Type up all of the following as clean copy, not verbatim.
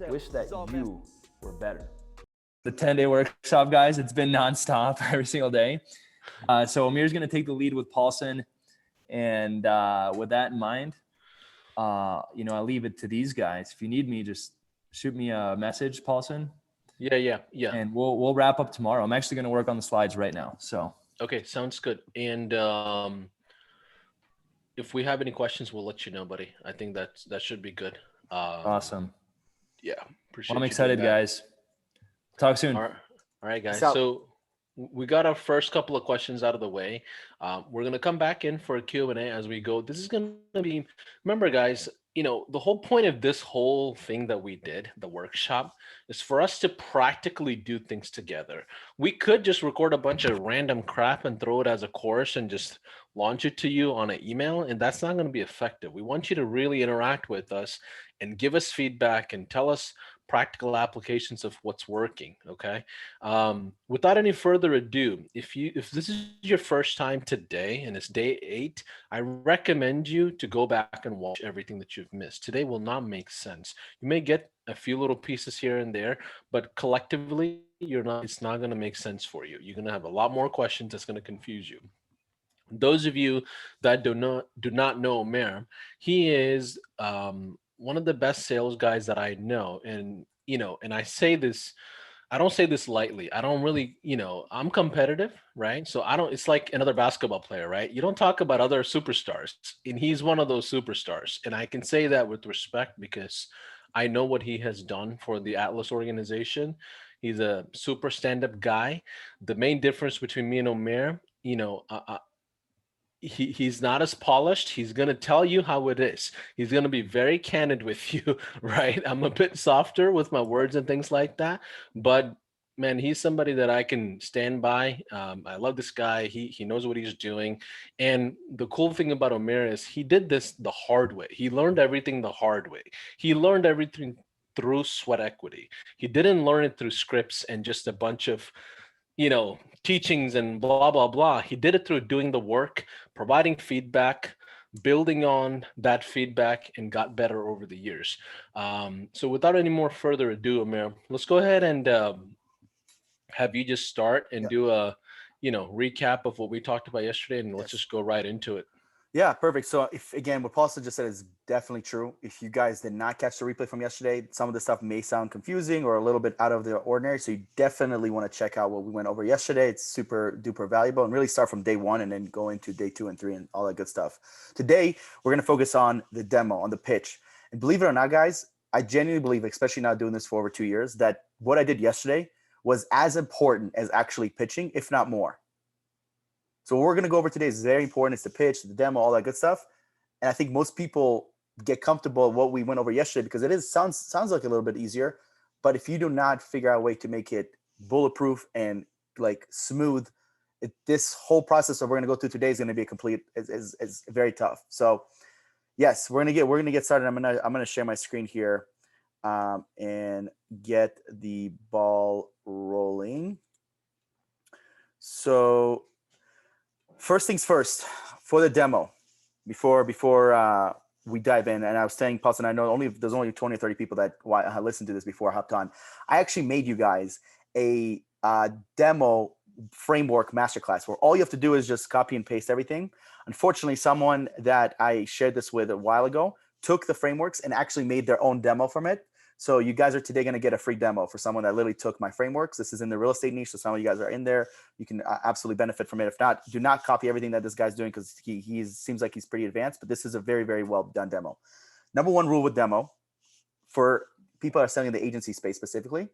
Wish that you were better. The 10-day workshop, guys. It's been nonstop every single day. So Amir's going to take the lead with Paulson. And with that in mind, I leave it to these guys. If you need me, just shoot me a message, Paulson. Yeah. And we'll wrap up tomorrow. I'm actually going to work on the slides right now. So okay, sounds good. And if we have any questions, we'll let you know, buddy. I think that should be good. Awesome. Yeah, appreciate. Well, I'm excited, guys. Talk soon. All right, guys. So we got our first couple of questions out of the way. We're gonna come back in for a Q&A as we go. This is gonna be. Remember, guys. The whole point of this whole thing that we did, the workshop, is for us to practically do things together. We could just record a bunch of random crap and throw it as a course and just launch it to you on an email, and that's not going to be effective. We want you to really interact with us and give us feedback and tell us practical applications of what's working. Okay. Without any further ado, if this is your first time today and it's day 8, I recommend you to go back and watch everything that you've missed. Today will not make sense. You may get a few little pieces here and there, but collectively it's not going to make sense for you. You're going to have a lot more questions that's going to confuse you. Those of you that do not know Amir, he is one of the best sales guys that I know. And, and I say this, I don't say this lightly. I don't really, I'm competitive, right? So it's like another basketball player, right? You don't talk about other superstars, and he's one of those superstars. And I can say that with respect because I know what he has done for the Atlas organization. He's a super stand-up guy. The main difference between me and Omer, he's not as polished. He's going to tell you how it is. He's going to be very candid with you, right? I'm a bit softer with my words and things like that, but man, he's somebody that I can stand by. I love this guy. He knows what he's doing. And the cool thing about Omer is he did this the hard way. He learned everything the hard way. He learned everything through sweat equity. He didn't learn it through scripts and just a bunch of teachings and blah, blah, blah. He did it through doing the work, providing feedback, building on that feedback, and got better over the years. So without any more further ado, Amir, let's go ahead and have you just start and do a, recap of what we talked about yesterday, and let's just go right into it. Yeah, perfect. So again, what Paulson just said is definitely true. If you guys did not catch the replay from yesterday, some of the stuff may sound confusing or a little bit out of the ordinary. So you definitely want to check out what we went over yesterday. It's super duper valuable, and really start from day 1 and then go into day 2 and 3 and all that good stuff. Today, we're going to focus on the demo, on the pitch. And believe it or not, guys, I genuinely believe, especially now doing this for over 2 years, that what I did yesterday was as important as actually pitching, if not more. So what we're going to go over today is very important. It's the pitch, the demo, all that good stuff. And I think most people get comfortable with what we went over yesterday because it sounds like a little bit easier. But if you do not figure out a way to make it bulletproof and like smooth, this whole process that we're going to go through today is going to be is very tough. So yes, we're going to get started. I'm going to share my screen here and get the ball rolling. So first things first, for the demo, before we dive in, and I was saying, Paulson, I know there's only 20 or 30 people that listened to this before I hopped on. I actually made you guys a demo framework masterclass where all you have to do is just copy and paste everything. Unfortunately, someone that I shared this with a while ago took the frameworks and actually made their own demo from it. So you guys are today going to get a free demo for someone that literally took my frameworks. This is in the real estate niche. So some of you guys are in there. You can absolutely benefit from it. If not, do not copy everything that this guy's doing because he seems like he's pretty advanced, but this is a very, very well done demo. Number one rule with demo for people that are selling in the agency space specifically,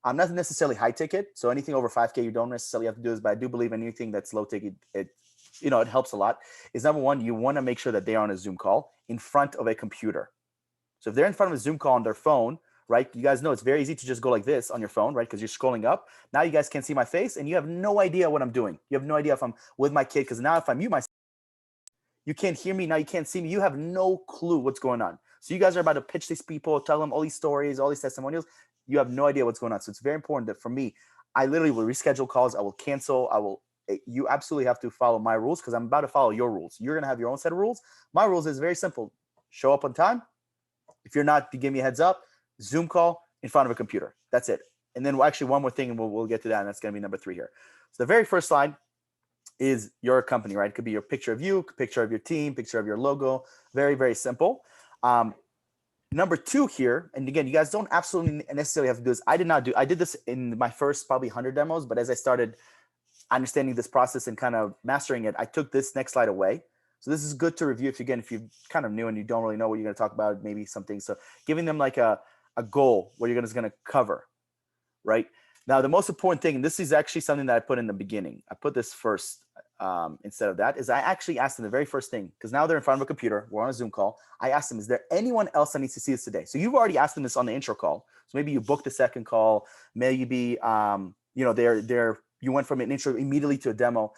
not necessarily high ticket. So anything over 5K, you don't necessarily have to do this, but I do believe anything that's low ticket, it helps a lot. Is number one, you want to make sure that they are on a Zoom call in front of a computer. So if they're in front of a Zoom call on their phone, right? You guys know it's very easy to just go like this on your phone, right? Because you're scrolling up. Now you guys can't see my face and you have no idea what I'm doing. You have no idea if I'm with my kid, because now if I mute myself, you can't hear me. Now you can't see me. You have no clue what's going on. So you guys are about to pitch these people, tell them all these stories, all these testimonials. You have no idea what's going on. So it's very important that for me, I literally will reschedule calls. I will cancel. I will you absolutely have to follow my rules because I'm about to follow your rules. You're going to have your own set of rules. My rules is very simple. Show up on time. If you're not, you give me a heads up. Zoom call in front of a computer. That's it. And then actually one more thing, and we'll get to that, and that's going to be number 3 here. So the very first slide is your company, right? It could be your picture of you, picture of your team, picture of your logo. Very, very simple. Number 2 here, and again, you guys don't absolutely necessarily have to do this. I did this in my first probably 100 demos, but as I started understanding this process and kind of mastering it, I took this next slide away. So this is good to review if you're kind of new and you don't really know what you're going to talk about, maybe something. So giving them like a goal, what you're going to cover, right? Now, the most important thing, and this is actually something that I put in the beginning. I put this first instead of that, is I actually asked them the very first thing, because now they're in front of a computer. We're on a Zoom call. I asked them, is there anyone else that needs to see this today? So you've already asked them this on the intro call. So maybe you booked the second call. Maybe, you went from an intro immediately to a demo.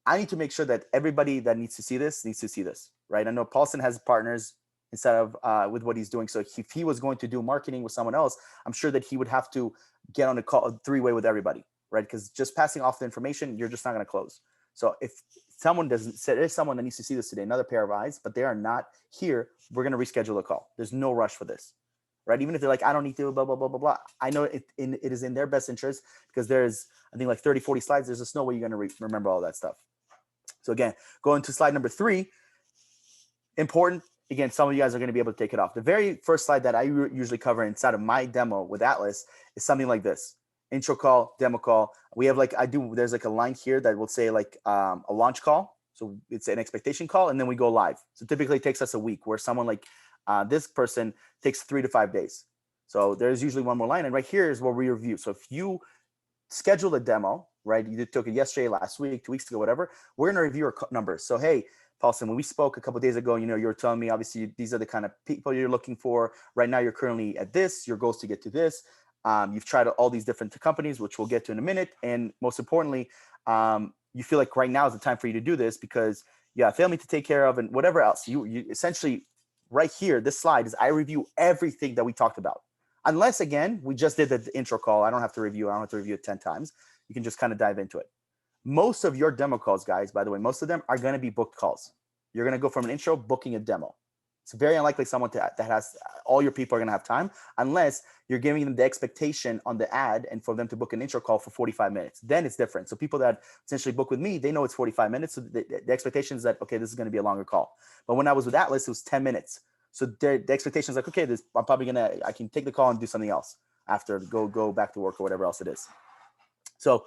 I need to make sure that everybody that needs to see this, right? I know Paulson has partners instead of with what he's doing. So if he was going to do marketing with someone else, I'm sure that he would have to get on a call, a 3-way with everybody, right? Because just passing off the information, you're just not going to close. So if someone there's someone that needs to see this today, another pair of eyes, but they are not here, we're going to reschedule a call. There's no rush for this, right? Even if they're like, I don't need to, blah, blah, blah, blah, blah. I know it is in their best interest because there's, I think like 30, 40 slides. There's just no way you're going to remember all that stuff. So again, going to slide number 3, important. Again, some of you guys are going to be able to take it off. The very first slide that I usually cover inside of my demo with Atlas is something like this. Intro call, demo call. We have there's like a line here that will say like a launch call. So it's an expectation call, and then we go live. So typically it takes us a week, where someone like this person takes 3 to 5 days. So there's usually one more line. And right here is where we review. So if you schedule a demo, right? You took it yesterday, last week, 2 weeks ago, whatever. We're going to review our numbers. So, hey, Paulson, when we spoke a couple of days ago, you were telling me, obviously, these are the kind of people you're looking for. Right now, you're currently at this. Your goal is to get to this. You've tried all these different companies, which we'll get to in a minute. And most importantly, you feel like right now is the time for you to do this because you have family to take care of and whatever else. You essentially, right here, this slide is I review everything that we talked about. Unless, again, we just did the intro call. I don't have to review it 10 times. You can just kind of dive into it. Most of your demo calls, guys, by the way, most of them are going to be booked calls. You're going to go from an intro booking a demo. It's very unlikely someone that has all your people are going to have time unless you're giving them the expectation on the ad and for them to book an intro call for 45 minutes. Then it's different. So people that essentially book with me, they know it's 45 minutes. So the expectation is that, okay, this is going to be a longer call. But when I was with Atlas, it was 10 minutes. So the expectation is like, okay, I can take the call and do something else after, go back to work or whatever else it is. So,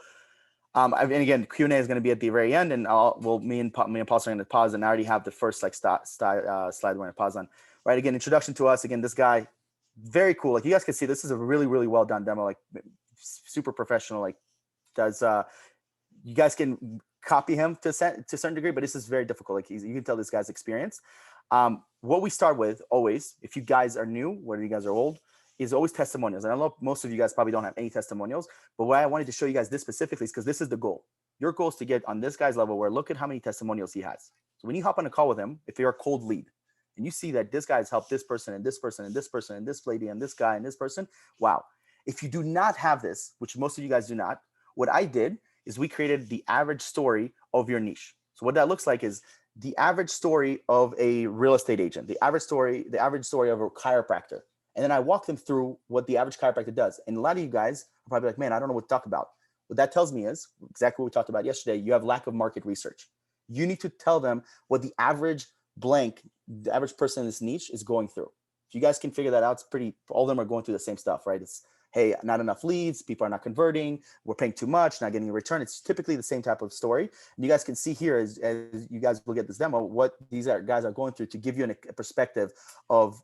and again, Q&A is going to be at the very end, and me and Paul are going to pause, and I already have the first slide we're going to pause on. Right, again, introduction to us. Again, this guy, very cool. Like you guys can see, this is a really, really well done demo. Like super professional. Like you guys can copy him to a certain degree, but this is very difficult. Like you can tell this guy's experience. What we start with always, if you guys are new, whether you guys are old, is always testimonials. And I know most of you guys probably don't have any testimonials, but why I wanted to show you guys this specifically is because this is the goal. Your goal is to get on this guy's level where look at how many testimonials he has. So when you hop on a call with him, if you're a cold lead and you see that this guy has helped this person and this person and this person and this lady and this guy and this person, wow. If you do not have this, which most of you guys do not, what I did is we created the average story of your niche. So what that looks like is the average story of a real estate agent, the average story of a chiropractor. And then I walk them through what the average chiropractor does. And a lot of you guys are probably like, man, I don't know what to talk about. What that tells me is exactly what we talked about yesterday. You have lack of market research. You need to tell them what the average person in this niche is going through. If you guys can figure that out, all of them are going through the same stuff, right? It's, hey, not enough leads, people are not converting, we're paying too much, not getting a return. It's typically the same type of story. And you guys can see here as you guys will get this demo, what these guys are going through to give you a perspective of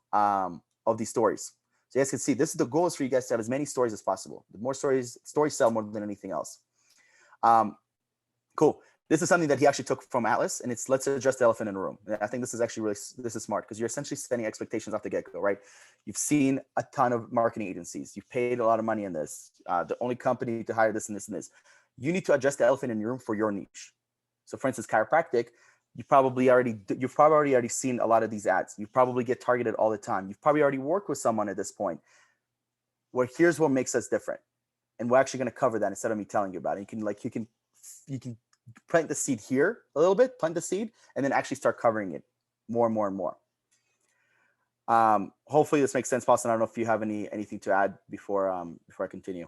these stories. So you guys can see this is the goal is for you guys to have as many stories as possible. The more stories sell more than anything else. Cool. This is something that he actually took from Atlas, and it's let's address the elephant in the room. And I think this is actually this is smart because you're essentially setting expectations off the get-go, right? You've seen a ton of marketing agencies. You've paid a lot of money in this. The only company to hire this and this and this. You need to address the elephant in your room for your niche. So for instance, chiropractic, you've probably already seen a lot of these ads. You probably get targeted all the time. You've probably already worked with someone at this point. Well, here's what makes us different. And we're actually going to cover that instead of me telling you about it. You can plant the seed here a little bit, plant the seed, and then actually start covering it more and more and more. Hopefully this makes sense, Paulson. I don't know if you have anything to add before I continue.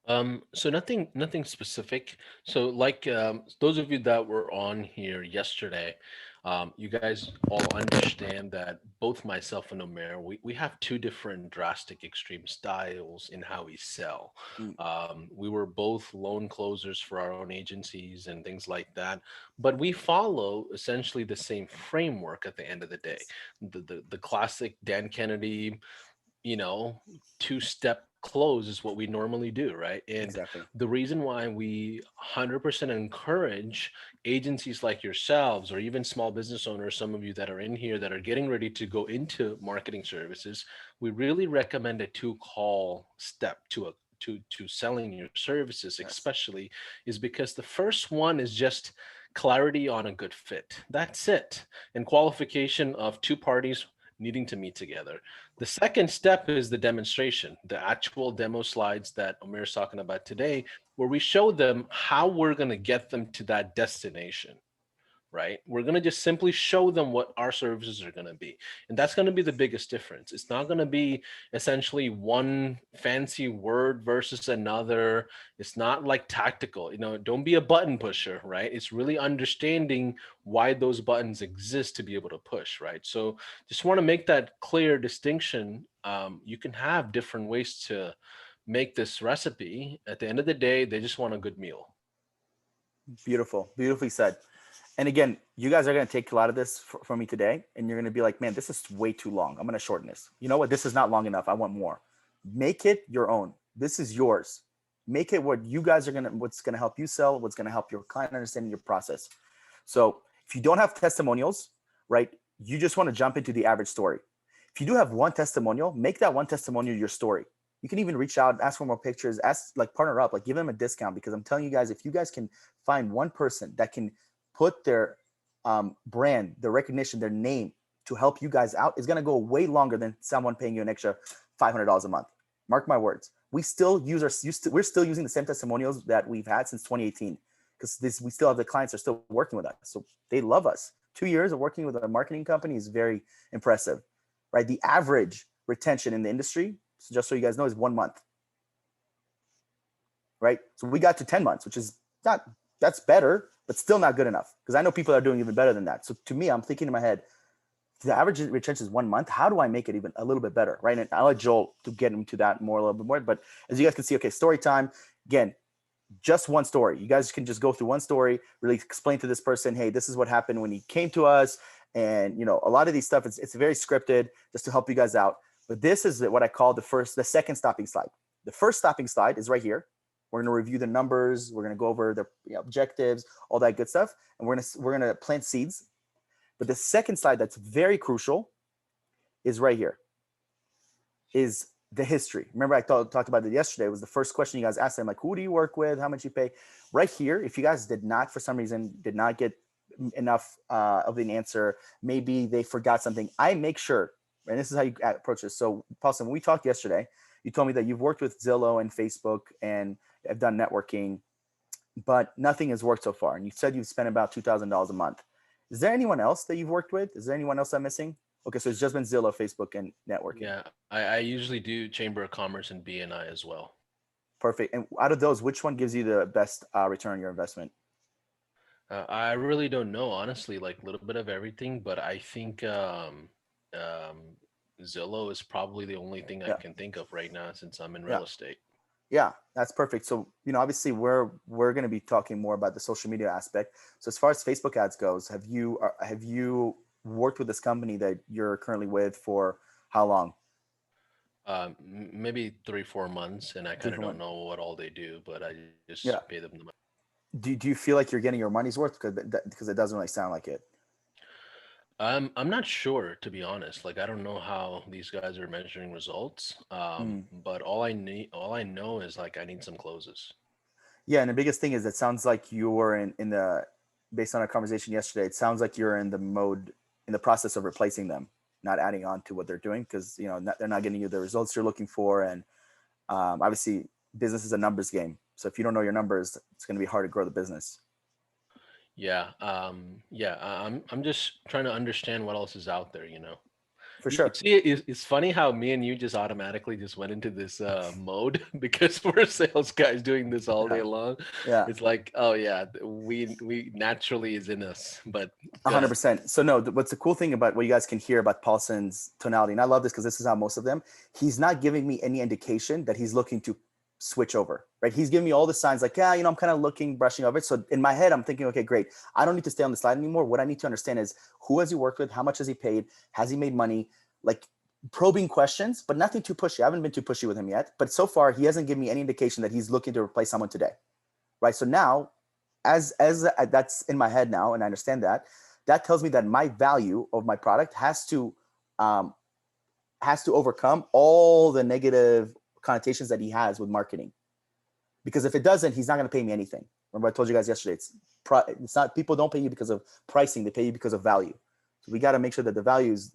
So nothing specific. So like those of you that were on here yesterday, you guys all understand that both myself and Omer, we have two different drastic extreme styles in how we sell. We were both loan closers for our own agencies and things like that, but we follow essentially the same framework at the end of the day. The classic Dan Kennedy, two-step close is what we normally do, right? And Exactly. the reason why we 100% encourage agencies like yourselves, or even small business owners, some of you that are in here that are getting ready to go into marketing services, we really recommend a two-call step to selling your services, Yes. especially, is because the first one is just clarity on a good fit. That's it. And qualification of two parties needing to meet together. The second step is the demonstration, the actual demo slides that Omer is talking about today, where we show them how we're going to get them to that destination, right? We're going to just simply show them what our services are going to be. And that's going to be the biggest difference. It's not going to be essentially one fancy word versus another. It's not like tactical, don't be a button pusher, right? It's really understanding why those buttons exist to be able to push, right? So just want to make that clear distinction. You can have different ways to make this recipe. At the end of the day, they just want a good meal. Beautiful. Beautifully said. And again, you guys are going to take a lot of this from me today, and you're going to be like, man, this is way too long. I'm going to shorten this. You know what? This is not long enough. I want more. Make it your own. This is yours. Make it what you guys are what's going to help you sell, what's going to help your client understand your process. So if you don't have testimonials, right, you just want to jump into the average story. If you do have one testimonial, make that one testimonial your story. You can even reach out, ask for more pictures, partner up, give them a discount, because I'm telling you guys, if you guys can find one person that can put their brand, their recognition, their name to help you guys out, is going to go way longer than someone paying you an extra $500 a month. Mark my words. We're still using the same testimonials that we've had since 2018, because we still have the clients are still working with us. So they love us. 2 years of working with a marketing company is very impressive, right? The average retention in the industry, so just so you guys know, is 1 month, right? So we got to 10 months, which is that's better, but still not good enough, because I know people are doing even better than that. So to me, I'm thinking in my head, the average retention is 1 month. How do I make it even a little bit better, right? And I'll let Joel to get into that a little bit more. But as you guys can see, okay, story time. Again, just one story. You guys can just go through one story, really explain to this person, hey, this is what happened when he came to us. And, a lot of these stuff, it's very scripted just to help you guys out. But this is what I call the second stopping slide. The first stopping slide is right here. We're going to review the numbers. We're going to go over the objectives, all that good stuff. And we're going to plant seeds. But the second slide that's very crucial is right here, is the history. Remember, I talked about it yesterday. It was the first question you guys asked them, like, who do you work with? How much you pay? Right here, if you guys did not, for some reason, did not get enough of an answer, maybe they forgot something, I make sure, and this is how you approach this. So, Paulson, when we talked yesterday, you told me that you've worked with Zillow and Facebook and have done networking, but nothing has worked so far. And you said you've spent about $2,000 a month. Is there anyone else that you've worked with? Is there anyone else I'm missing? Okay, so it's just been Zillow, Facebook, and networking. Yeah, I usually do Chamber of Commerce and BNI as well. Perfect. And out of those, which one gives you the best return on your investment? I really don't know, honestly, like a little bit of everything, but I think Zillow is probably the only thing I can think of right now since I'm in real estate. Yeah, that's perfect. So, obviously we're going to be talking more about the social media aspect. So as far as Facebook ads goes, have you worked with this company that you're currently with for how long? Maybe 3-4 months, and I kind of don't know what all they do, but I just pay them the money. Do you feel like you're getting your money's worth? Because it doesn't really sound like it. I'm not sure, to be honest. Like, I don't know how these guys are measuring results. But all I know is, like, I need some closes. Yeah, and the biggest thing is, it sounds like you're in the, based on our conversation yesterday, it sounds like you're in the process of replacing them, not adding on to what they're doing, because they're not getting you the results you're looking for. And obviously, business is a numbers game. So if you don't know your numbers, it's going to be hard to grow the business. Yeah. I'm just trying to understand what else is out there, you know. For You sure. see, it's funny how me and you just automatically just went into this mode because we're sales guys doing this all day long. Yeah. It's like, oh yeah, we naturally is in us. But go ahead. 100%. So no, what's the cool thing about what you guys can hear about Paulson's tonality, and I love this because this is how most of them, he's not giving me any indication that he's looking to switch over, right? He's giving me all the signs like, yeah, I'm kind of looking, brushing over it. So in my head, I'm thinking, okay, great. I don't need to stay on the slide anymore. What I need to understand is who has he worked with? How much has he paid? Has he made money? Like probing questions, but nothing too pushy. I haven't been too pushy with him yet, but so far he hasn't given me any indication that he's looking to replace someone today, right? So now as that's in my head now, and I understand that, that tells me that my value of my product has to overcome all the negative connotations that he has with marketing. Because if it doesn't, he's not going to pay me anything. Remember I told you guys yesterday, it's not, people don't pay you because of pricing, they pay you because of value. So we got to make sure that the value is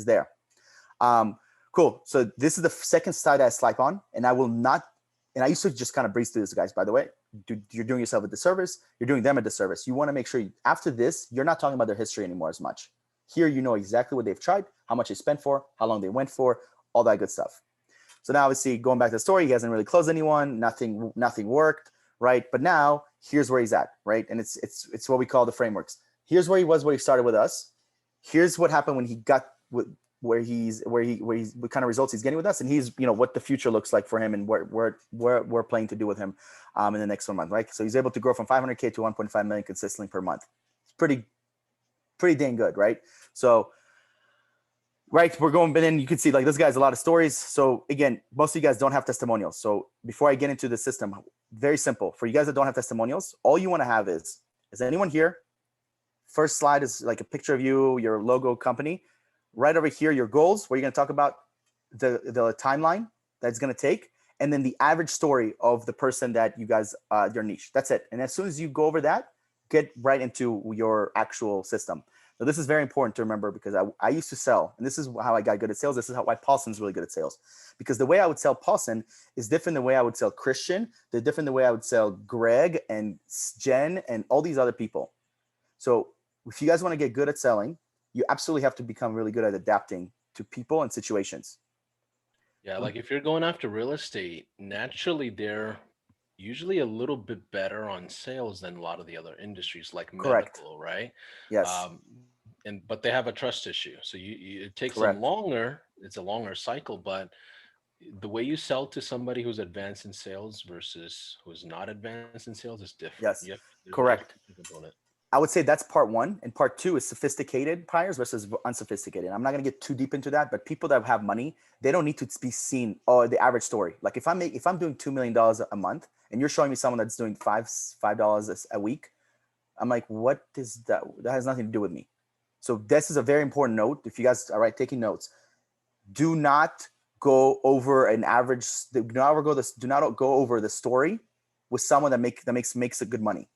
there. Cool. So this is the second slide I swipe on, and I will not, and I used to just kind of breeze through this, guys, by the way. You're doing yourself a disservice. You're doing them a disservice. You want to make sure after this, you're not talking about their history anymore as much. Here, you know exactly what they've tried, how much they spent for, how long they went for, all that good stuff. So now obviously going back to the story, he hasn't really closed anyone. Nothing worked, right? But now here's where he's at, right? And it's what we call the frameworks. Here's where he was, where he started with us. Here's what happened when he got what kind of results he's getting with us, and he's what the future looks like for him, and where we're planning to do with him in the next 1 month, right? So he's able to grow from 500K to 1.5 million consistently per month. It's pretty dang good, right? So right, we're going, but then you can see like this guy's a lot of stories. So again, most of you guys don't have testimonials. So before I get into the system, very simple for you guys that don't have testimonials, all you want to have is anyone here? First slide is like a picture of you, your logo, company. Right over here, your goals, where you're going to talk about the timeline that it's going to take, and then the average story of the person that you guys, your niche. That's it. And as soon as you go over that, get right into your actual system. So this is very important to remember, because I used to sell, and this is how I got good at sales. This is why Paulson's really good at sales, because the way I would sell Paulson is different than the way I would sell Christian. They're different than the way I would sell Greg and Jen and all these other people. So if you guys want to get good at selling, you absolutely have to become really good at adapting to people and situations. Yeah, like if you're going after real estate, naturally they're usually a little bit better on sales than a lot of the other industries, like Correct. medical, right? Yes. But they have a trust issue, so it takes them Correct. longer. It's a longer cycle, but the way you sell to somebody who's advanced in sales versus who's not advanced in sales is different. Yes. There's Correct. a component. I would say that's part one, and part two is sophisticated buyers versus unsophisticated. I'm not going to get too deep into that, but people that have money, they don't need to be seen. Oh, the average story. Like if I'm doing $2 million a month, and you're showing me someone that's doing $5 a week, I'm like, what is that? That has nothing to do with me. So this is a very important note. If you guys are taking notes, do not go over an average. Do not go over the story with someone that makes a good money.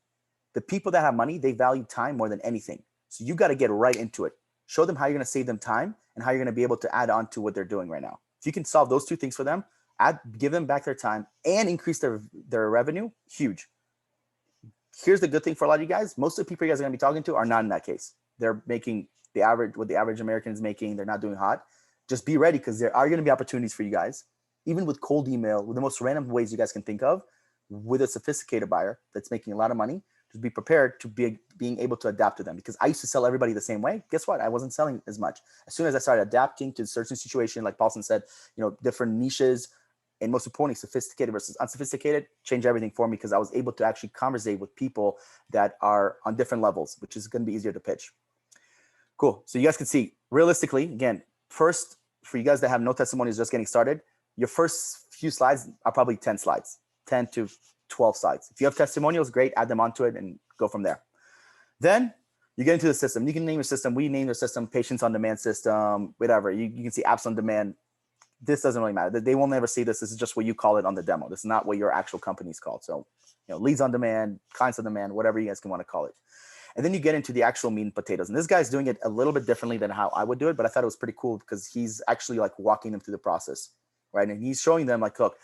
The people that have money, they value time more than anything. So you got to get right into it. Show them how you're going to save them time and how you're going to be able to add on to what they're doing right now. If you can solve those two things for them, give them back their time and increase their revenue, huge. Here's the good thing for a lot of you guys. Most of the people you guys are going to be talking to are not in that case. They're making what the average American is making. They're not doing hot. Just be ready, because there are going to be opportunities for you guys, even with cold email, with the most random ways you guys can think of, with a sophisticated buyer that's making a lot of money. Just be prepared to being able to adapt to them, because I used to sell everybody the same way. Guess what? I wasn't selling as much. As soon as I started adapting to certain situation, like Paulson said, different niches, and most importantly, sophisticated versus unsophisticated, changed everything for me, because I was able to actually conversate with people that are on different levels, which is going to be easier to pitch. Cool. So you guys can see, realistically, again, first, for you guys that have no testimonials, just getting started, your first few slides are probably 10 slides, 10 to 12 slides. If you have testimonials, great, add them onto it and go from there. Then you get into the system. You can name your system. We name your system Patients on Demand system, whatever. You can see apps on demand. This doesn't really matter. They will never see this. This is just what you call it on the demo. This is not what your actual company is called. So, leads on demand, clients on demand, whatever you guys can want to call it. And then you get into the actual meat and potatoes. And this guy's doing it a little bit differently than how I would do it, but I thought it was pretty cool because he's actually like walking them through the process, right? And he's showing them like, look,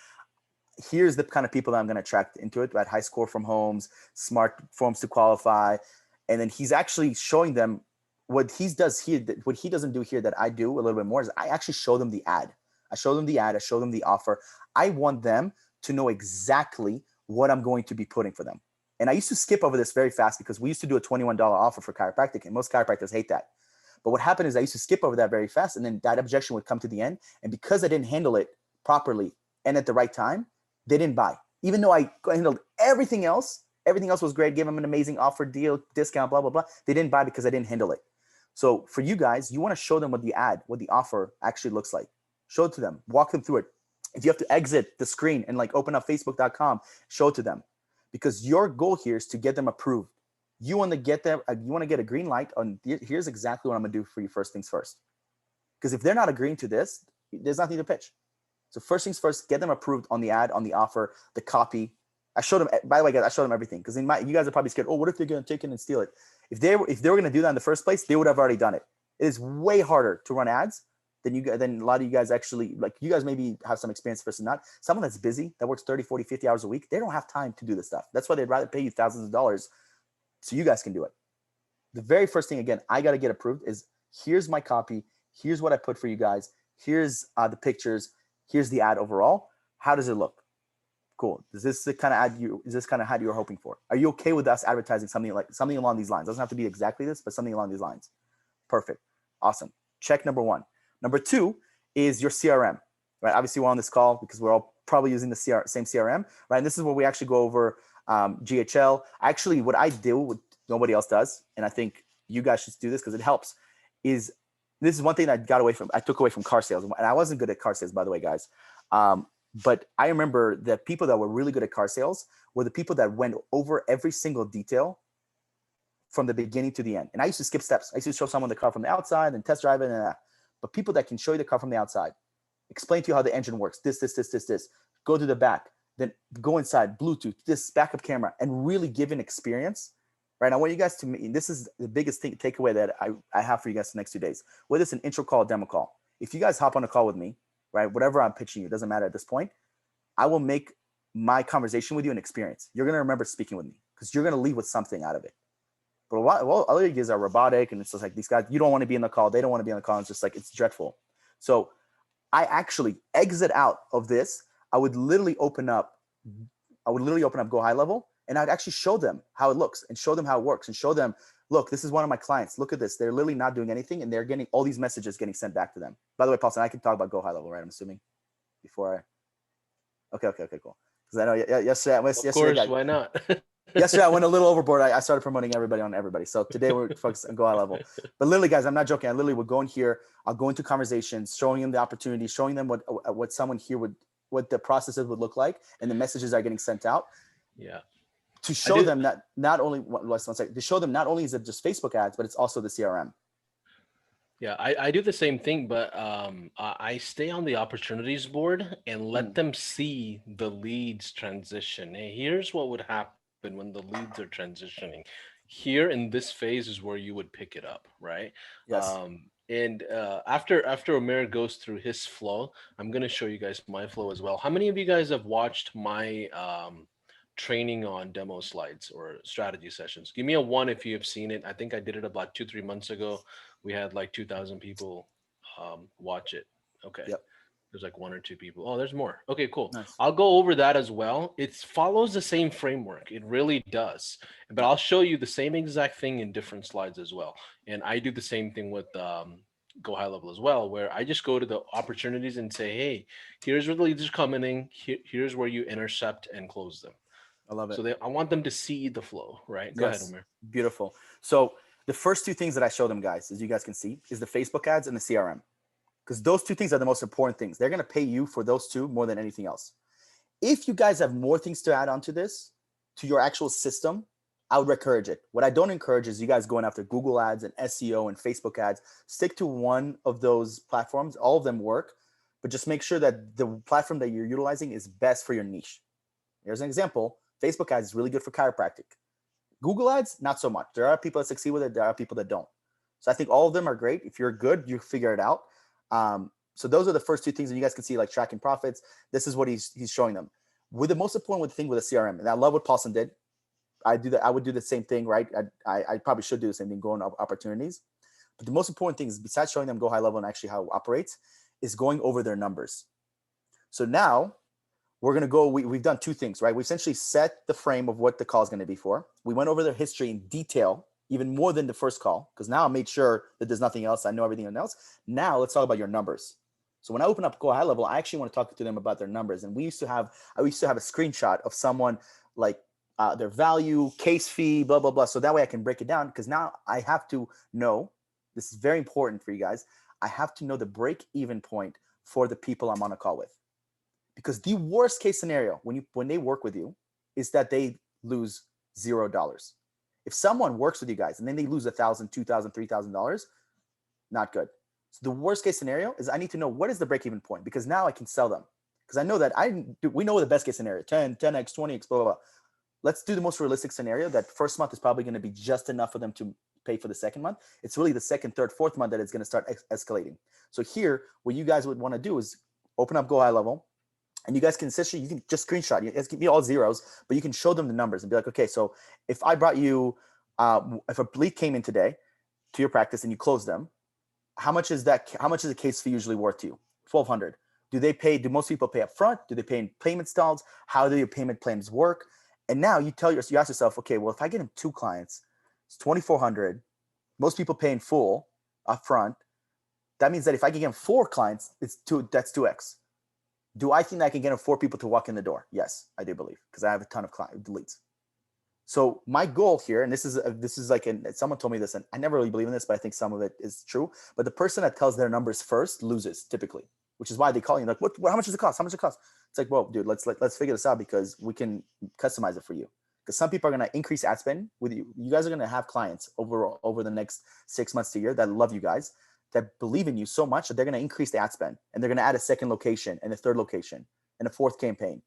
here's the kind of people that I'm going to attract into it, right? High score from homes, smart forms to qualify. And then he's actually showing them what he does here, what he doesn't do here that I do a little bit more is I actually show them the ad. I show them the ad. I show them the offer. I want them to know exactly what I'm going to be putting for them. And I used to skip over this very fast because we used to do a $21 offer for chiropractic, and most chiropractors hate that. But what happened is I used to skip over that very fast, and then that objection would come to the end. And because I didn't handle it properly and at the right time, they didn't buy. Even though I handled everything else was great, gave them an amazing offer, deal, discount, blah, blah, blah. They didn't buy because I didn't handle it. So for you guys, you want to show them what the ad, what the offer actually looks like. Show it to them, walk them through it. If you have to exit the screen and like open up facebook.com, show it to them, because your goal here is to get them approved. You want to get them, you want to get a green light on here's exactly what I'm going to do for you first things first. Because if they're not agreeing to this, there's nothing to pitch. So first things first, get them approved on the ad, on the offer, the copy. I showed them, by the way, guys, I showed them everything because you guys are probably scared. Oh, what if they're going to take it and steal it? If they were going to do that in the first place, they would have already done it. It is way harder to run ads than a lot of you guys actually, like you guys maybe have some experience versus not. Someone that's busy, that works 30, 40, 50 hours a week, they don't have time to do this stuff. That's why they'd rather pay you thousands of dollars so you guys can do it. The very first thing, again, I got to get approved is here's my copy. Here's what I put for you guys. Here's the pictures. Here's the ad overall. How does it look? Cool. Is this the kind of ad you're hoping for? Are you okay with us advertising something along these lines? Doesn't have to be exactly this, but something along these lines. Perfect. Awesome. Check number one. Number two is your CRM, right? Obviously we're on this call because we're all probably using the same CRM, right? And this is where we actually go over GHL. Actually, what I do, what nobody else does, and I think you guys should do this because it helps, is this is one thing that I took away from car sales. And I wasn't good at car sales, by the way, guys. But I remember the people that were really good at car sales were the people that went over every single detail from the beginning to the end. And I used to skip steps. I used to show someone the car from the outside and test drive it. But people that can show you the car from the outside, explain to you how the engine works, this, go to the back, then go inside, Bluetooth, this backup camera, and really give an experience. Right. I want you guys to, this is the biggest takeaway that I have for you guys the next 2 days, whether it's an intro call or demo call. If you guys hop on a call with me, right, whatever I'm pitching you, it doesn't matter at this point, I will make my conversation with you an experience. You're going to remember speaking with me because you're going to leave with something out of it. But other guys are robotic, and it's just like these guys, you don't want to be in the call. They don't want to be in the call. It's just like, it's dreadful. So I actually exit out of this. I would literally open up Go HighLevel, and I'd actually show them how it looks and show them how it works and show them, look, this is one of my clients. Look at this. They're literally not doing anything, and they're getting all these messages getting sent back to them. By the way, Paulson, I can talk about Go HighLevel, right? I'm assuming before Okay, cool. Because I know yesterday, why not? yesterday I went a little overboard. I started promoting everybody on everybody. So today we're focused on Go HighLevel. But literally, guys, I'm not joking. I literally would go in here. I'll go into conversations, showing them the opportunity, showing them what someone here what the processes would look like, and the messages are getting sent out. Yeah. To show them that not only is it just Facebook ads, but it's also the CRM. Yeah, I do the same thing, but I stay on the opportunities board and let them see the leads transition. Hey, here's what would happen when the leads are transitioning. Here in this phase is where you would pick it up, right? Yes. And after Amir goes through his flow, I'm going to show you guys my flow as well. How many of you guys have watched my training on demo slides or strategy sessions? Give me a 1 if you have seen it. I think I did it about 2-3 months ago. We had like 2,000 people watch it. Okay. Yep. There's like 1 or 2 people. Oh, there's more. Okay, cool. Nice. I'll go over that as well. It follows the same framework. It really does. But I'll show you the same exact thing in different slides as well. And I do the same thing with Go HighLevel as well, where I just go to the opportunities and say, hey, here's where the leads are coming in. Here's where you intercept and close them. I love it. So I want them to see the flow, right? Go ahead, Omer. Beautiful. So the first 2 things that I show them, guys, as you guys can see, is the Facebook ads and the CRM. Because those 2 things are the most important things. They're going to pay you for those 2 more than anything else. If you guys have more things to add on to this, to your actual system, I would encourage it. What I don't encourage is you guys going after Google ads and SEO and Facebook ads. Stick to one of those platforms. All of them work, but just make sure that the platform that you're utilizing is best for your niche. Here's an example. Facebook ads is really good for chiropractic. Google ads, not so much. There are people that succeed with it. There are people that don't. So I think all of them are great. If you're good, you figure it out. So those are the first 2 things that you guys can see, like tracking profits. This is what he's showing them. with the most important thing with a CRM, and I love what Paulson did. I do that. I would do the same thing, right? I probably should do the same thing, go on opportunities. But the most important thing is, besides showing them Go High Level and actually how it operates, is going over their numbers. So now we're going to go, we've done two things, right? We essentially set the frame of what the call is going to be for. We went over their history in detail, even more than the first call, because now I made sure that there's nothing else. I know everything else. Now let's talk about your numbers. So when I open up Go High Level, I actually want to talk to them about their numbers. And I used to have a screenshot of someone like their value, case fee, blah, blah, blah. So that way I can break it down, because now I have to know, this is very important for you guys, I have to know the break-even point for the people I'm on a call with. Because the worst case scenario when they work with you is that they lose $0. If someone works with you guys and then they lose $1,000, $2,000, $3,000, not good. So the worst case scenario is I need to know what is the break-even point, because now I can sell them. Because I know that we know the best case scenario, 10, 10x, 20x, blah, blah, blah. Let's do the most realistic scenario. That first month is probably going to be just enough for them to pay for the second month. It's really the second, third, fourth month that it's going to start escalating. So here, what you guys would want to do is open up Go High Level. And you guys can essentially, you can just screenshot, it can be all zeros, but you can show them the numbers and be like, okay, so if I brought you, if a lead came in today to your practice and you closed them, how much is a case fee usually worth to you? $1,200. Do most people pay up front? Do they pay in payment stalls? How do your payment plans work? And now you ask yourself, okay, well, if I get him 2 clients, it's $2,400. Most people pay in full up front. That means that if I can get him 4 clients, that's 2x. Do I think that I can get him 4 people to walk in the door? Yes, I do believe, because I have a ton of leads. So my goal here, and this is like, someone told me this, and I never really believe in this, but I think some of it is true. But the person that tells their numbers first loses typically, which is why they call you like, how much does it cost? How much does it cost? It's like, well, dude, let's figure this out, because we can customize it for you. Because some people are going to increase ad spend with you. You guys are going to have clients over the next 6 months to a year that love you guys, that believe in you so much that they're going to increase the ad spend, and they're going to add a second location and a third location and a 4th campaign.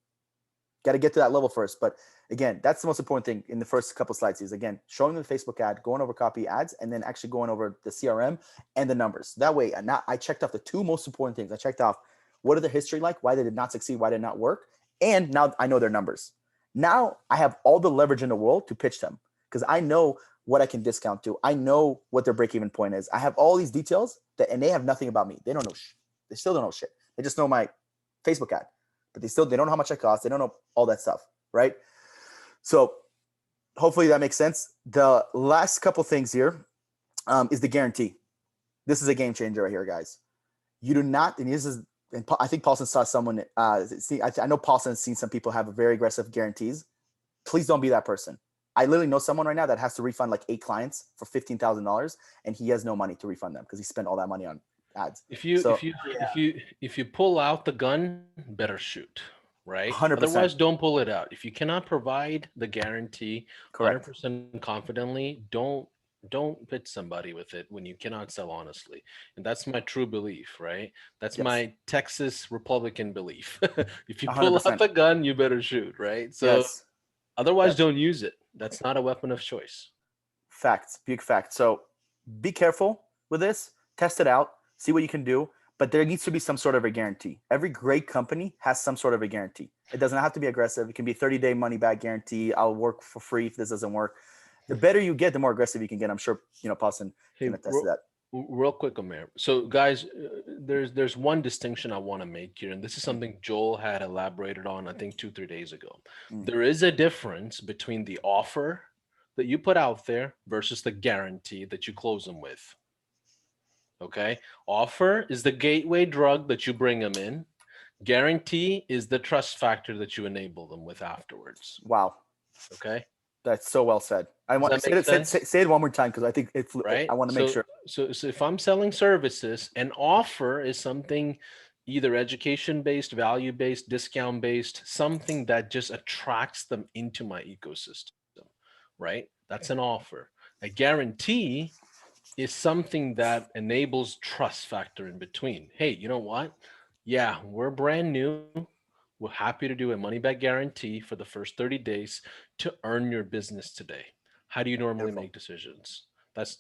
Got to get to that level first. But again, that's the most important thing in the first couple of slides is, again, showing them the Facebook ad, going over copy ads, and then actually going over the CRM and the numbers. That way, I checked off the 2 most important things. I checked off what are their history like, why they did not succeed, why did it not work, and now I know their numbers. Now I have all the leverage in the world to pitch them, because I know what I can discount to. I know what their break-even point is. I have all these details and they have nothing about me. They don't know They still don't know shit. They just know my Facebook ad, but they don't know how much I cost. They don't know all that stuff, right? So hopefully that makes sense. The last couple things here is the guarantee. This is a game changer right here, guys. You do not, and I think Paulson saw someone, I know Paulson has seen some people have very aggressive guarantees. Please don't be that person. I literally know someone right now that has to refund like 8 clients for $15,000, and he has no money to refund them because he spent all that money on ads. If you pull out the gun, better shoot, right? 100%. Otherwise, don't pull it out. If you cannot provide the guarantee, correct, 100% confidently, don't pitch somebody with it when you cannot sell honestly. And that's my true belief, right? That's my Texas Republican belief. If you pull 100%. out the gun, you better shoot, right? So otherwise, don't use it. That's not a weapon of choice. Facts, big fact. So be careful with this. Test it out. See what you can do. But there needs to be some sort of a guarantee. Every great company has some sort of a guarantee. It doesn't have to be aggressive. It can be a 30-day money-back guarantee. I'll work for free if this doesn't work. The better you get, the more aggressive you can get. I'm sure Paulson can attest to that. Real quick, Amir. So, guys, there's one distinction I want to make here, and this is something Joel had elaborated on, I think 2-3 days ago. There is a difference between the offer that you put out there versus the guarantee that you close them with. Okay, offer is the gateway drug that you bring them in. Guarantee is the trust factor that you enable them with afterwards. Wow. Okay. That's so well said. I want to say it one more time because I think it's right. I want to make sure. So if I'm selling services, an offer is something either education-based, value-based, discount-based, something that just attracts them into my ecosystem, right? That's an offer. A guarantee is something that enables trust factor in between. Hey, you know what? Yeah, we're brand new. We're happy to do a money-back guarantee for the first 30 days to earn your business today. How do you normally make decisions?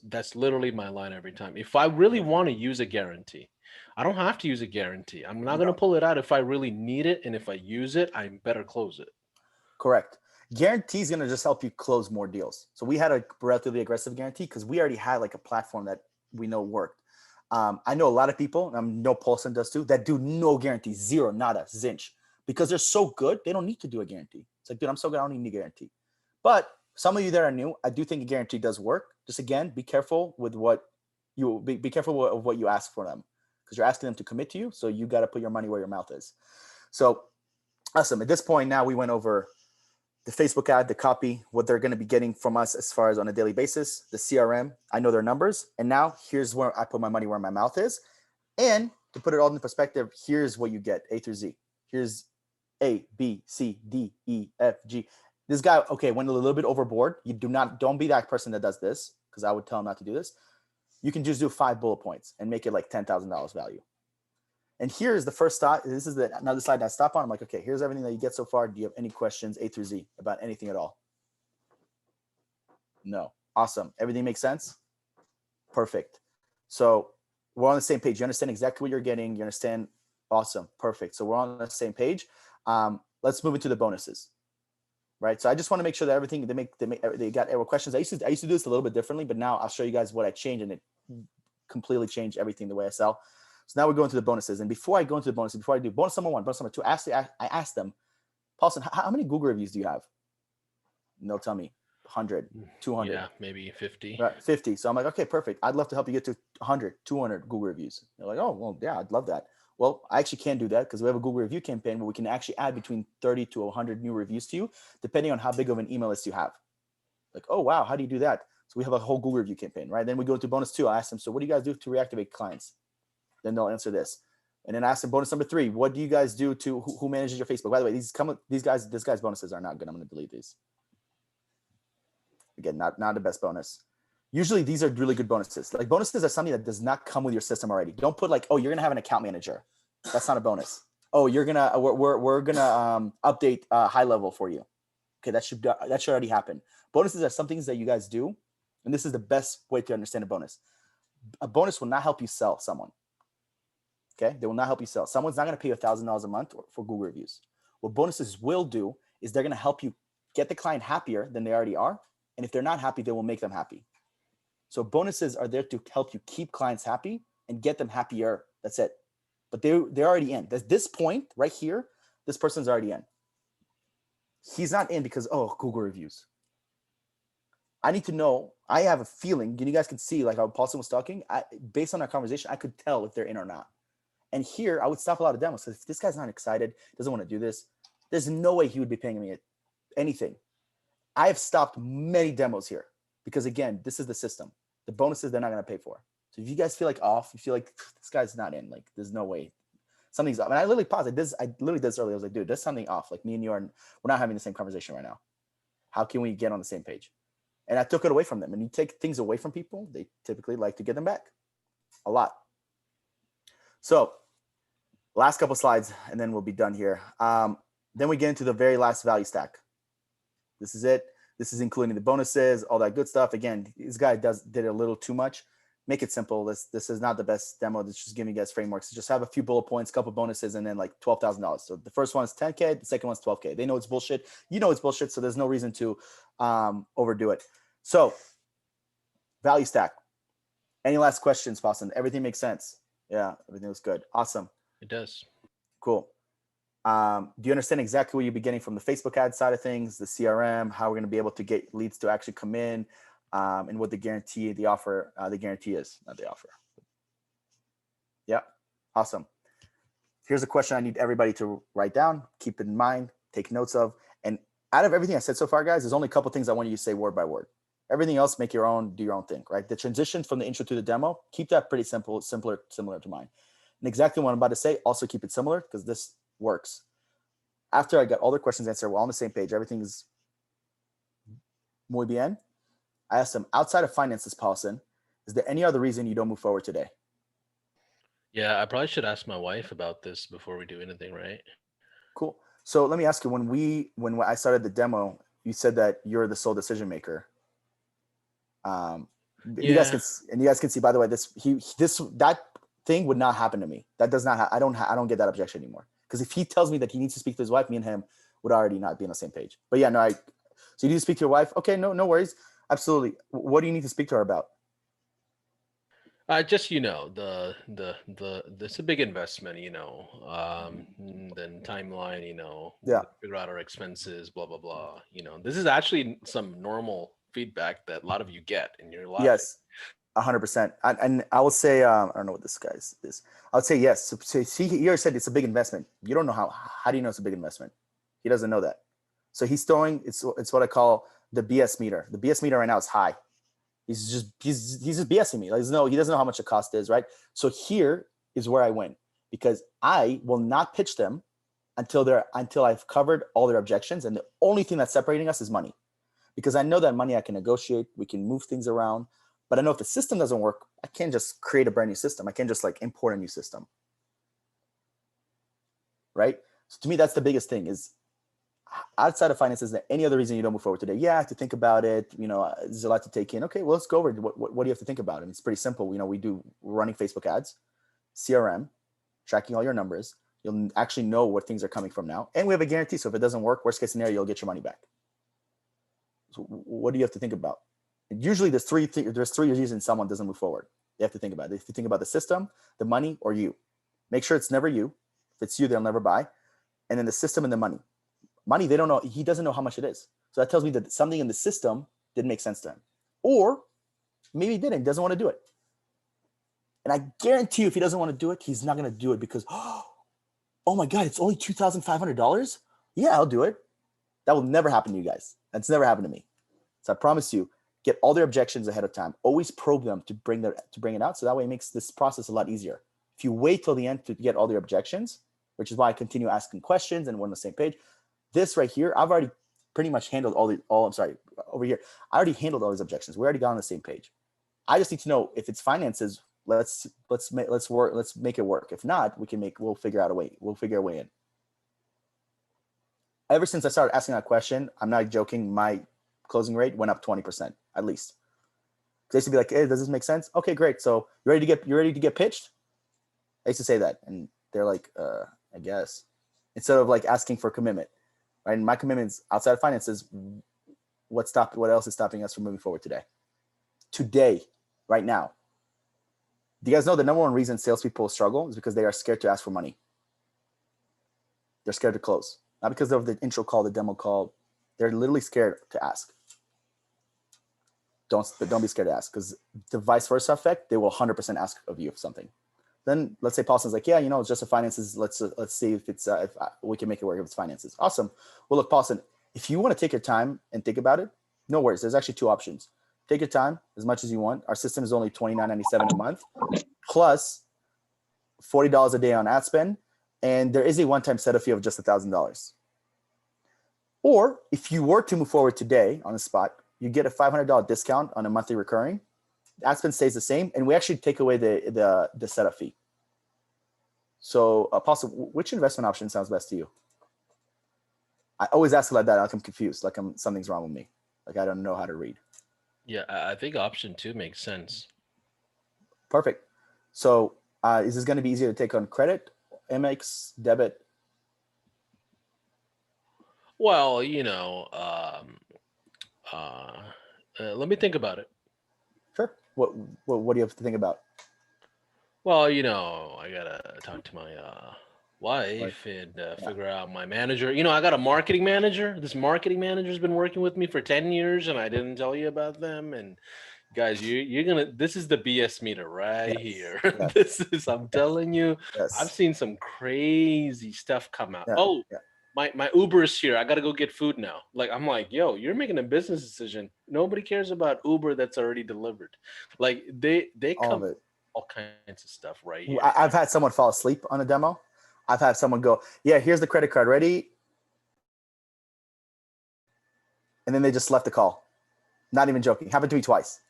That's literally my line every time. If I really want to use a guarantee, I don't have to use a guarantee. I'm not going to pull it out if I really need it, and if I use it, I better close it. Correct. Guarantee is going to just help you close more deals. So we had a relatively aggressive guarantee because we already had like a platform that we know worked. I know a lot of people, and I know Paulson does too, that do no guarantee, zero, nada, zinch, because they're so good, they don't need to do a guarantee. It's like, dude, I'm so good, I don't need a guarantee. But some of you that are new, I do think a guarantee does work. Just again, be careful with what you be careful of what you ask for them, because you're asking them to commit to you. So you got to put your money where your mouth is. So awesome. At this point, now we went over the Facebook ad, the copy, what they're going to be getting from us as far as on a daily basis, the CRM, I know their numbers. And now here's where I put my money where my mouth is. And to put it all in perspective, here's what you get, A through Z. Here's A, B, C, D, E, F, G. This guy, okay, went a little bit overboard. You don't be that person that does this, because I would tell him not to do this. You can just do 5 bullet points and make it like $10,000 value. And here's the first thought. This is another slide that I stop on. I'm like, okay, here's everything that you get so far. Do you have any questions, A through Z, about anything at all? No. Awesome. Everything makes sense? Perfect. So we're on the same page. You understand exactly what you're getting. You understand? Awesome. Perfect. So we're on the same page. Let's move into the bonuses. Right. So I just want to make sure that everything they got questions. I used to do this a little bit differently, but now I'll show you guys what I changed, and it completely changed everything the way I sell. So now we're going to the bonuses. And before I go into the bonuses, before I do bonus number 1, bonus number 2, I asked them, Paulson, how many Google reviews do you have? And they'll tell me 100, 200. Yeah, maybe 50. Right, 50. So I'm like, okay, perfect. I'd love to help you get to 100, 200 Google reviews. They're like, oh, well, yeah, I'd love that. Well, I actually can't do that because we have a Google review campaign where we can actually add between 30 to 100 new reviews to you, depending on how big of an email list you have. Like, oh, wow, how do you do that? So we have a whole Google review campaign, right? Then we go to bonus 2. I ask them, so what do you guys do to reactivate clients? Then they'll answer this. And then ask them bonus number 3. What do you guys do to who manages your Facebook? By the way, this guy's bonuses are not good. I'm going to delete these. Again, not the best bonus. Usually these are really good bonuses. Like bonuses are something that does not come with your system already. Don't put like, oh, you're going to have an account manager. That's not a bonus. Oh, we're going to update HighLevel for you. Okay. That should already happen. Bonuses are some things that you guys do. And this is the best way to understand a bonus. A bonus will not help you sell someone. Okay. They will not help you sell. Someone's not going to pay you $1,000 a month for Google reviews. What bonuses will do is they're going to help you get the client happier than they already are. And if they're not happy, they will make them happy. So bonuses are there to help you keep clients happy and get them happier. That's it. But they're already in. At this point right here, this person's already in. He's not in because, oh, Google reviews. I need to know. I have a feeling, and you guys can see like how Paulson was talking. Based on our conversation, I could tell if they're in or not. And here, I would stop a lot of demos. So if this guy's not excited, doesn't want to do this, there's no way he would be paying me anything. I have stopped many demos here because, again, this is the system. The bonuses they're not going to pay for. So if you guys feel like off, you feel like this guy's not in, like there's no way. Something's off. And I literally paused. I literally did this earlier. I was like, dude, there's something off. Like me and you we're not having the same conversation right now. How can we get on the same page? And I took it away from them. And you take things away from people, they typically like to get them back a lot. So last couple slides, and then we'll be done here. Then we get into the very last value stack. This is it. This is including the bonuses, all that good stuff. Again, this guy did a little too much. Make it simple. This is not the best demo. This is just giving you guys frameworks. Just have a few bullet points, couple bonuses, and then like $12,000. So the first one is 10K. The second one's 12K. They know it's bullshit. You know it's bullshit. So there's no reason to overdo it. So value stack. Any last questions, Boston? Everything makes sense. Yeah, everything was good. Awesome. It does. Cool. Do you understand exactly what you'll be getting from the Facebook ad side of things, the CRM, how we're going to be able to get leads to actually come in, and what the guarantee is, not the offer. Yeah. Awesome. Here's a question I need everybody to write down, keep in mind, take notes of. And out of everything I said so far, guys, there's only a couple things I want you to say word by word. Everything else, make your own, do your own thing, right? The transition from the intro to the demo, keep that pretty simple, similar to mine. And exactly what I'm about to say, also keep it similar because this works. After I got all the questions answered, we're all on the same page. Everything is muy bien. I asked them, outside of finances, Paulson, is there any other reason you don't move forward today? Yeah, I probably should ask my wife about this before we do anything, right? Cool. So let me ask you, when I started the demo, you said that you're the sole decision maker. You guys can see, by the way, that thing would not happen to me. That does not, I don't get that objection anymore. Because if he tells me that he needs to speak to his wife, me and him would already not be on the same page. But yeah, no, so you need to speak to your wife. Okay, no worries. Absolutely. What do you need to speak to her about? Just it's a big investment, then timeline, Yeah. figure out our expenses, blah blah blah. This is actually some normal feedback that a lot of you get, and you're laughing. Yes, 100%. And I will say, I don't know what this guy's is. I would say yes. So he already said it's a big investment. You don't know how do you know it's a big investment? He doesn't know that. So he's throwing, it's what I call the BS meter. The BS meter right now is high. He's just BSing me. He doesn't know how much the cost is, right? So here is where I win, because I will not pitch them until I've covered all their objections, and the only thing that's separating us is money, because I know that money I can negotiate, we can move things around, but I know if the system doesn't work, I can't just create a brand new system. I can't just like import a new system, right? So to me, that's the biggest thing is, outside of finances, that any other reason you don't move forward today? Yeah, I have to think about it. There's a lot to take in. Okay, well, let's go over what do you have to think about? And it's pretty simple. We're running Facebook ads, CRM, tracking all your numbers. You'll actually know what things are coming from now. And we have a guarantee. So if it doesn't work, worst case scenario, you'll get your money back. So what do you have to think about? And usually there's three reasons someone doesn't move forward. You have to think about it. If you think about the system, the money, or you. Make sure it's never you. If it's you, they'll never buy. And then the system and the money. Money, they don't know. He doesn't know how much it is. So that tells me that something in the system didn't make sense to him. Or maybe he didn't. He doesn't want to do it. And I guarantee you, if he doesn't want to do it, he's not going to do it because, oh my God, it's only $2,500? Yeah, I'll do it. That will never happen to you guys. That's never happened to me. So I promise you, get all their objections ahead of time. Always probe them to bring it out. So that way it makes this process a lot easier. If you wait till the end to get all their objections, which is why I continue asking questions and we're on the same page. This right here, I've already pretty much handled over here. I already handled all these objections. We already got on the same page. I just need to know if it's finances. Let's make it work. If not, we'll figure out a way. We'll figure a way in. Ever since I started asking that question, I'm not joking, my closing rate went up 20% at least. They used to be like, hey, does this make sense? Okay, great. So you ready to get pitched? I used to say that, and they're like, I guess. Instead of like asking for commitment. Right? And my commitments outside of finances, what else is stopping us from moving forward today? Today, right now. Do you guys know the number one reason salespeople struggle is because they are scared to ask for money? They're scared to close. Not because of the intro call, the demo call. They're literally scared to ask. Don't be scared to ask, because the vice versa effect, they will 100% ask of you something. Then let's say Paulson's like, yeah, it's just the finances. Let's see if we can make it work if it's finances. Awesome. Well, look, Paulson, if you want to take your time and think about it, no worries. There's actually two options. Take your time as much as you want. Our system is only $29.97 a month, plus $40 a day on ad spend. And there is a one-time setup fee of just $1,000. Or if you were to move forward today on the spot, you get a $500 discount on a monthly recurring. Ad spend stays the same, and we actually take away the setup fee. So, Paulson, which investment option sounds best to you? I always ask like that. Like I'm confused. Like something's wrong with me. Like I don't know how to read. Yeah, I think option 2 makes sense. Perfect. So, is this going to be easier to take on credit, Amex, debit? Well, let me think about it. Sure. What do you have to think about? Well, I gotta talk to my wife and figure out my manager. I got a marketing manager. This marketing manager has been working with me for 10 years, and I didn't tell you about them. And guys, this is the BS meter right here. Yes. I'm telling you, I've seen some crazy stuff come out. My Uber is here. I got to go get food now. Like, I'm like, yo, you're making a business decision. Nobody cares about Uber that's already delivered. Like they come all kinds of stuff right here. I've had someone fall asleep on a demo. I've had someone go, yeah, here's the credit card, ready? And then they just left the call. Not even joking. Happened to me twice.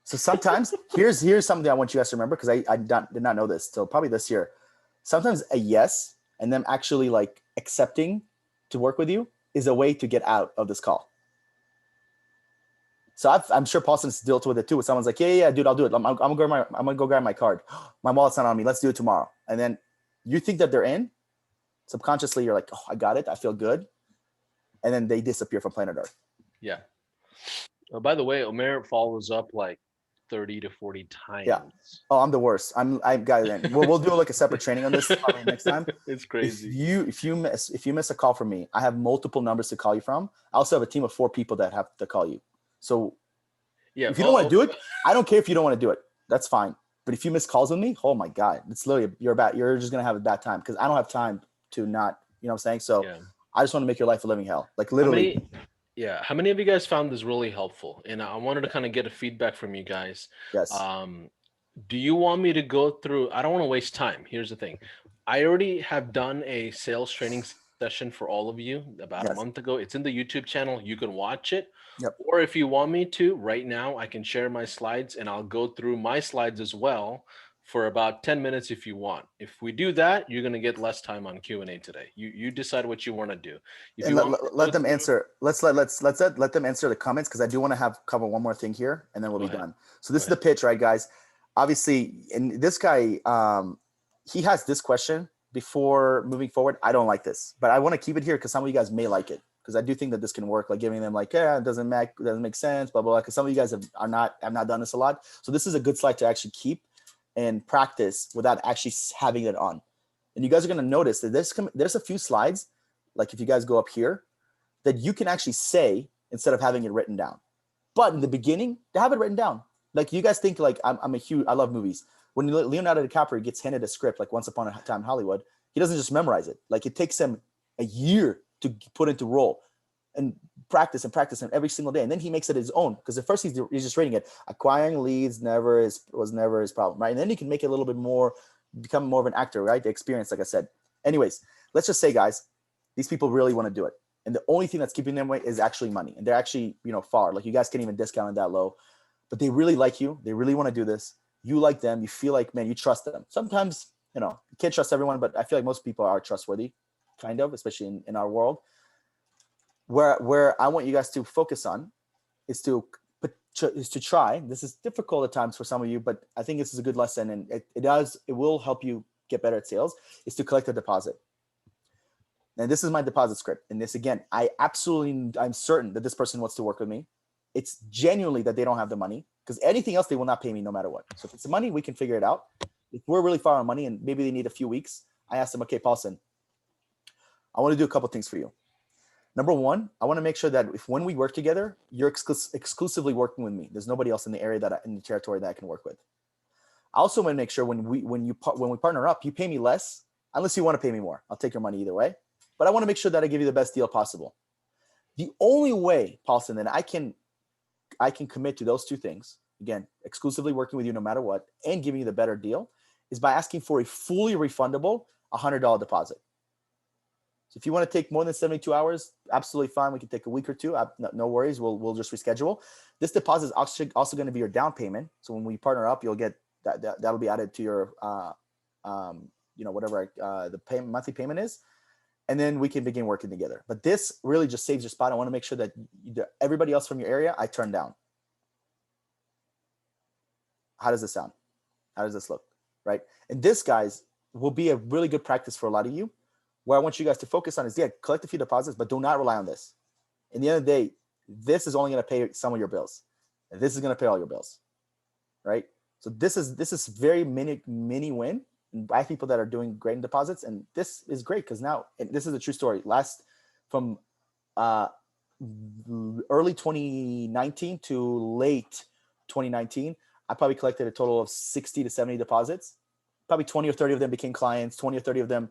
So sometimes, here's something I want you guys to remember, because I did not know this till probably this year. Sometimes a yes and them actually like accepting to work with you is a way to get out of this call. So I'm sure Paulson's dealt with it too. Someone's like, yeah, dude, I'll do it. I'm gonna go grab my card. My wallet's not on me. Let's do it tomorrow. And then you think that they're in. Subconsciously, you're like, oh, I got it. I feel good. And then they disappear from planet Earth. Yeah. By the way, Omer follows up like 30 to 40 times. Yeah. Oh, I'm the worst. I've got it. We'll do like a separate training on this probably next time. It's crazy. If you miss a call from me, I have multiple numbers to call you from. I also have a team of 4 people that have to call you. So yeah, if you don't want to do it, I don't care if you don't want to do it. That's fine. But if you miss calls with me, oh my God, it's literally you're just gonna have a bad time because I don't have time to not, you know what I'm saying? So yeah. I just want to make your life a living hell. Like literally. How many of you guys found this really helpful? And I wanted to kind of get a feedback from you guys. Yes. Do you want me to go through? I don't want to waste time. Here's the thing. I already have done a sales training session for all of you about a month ago. It's in the YouTube channel. You can watch it. Yep. Or if you want me to, right now, I can share my slides and I'll go through my slides as well for about 10 minutes if you want. If we do that, you're going to get less time on Q&A today. You decide what you want to do. And let them answer. Let's let them answer the comments because I do want to cover one more thing here and then we'll be done. So this is the pitch, right, guys? Obviously, and this guy, he has this question before moving forward. I don't like this, but I want to keep it here because some of you guys may like it because I do think that this can work. Like giving them like, it doesn't make sense, blah blah blah. Because some of you guys have not done this a lot. So this is a good slide to actually keep and practice without actually having it on. And you guys are going to notice that there's a few slides, like if you guys go up here, that you can actually say instead of having it written down. But in the beginning, to have it written down. Like you guys think like I love movies. When Leonardo DiCaprio gets handed a script, like Once Upon a Time in Hollywood, he doesn't just memorize it. Like it takes him a year to put into role and practice and every single day. And then he makes it his own because at first he's just reading it. Acquiring leads was never his problem, right? And then he can make it a little bit more, become more of an actor, right? The experience, like I said. Anyways, let's just say, guys, these people really want to do it. And the only thing that's keeping them away is actually money. And they're actually, far. Like you guys can't even discount it that low. But they really like you. They really want to do this. You like them. You feel like, man, you trust them. Sometimes, you can't trust everyone, but I feel like most people are trustworthy, kind of, especially in our world. Where I want you guys to focus on is to try. This is difficult at times for some of you, but I think this is a good lesson, and it will help you get better at sales. Is to collect a deposit. And this is my deposit script. And this again, I'm certain that this person wants to work with me. It's genuinely that they don't have the money because anything else they will not pay me no matter what. So if it's the money, we can figure it out. If we're really far on money and maybe they need a few weeks, I ask them, okay, Paulson, I want to do a couple things for you. Number one, I want to make sure that when we work together, you're exclusively working with me. There's nobody else in the area in the territory that I can work with. I also want to make sure when we partner up, you pay me less, unless you want to pay me more. I'll take your money either way. But I want to make sure that I give you the best deal possible. The only way, Paulson, that I can commit to those two things, again, exclusively working with you no matter what, and giving you the better deal, is by asking for a fully refundable $100 deposit. So if you want to take more than 72 hours, absolutely fine. We can take a week or two. No worries. We'll just reschedule. This deposit is also going to be your down payment. So when we partner up, you'll get that'll be added to your whatever the monthly payment is, and then we can begin working together. But this really just saves your spot. I want to make sure that everybody else from your area I turn down. How does this sound? How does this look? Right? And this, guys, will be a really good practice for a lot of you. Where I want you guys to focus on is, collect a few deposits, but do not rely on this. In the end of the day, this is only going to pay some of your bills. And this is going to pay all your bills, right? So this is very mini win. And I have people that are doing great in deposits, and this is great because now, and this is a true story. From early 2019 to late 2019, I probably collected a total of 60 to 70 deposits. Probably 20 or 30 of them became clients. 20 or 30 of them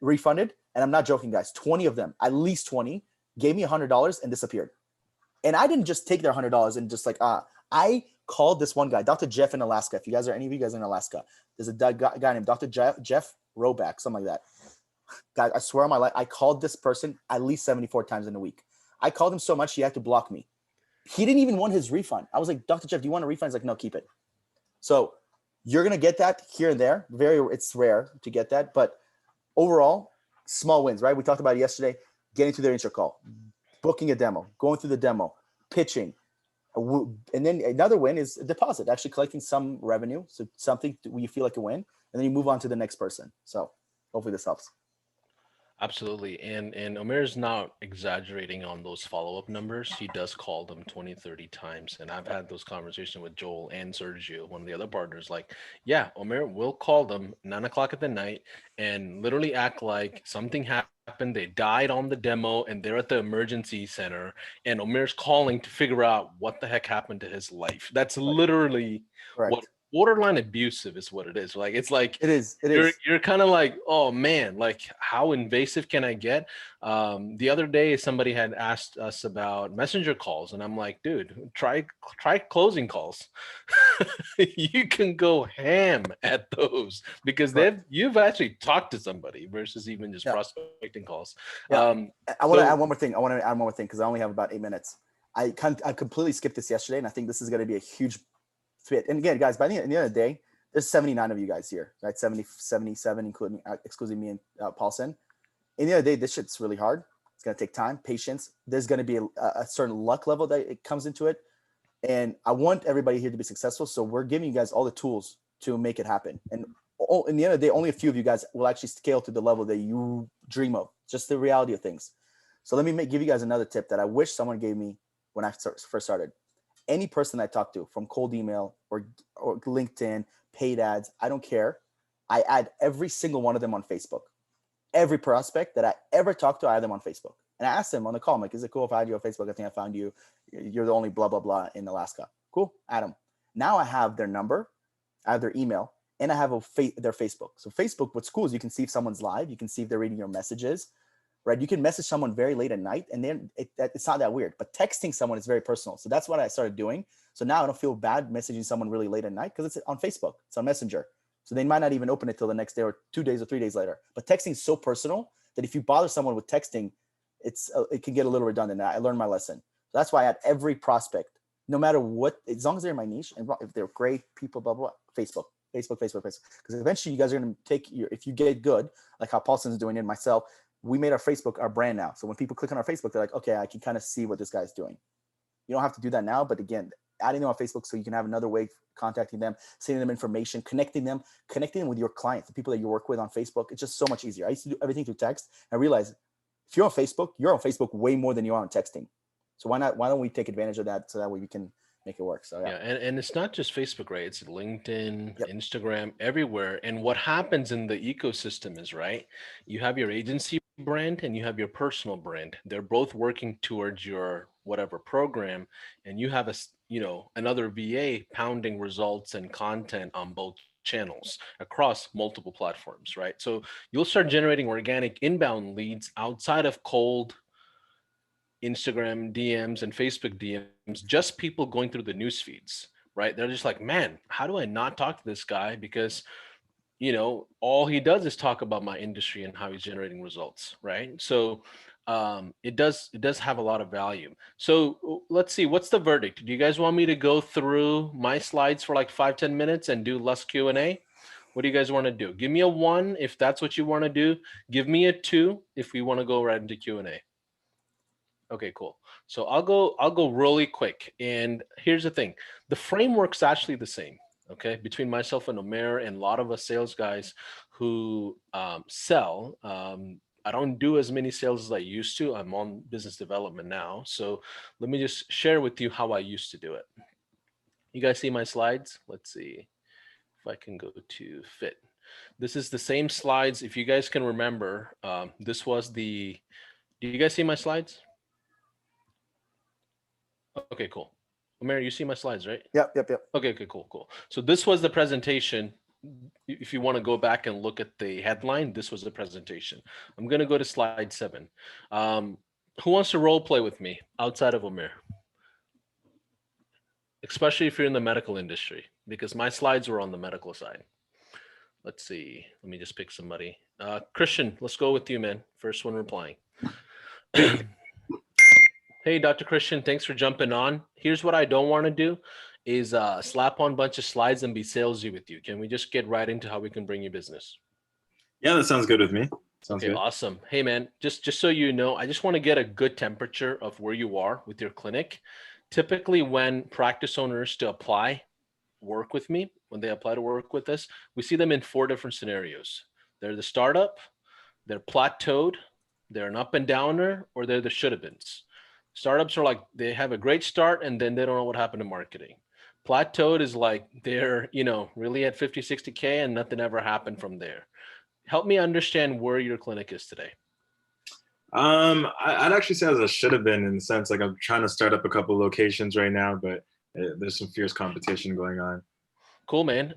refunded. And I'm not joking, guys. 20 of them, at least 20, gave me $100 and disappeared. And I didn't just take their $100 and just I called this one guy, Dr. Jeff in Alaska. If you guys are any of you guys in Alaska, there's a guy named Dr. Jeff Roback, something like that. Guys, I swear on my life, I called this person at least 74 times in a week. I called him so much he had to block me. He didn't even want his refund. I was like, Dr. Jeff, do you want a refund? He's like, no, keep it. So you're gonna get that here and there. It's rare to get that, but overall, small wins, right? We talked about it yesterday, getting to their intro call, booking a demo, going through the demo, pitching, And then another win is a deposit, actually collecting some revenue. So something where you feel like a win, and then you move on to the next person. So hopefully this helps. Absolutely. And Omer's not exaggerating on those follow-up numbers. He does call them 20, 30 times. And I've had those conversations with Joel and Sergio, one of the other partners, like, yeah, Omer will call them 9 o'clock at the night and literally act like something happened. They died on the demo and they're at the emergency center. And Omer's calling to figure out what the heck happened to his life. That's literally what Correct. borderline abusive is what it is. Like, it's like, It is. you're kind of like, oh man, like how invasive can I get? The other day somebody had asked us about messenger calls, and I'm like, dude, try closing calls. You can go ham at those because you've actually talked to somebody versus even just prospecting calls. Yeah. I want to add one more thing. Because I only have about 8 minutes. I completely skipped this yesterday, and I think this is going to be a huge fit. And again, guys, by the end of the day, there's 79 of you guys here, right? 77, including excluding me and Paulson. In the end of the day, this shit's really hard. It's going to take time, patience. There's going to be a certain luck level that it comes into it. And I want everybody here to be successful. So we're giving you guys all the tools to make it happen. And in the end of the day, only a few of you guys will actually scale to the level that you dream of, just the reality of things. So let me give you guys another tip that I wish someone gave me when I first started. Any person I talk to, from cold email or LinkedIn, paid ads, I don't care. I add every single one of them on Facebook. Every prospect that I ever talk to, I add them on Facebook. And I asked them on the call, I'm like, is it cool if I add you on Facebook? I think I found you. You're the only blah, blah, blah in Alaska. Cool, add them. Now I have their number, I have their email, and I have their Facebook. So Facebook, what's cool is you can see if someone's live. You can see if they're reading your messages, right? You can message someone very late at night, and then it's not that weird. But texting someone is very personal. So that's what I started doing. So now I don't feel bad messaging someone really late at night because it's on Facebook. It's on Messenger. So they might not even open it till the next day or 2 days or 3 days later. But texting is so personal that if you bother someone with texting, it can get a little redundant. I learned my lesson. So that's why I add every prospect, no matter what, as long as they're in my niche and if they're great people, blah, blah, blah, Facebook. Because eventually you guys are going to if you get good, like how Paulson's doing it, myself, we made our Facebook our brand now. So when people click on our Facebook, they're like, okay, I can kind of see what this guy's doing. You don't have to do that now, but again, adding them on Facebook so you can have another way of contacting them, sending them information, connecting them with your clients, the people that you work with on Facebook. It's just so much easier. I used to do everything through text. I realized if you're on Facebook way more than you are on texting. So why don't we take advantage of that so that way we can make it work? So yeah, and it's not just Facebook, right? It's LinkedIn, Instagram, everywhere. And what happens in the ecosystem is, right, you have your agency brand and you have your personal brand. They're both working towards your whatever program, and you have another VA pounding results and content on both channels across multiple platforms, right? So you'll start generating organic inbound leads outside of cold Instagram DMs and Facebook DMs, just people going through the news feeds, right? They're just like, man, how do I not talk to this guy? Because, all he does is talk about my industry and how he's generating results, right? So it does have a lot of value. So let's see, what's the verdict? Do you guys want me to go through my slides for like 5-10 minutes and do less Q&A? What do you guys want to do? Give me a 1 if that's what you want to do. Give me a 2 if we want to go right into Q&A. Okay, cool. So I'll go really quick. And here's the thing. The framework's actually the same, okay? Between myself and Omer and a lot of us sales guys who sell. I don't do as many sales as I used to. I'm on business development now. So let me just share with you how I used to do it. You guys see my slides? Let's see if I can go to fit. This is the same slides. If you guys can remember, this was do you guys see my slides? Okay, cool. Omer, you see my slides, right? Yep. Okay, cool. So this was the presentation. If you want to go back and look at the headline, this was the presentation. I'm going to go to slide 7. Who wants to role play with me outside of Omer? Especially if you're in the medical industry, because my slides were on the medical side. Let's see. Let me just pick somebody. Christian, let's go with you, man. First one replying. Hey, Dr. Christian, thanks for jumping on. Here's what I don't want to do is slap on a bunch of slides and be salesy with you. Can we just get right into how we can bring you business? Yeah, that sounds good with me. Sounds okay, good. Awesome. Hey, man, just so you know, I just want to get a good temperature of where you are with your clinic. typically when practice owners to apply work with me, when they apply to work with us, we see them in 4 different scenarios. They're the startup, they're plateaued, they're an up and downer, or they're the should have beens. Startups are like they have a great start and then they don't know what happened to marketing. Plateaued is like they're, really at 50, 60K and nothing ever happened from there. Help me understand where your clinic is today. I'd actually say as a should have been, in the sense like I'm trying to start up a couple locations right now, but there's some fierce competition going on. Cool, man.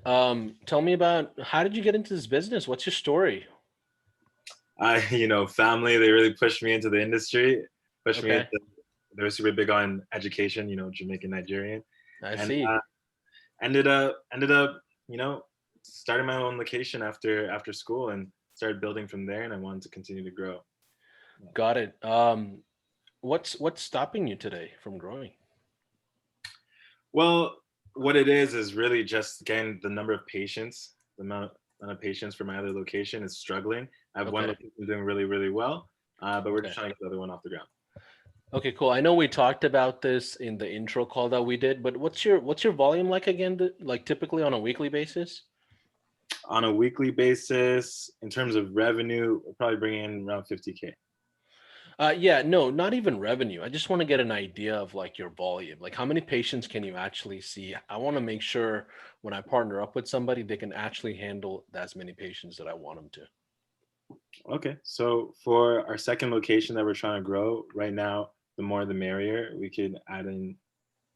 Tell me about, how did you get into this business? What's your story? Family, they really pushed me into the industry, pushed me Okay. into, they were super big on education, Jamaican, Nigerian. I And see. ended up, starting my own location after school and started building from there, and I wanted to continue to grow. Got it. What's stopping you today from growing? Well, what it is really just getting the number of patients, the amount of patients for my other location is struggling. I have one Okay. location doing really, really well, but we're just Okay. trying to get the other one off the ground. Okay, cool. I know we talked about this in the intro call that we did, but what's your volume like again, like typically on a weekly basis? On a weekly basis, in terms of revenue, we'll probably bring in around 50K. Yeah, no, not even revenue. I just want to get an idea of like your volume. Like how many patients can you actually see? I want to make sure when I partner up with somebody, they can actually handle as many patients that I want them to. Okay, so for our second location that we're trying to grow right now, the more the merrier. We could add in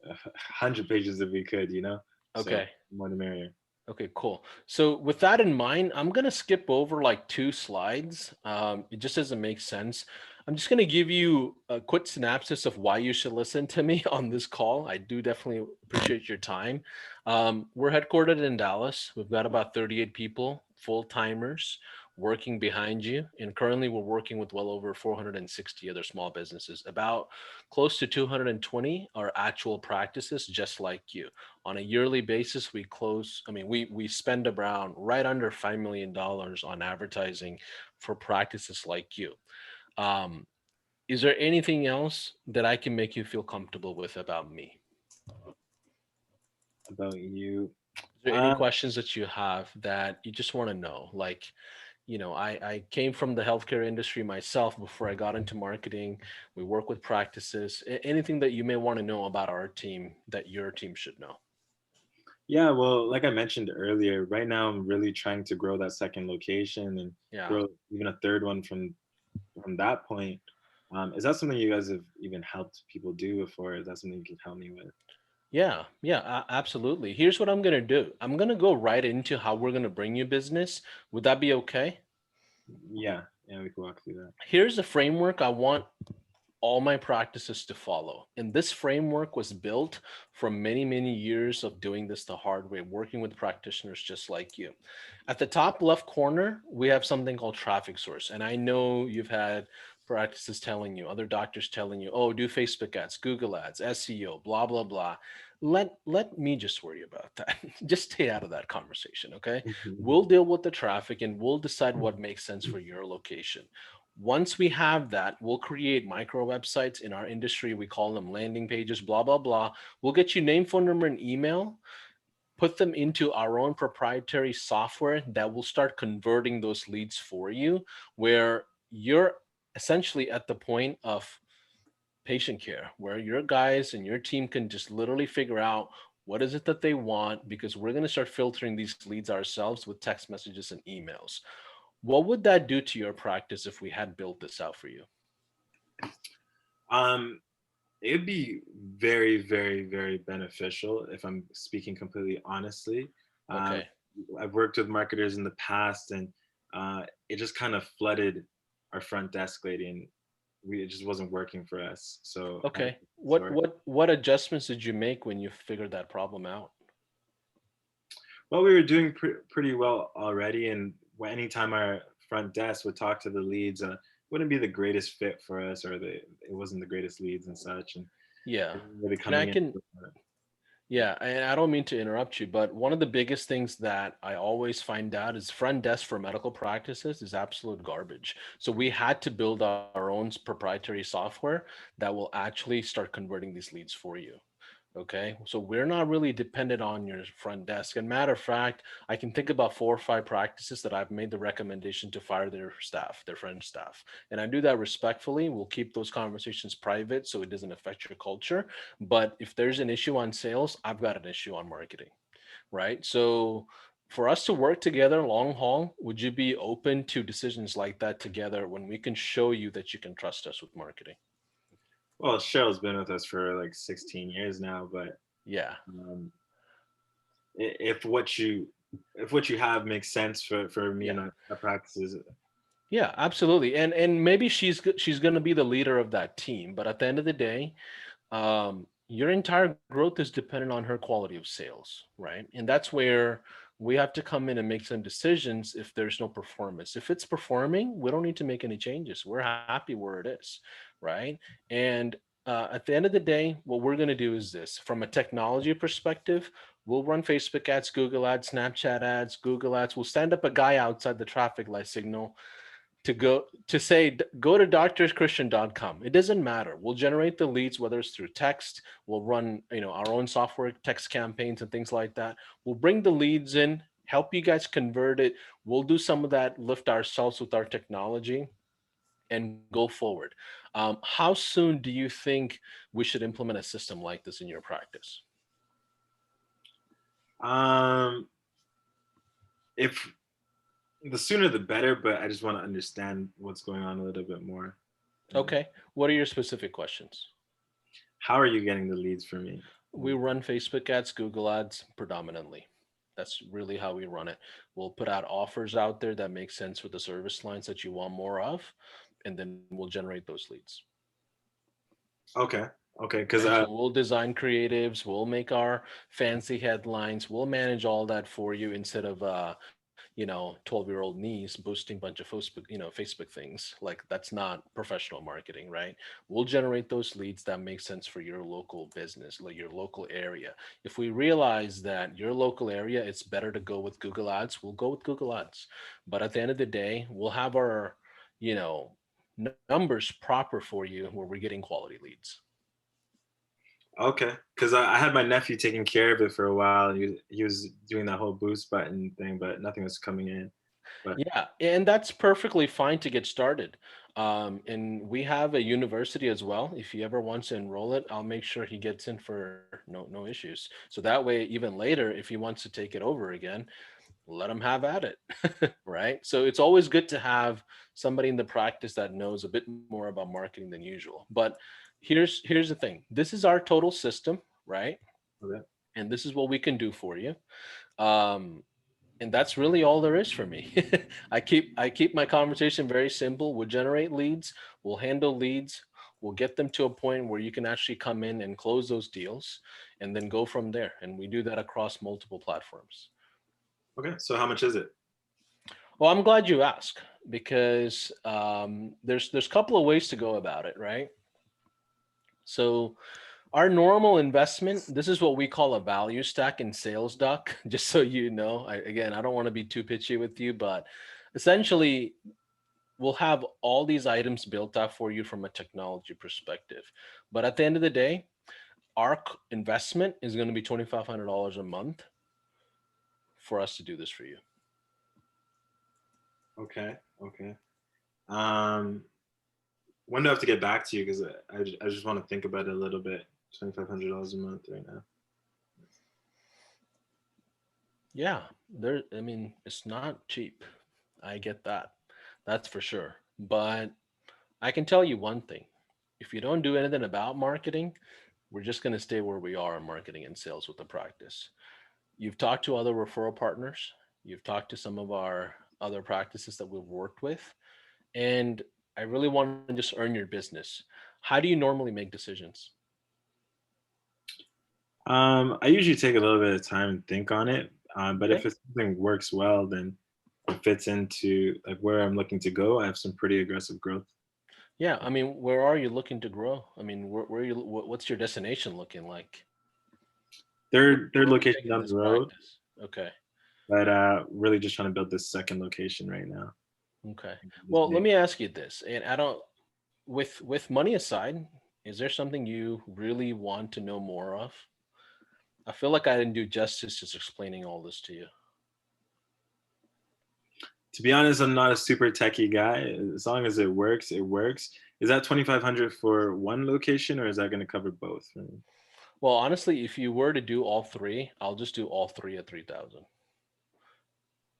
100 pages if we could, Okay. So more the merrier. Okay, cool. So with that in mind, I'm going to skip over like 2 slides. It just doesn't make sense. I'm just going to give you a quick synopsis of why you should listen to me on this call. I do definitely appreciate your time. We're headquartered in Dallas. We've got about 38 people, full-timers, working behind you. And currently we're working with well over 460 other small businesses. About close to 220 are actual practices just like you. On a yearly basis, we spend around right under $5 million on advertising for practices like you. Is there anything else that I can make you feel comfortable with about me? About you. Is there any questions that you have that you just want to know? Like, I came from the healthcare industry myself before I got into marketing. We work with practices. Anything that you may want to know about our team that your team should know? Yeah, well, like I mentioned earlier, right now I'm really trying to grow that second location and Yeah. grow even a third one from that point. Is that something you guys have even helped people do before? Is that something you can help me with? Yeah, absolutely. Here's what I'm going to do. I'm going to go right into how we're going to bring you business. Would that be okay? Yeah, we can walk through that. Here's a framework I want all my practices to follow. And this framework was built from many, many years of doing this the hard way, working with practitioners just like you. At the top left corner, we have something called traffic source. And I know you've had practices telling you, other doctors telling you, oh, do Facebook ads, Google ads, SEO, blah, blah, blah. Let me just worry about that. Just stay out of that conversation, okay? We'll deal with the traffic and we'll decide what makes sense for your location. Once we have that, we'll create micro websites. In our industry, we call them landing pages, blah, blah, blah. We'll get you name, phone number, and email, put them into our own proprietary software that will start converting those leads for you, where you're essentially at the point of patient care, where your guys and your team can just literally figure out what is it that they want, because we're going to start filtering these leads ourselves with text messages and emails. What would that do to your practice if we had built this out for you? It'd be very, very, very beneficial if I'm speaking completely honestly. Okay. I've worked with marketers in the past, and it just kind of flooded our front desk lady, and it just wasn't working for us. So Okay. What adjustments did you make when you figured that problem out? Well, we were doing pretty well already, and anytime our front desk would talk to the leads, wouldn't be the greatest fit for us, or it wasn't the greatest leads and such. And Yeah. really And I coming can, in. yeah, and I don't mean to interrupt you, but one of the biggest things that I always find out is front desk for medical practices is absolute garbage. So we had to build our own proprietary software that will actually start converting these leads for you. Okay, so we're not really dependent on your front desk. And matter of fact, I can think about 4 or 5 practices that I've made the recommendation to fire their staff, their French staff. And I do that respectfully. We'll keep those conversations private so it doesn't affect your culture. But if there's an issue on sales, I've got an issue on marketing, right? So for us to work together long haul, would you be open to decisions like that together when we can show you that you can trust us with marketing? Well, Cheryl's been with us for like 16 years now, but Yeah. If what you have makes sense for me and our practices. Yeah, absolutely. And maybe she's going to be the leader of that team, but at the end of the day, your entire growth is dependent on her quality of sales, right? And that's where we have to come in and make some decisions if there's no performance. If it's performing, we don't need to make any changes. We're happy where it is, right? And at the end of the day, what we're going to do is this: from a technology perspective, we'll run Facebook ads, Google ads, Snapchat ads, Google ads. We'll stand up a guy outside the traffic light signal to go to drchristian.com. It doesn't matter. We'll generate the leads, whether it's through text. We'll run our own software text campaigns and things like that. We'll bring the leads in, help you guys convert it. We'll do some of that lift ourselves with our technology and go forward. How soon do you think we should implement a system like this in your practice? If the sooner the better, but I just want to understand what's going on a little bit more. Okay. What are your specific questions? How are you getting the leads for me? We run Facebook ads, Google ads predominantly. That's really how we run it. We'll put out offers out there that make sense for the service lines that you want more of, and then we'll generate those leads. Okay. Because So we'll design creatives, we'll make our fancy headlines, we'll manage all that for you instead of 12-year-old niece boosting a bunch of Facebook things. Like, that's not professional marketing, right? We'll generate those leads that make sense for your local business, like your local area. If we realize that your local area, it's better to go with Google ads, we'll go with Google ads. But at the end of the day, we'll have our numbers proper for you where we're getting quality leads. Okay, because I had my nephew taking care of it for a while. He was doing that whole boost button thing, but nothing was coming in. But Yeah, and that's perfectly fine to get started. And we have a university as well. If he ever wants to enroll it, I'll make sure he gets in for no issues. So that way, even later, if he wants to take it over again, let him have at it, right? So it's always good to have somebody in the practice that knows a bit more about marketing than usual. But here's the thing. This is our total system, right? Okay. And this is what we can do for you. And that's really all there is for me. I keep my conversation very simple. We'll generate leads, we'll handle leads, we'll get them to a point where you can actually come in and close those deals and then go from there. And we do that across multiple platforms. Okay, so how much is it? Well, I'm glad you asked, because there's a couple of ways to go about it, right? So our normal investment, this is what we call a value stack in sales doc, just so you know. I don't want to be too pitchy with you, but essentially we'll have all these items built out for you from a technology perspective. But at the end of the day, our investment is going to be $2,500 a month for us to do this for you. Okay. When do I have to get back to you? Because I just want to think about it a little bit. $2,500 a month right now. Yeah, it's not cheap. I get that. That's for sure. But I can tell you one thing. If you don't do anything about marketing, we're just going to stay where we are in marketing and sales with the practice. You've talked to other referral partners. You've talked to some of our other practices that we've worked with. And I really want to just earn your business. How do you normally make decisions? I usually take a little bit of time and think on it. But if it's something works well, then it fits into like where I'm looking to go. I have some pretty aggressive growth. Yeah, where are you looking to grow? What's your destination looking like? Third location down the road. Practice. Okay. But really just trying to build this second location right now. Okay. Well, let me ask you this, and with money aside, is there something you really want to know more of? I feel like I didn't do justice just explaining all this to you. To be honest, I'm not a super techie guy. As long as it works, it works. Is that 2,500 for one location, or is that going to cover both? Well, honestly, if you were to do all three, I'll just do all three at 3,000.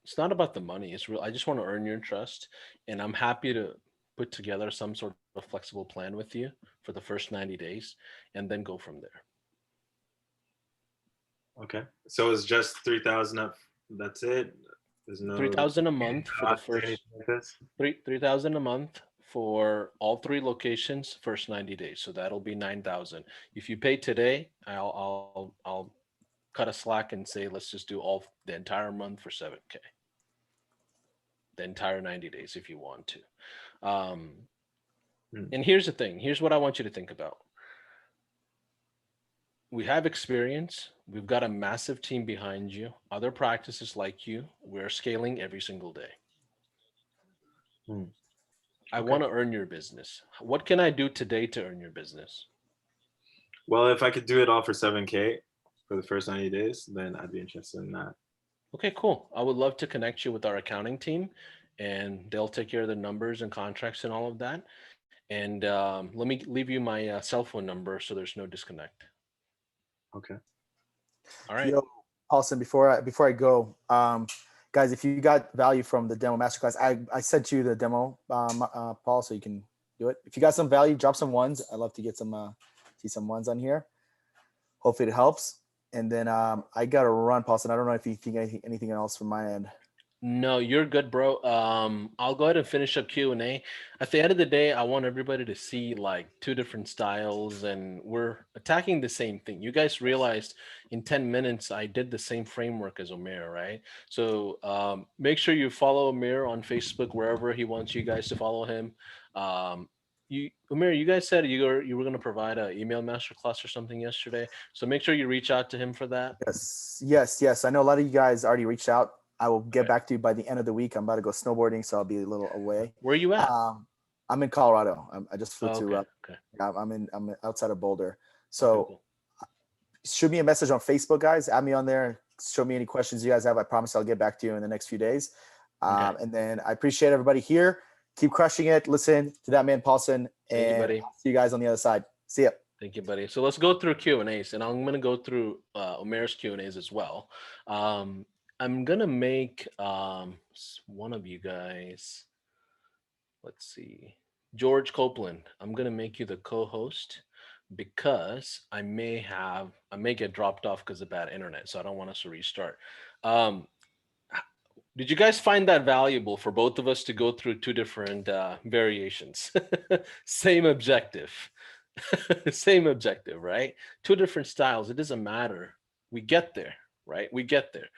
It's not about the money. It's real. I just want to earn your trust, and I'm happy to put together some sort of flexible plan with you for the first 90 days and then go from there. Okay. So it's just 3,000 up. That's it. There's no 3,000 a month for the first like this. 3,000 a month for all three locations, first 90 days. So that'll be 9,000. If you pay today, I'll cut a slack and say let's just do all the entire month for 7K. The entire 90 days if you want to. And here's the thing. Here's what I want you to think about. We have experience. We've got a massive team behind you. Other practices like you, we're scaling every single day. I want to earn your business. What can I do today to earn your business? Well, if I could do it all for 7K for the first 90 days, then I'd be interested in that. Okay, cool. I would love to connect you with our accounting team, and they'll take care of the numbers and contracts and all of that. And let me leave you my cell phone number so there's no disconnect. Okay. All right. Yo, Paulson, before I go, guys, if you got value from the demo masterclass, I sent you the demo, Paul, so you can do it. If you got some value, drop some ones. I'd love to get some see some ones on here. Hopefully it helps. And then I got to run, Paulson. I don't know if you think anything else from my end. No, you're good, bro. I'll go ahead and finish up Q&A. At the end of the day, I want everybody to see like two different styles, and we're attacking the same thing. You guys realized in 10 minutes, I did the same framework as Omer, right? So make sure you follow Omer on Facebook, wherever he wants you guys to follow him. Omer, you guys said you were going to provide an email masterclass or something yesterday. So make sure you reach out to him for that. Yes. I know a lot of you guys already reached out. I will get back to you by the end of the week. I'm about to go snowboarding, so I'll be a little away. Where are you at? I'm in Colorado. I just flew to. Okay. I'm outside of Boulder. So cool. Shoot me a message on Facebook, guys. Add me on there. Show me any questions you guys have. I promise I'll get back to you in the next few days. And then I appreciate everybody here. Keep crushing it. Listen to that man, Paulson. Thank you, buddy. See you guys on the other side. See ya. Thank you, buddy. So let's go through Q&As, and I'm going to go through Omer's Q&As as well. I'm going to make one of you guys, let's see, George Kaplan. I'm going to make you the co-host because I may get dropped off because of bad internet, so I don't want us to restart. Did you guys find that valuable for both of us to go through two different variations? Same objective. Same objective, right? Two different styles. It doesn't matter. We get there, right? We get there.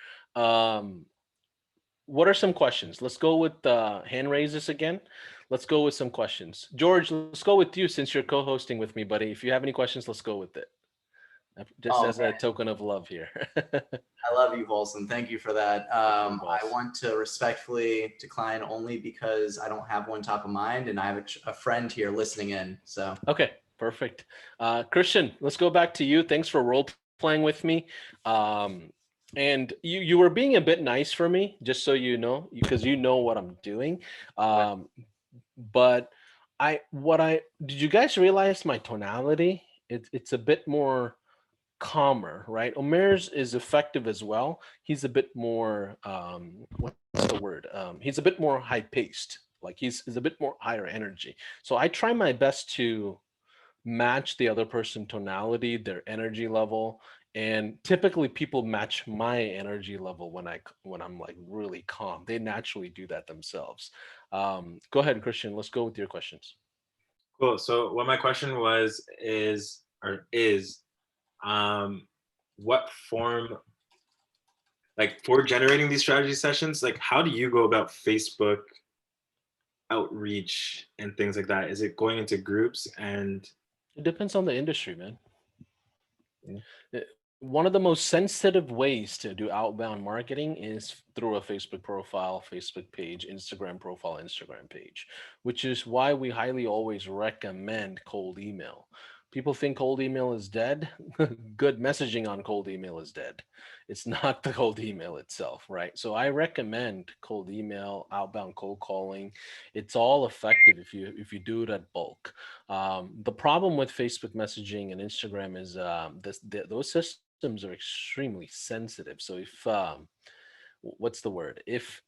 What are some questions? Let's go with hand raises again. Let's go with some questions. George, let's go with you since you're co-hosting with me, buddy. If you have any questions, let's go with it. Just as a token of love here. I love you, Paulson. Thank you for that. I want to respectfully decline only because I don't have one top of mind, and I have a friend here listening in. So okay, perfect. Christian, let's go back to you. Thanks for role playing with me. And you were being a bit nice for me, just so you know, because you know what I'm doing. But did you guys realize my tonality? It's a bit more calmer, right? Omer's is effective as well. He's a bit more, what's the word? He's a bit more high paced. Like he's a bit more higher energy. So I try my best to match the other person's tonality, their energy level. And typically people match my energy level when I'm like really calm. They naturally do that themselves. Go ahead, Christian. Let's go with your questions. Cool. So what my question is what form, like for generating these strategy sessions, like how do you go about Facebook outreach and things like that? Is it going into groups? And it depends on the industry, man. Yeah. One of the most sensitive ways to do outbound marketing is through a Facebook profile, Facebook page, Instagram profile, Instagram page, which is why we highly always recommend cold email. People think cold email is dead. Good messaging on cold email is dead. It's not the cold email itself, right? So I recommend cold email, outbound cold calling. It's all effective if you do it at bulk. The problem with Facebook messaging and Instagram is those systems are extremely sensitive. So if what's the word? If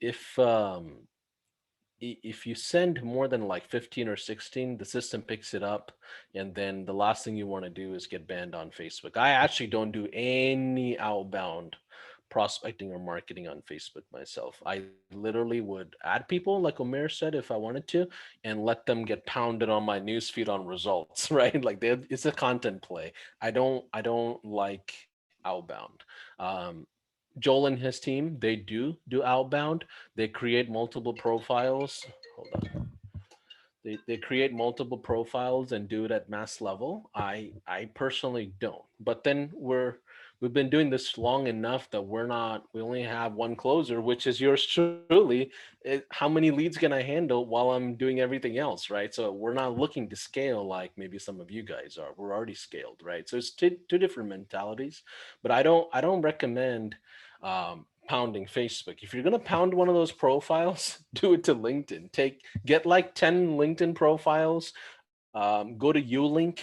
you send more than like 15 or 16, the system picks it up. And then the last thing you want to do is get banned on Facebook. I actually don't do any outbound prospecting or marketing on Facebook myself. I literally would add people, like Omer said, if I wanted to, and let them get pounded on my newsfeed on results, right? Like it's a content play. I don't like outbound. Joel and his team, they do outbound. They create multiple profiles. Hold on. They create multiple profiles and do it at mass level. I personally don't. But then we've been doing this long enough that we only have one closer, which is yours truly. How many leads can I handle while I'm doing everything else, right? So we're not looking to scale like maybe some of you guys are. We're already scaled, right? So it's two different mentalities. But I don't recommend pounding Facebook. If you're gonna pound one of those profiles, do it to LinkedIn. Get like 10 LinkedIn profiles, go to Ulink,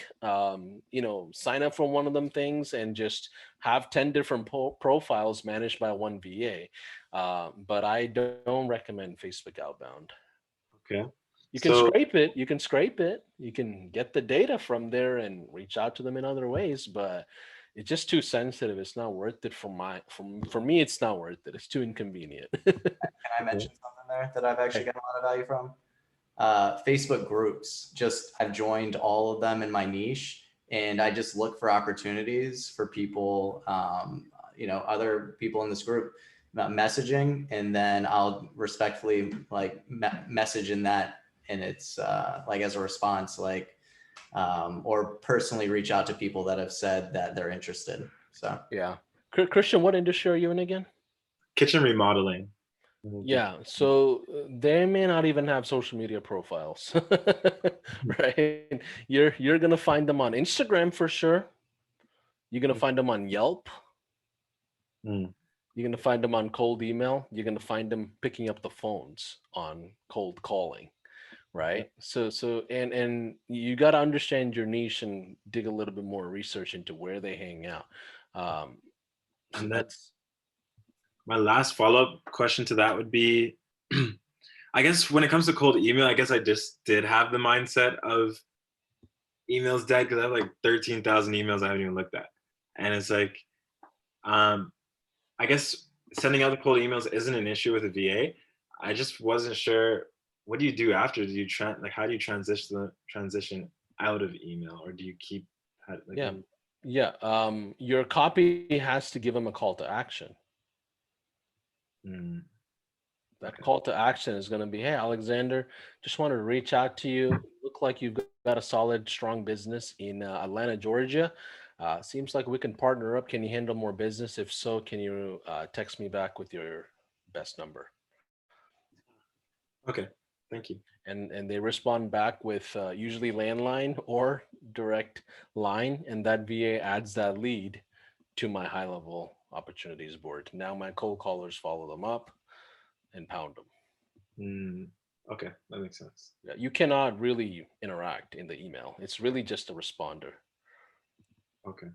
sign up for one of them things and just have 10 different profiles managed by one VA. But I don't recommend Facebook outbound. Okay. You can scrape it. You can scrape it. You can get the data from there and reach out to them in other ways, but it's just too sensitive. It's not worth it for me. It's not worth it. It's too inconvenient. Can I mention something there that I've actually gotten a lot of value from? Facebook groups. I've joined all of them in my niche, and I just look for opportunities for people, other people in this group messaging, and then I'll respectfully message in that, and it's as a response, or personally reach out to people that have said that they're interested. So yeah. Christian, what industry are you in again? Kitchen remodeling. Yeah, so they may not even have social media profiles, right? You're gonna find them on Instagram for sure. You're gonna find them on Yelp. Mm. You're gonna find them on cold email. You're gonna find them picking up the phones on cold calling, right? So and you got to understand your niche and dig a little bit more research into where they hang out. And that's my last follow-up question to that would be, I guess when it comes to cold email, I guess I just did have the mindset of emails dead because I have like 13,000 emails I haven't even looked at. And it's like, I guess sending out the cold emails isn't an issue with a VA. I just wasn't sure, what do you do after? Do you how do you transition out of email, or do you keep your copy has to give them a call to action. That call to action is going to be, hey, Alexander, just wanted to reach out to you. Look like you've got a solid, strong business in Atlanta, Georgia. Seems like we can partner up. Can you handle more business? If so, can you text me back with your best number? Okay, thank you. And they respond back with usually landline or direct line, and that VA adds that lead to my HighLevel opportunities board. Now my cold callers follow them up and pound them. Okay, that makes sense. Yeah, you cannot really interact in the email. It's really just a responder. Okay.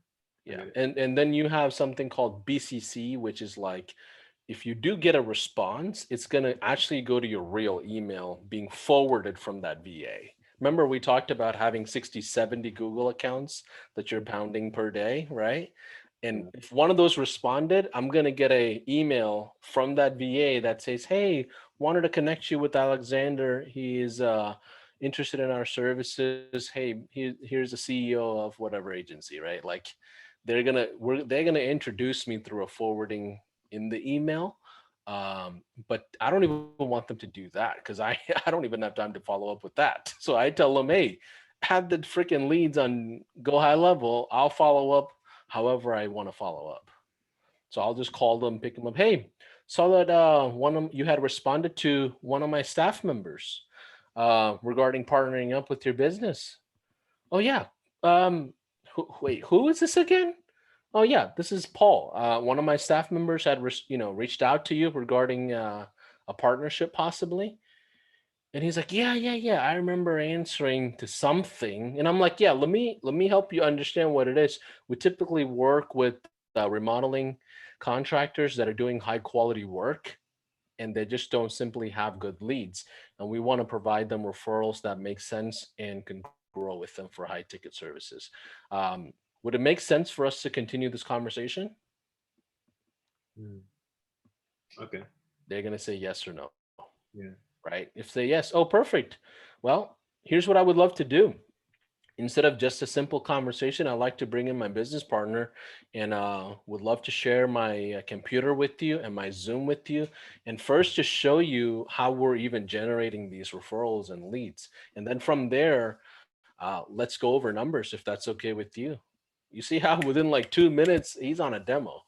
Yeah, and then you have something called BCC, which is like, if you do get a response, it's going to actually go to your real email being forwarded from that VA. Remember, we talked about having 60, 70 Google accounts that you're pounding per day, right? And if one of those responded, I'm going to get an email from that VA that says, hey, wanted to connect you with Alexander. He is interested in our services. Hey, here's the CEO of whatever agency, right? Like they're going to introduce me through a forwarding in the email. But I don't even want them to do that because I don't even have time to follow up with that. So I tell them, hey, have the freaking leads on Go HighLevel. I'll follow up however I want to follow up. So I'll just call them, pick them up. Hey, saw that you had responded to one of my staff members regarding partnering up with your business. Oh yeah, Wait, who is this again? Oh yeah, this is Paul. One of my staff members had reached out to you regarding a partnership possibly. And he's like, yeah. I remember answering to something. And I'm like, yeah, let me help you understand what it is. We typically work with remodeling contractors that are doing high quality work, and they just don't simply have good leads. And we want to provide them referrals that make sense and can grow with them for high ticket services. Would it make sense for us to continue this conversation? Okay. They're going to say yes or no. Yeah. Right? If they yes, oh, perfect. Well, here's what I would love to do. Instead of just a simple conversation, I'd like to bring in my business partner, and would love to share my computer with you and my Zoom with you. And first, just show you how we're even generating these referrals and leads. And then from there, let's go over numbers if that's okay with you. You see how within like 2 minutes, he's on a demo.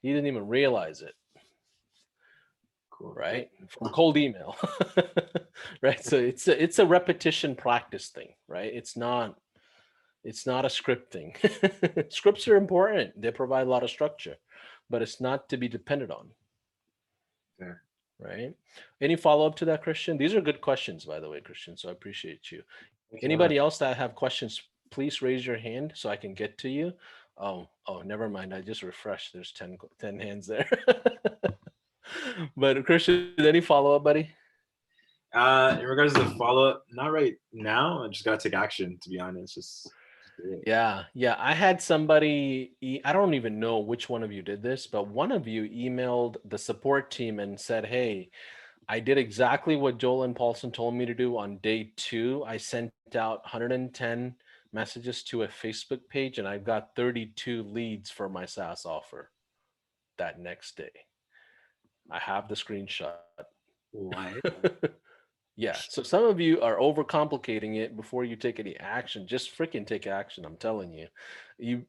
He didn't even realize it. Cool. Right? From cold email. Right? So it's a repetition practice thing, right? It's not a script thing. Scripts are important. They provide a lot of structure, but it's not to be depended on. Fair. Right? Any follow-up to that, Christian? These are good questions, by the way, Christian. So I appreciate you. Anybody else that have questions, please raise your hand so I can get to you. Oh, never mind. I just refreshed. There's 10 hands there. But Christian, any follow-up, buddy? In regards to the follow-up, not right now. I just gotta take action, to be honest. Just do it. Yeah. I had somebody, I don't even know which one of you did this, but one of you emailed the support team and said, hey, I did exactly what Joel and Paulson told me to do on day 2. I sent out 110 messages to a Facebook page, and I got 32 leads for my SaaS offer that next day. I have the screenshot. What? Yeah. So some of you are overcomplicating it before you take any action. Just freaking take action. I'm telling you,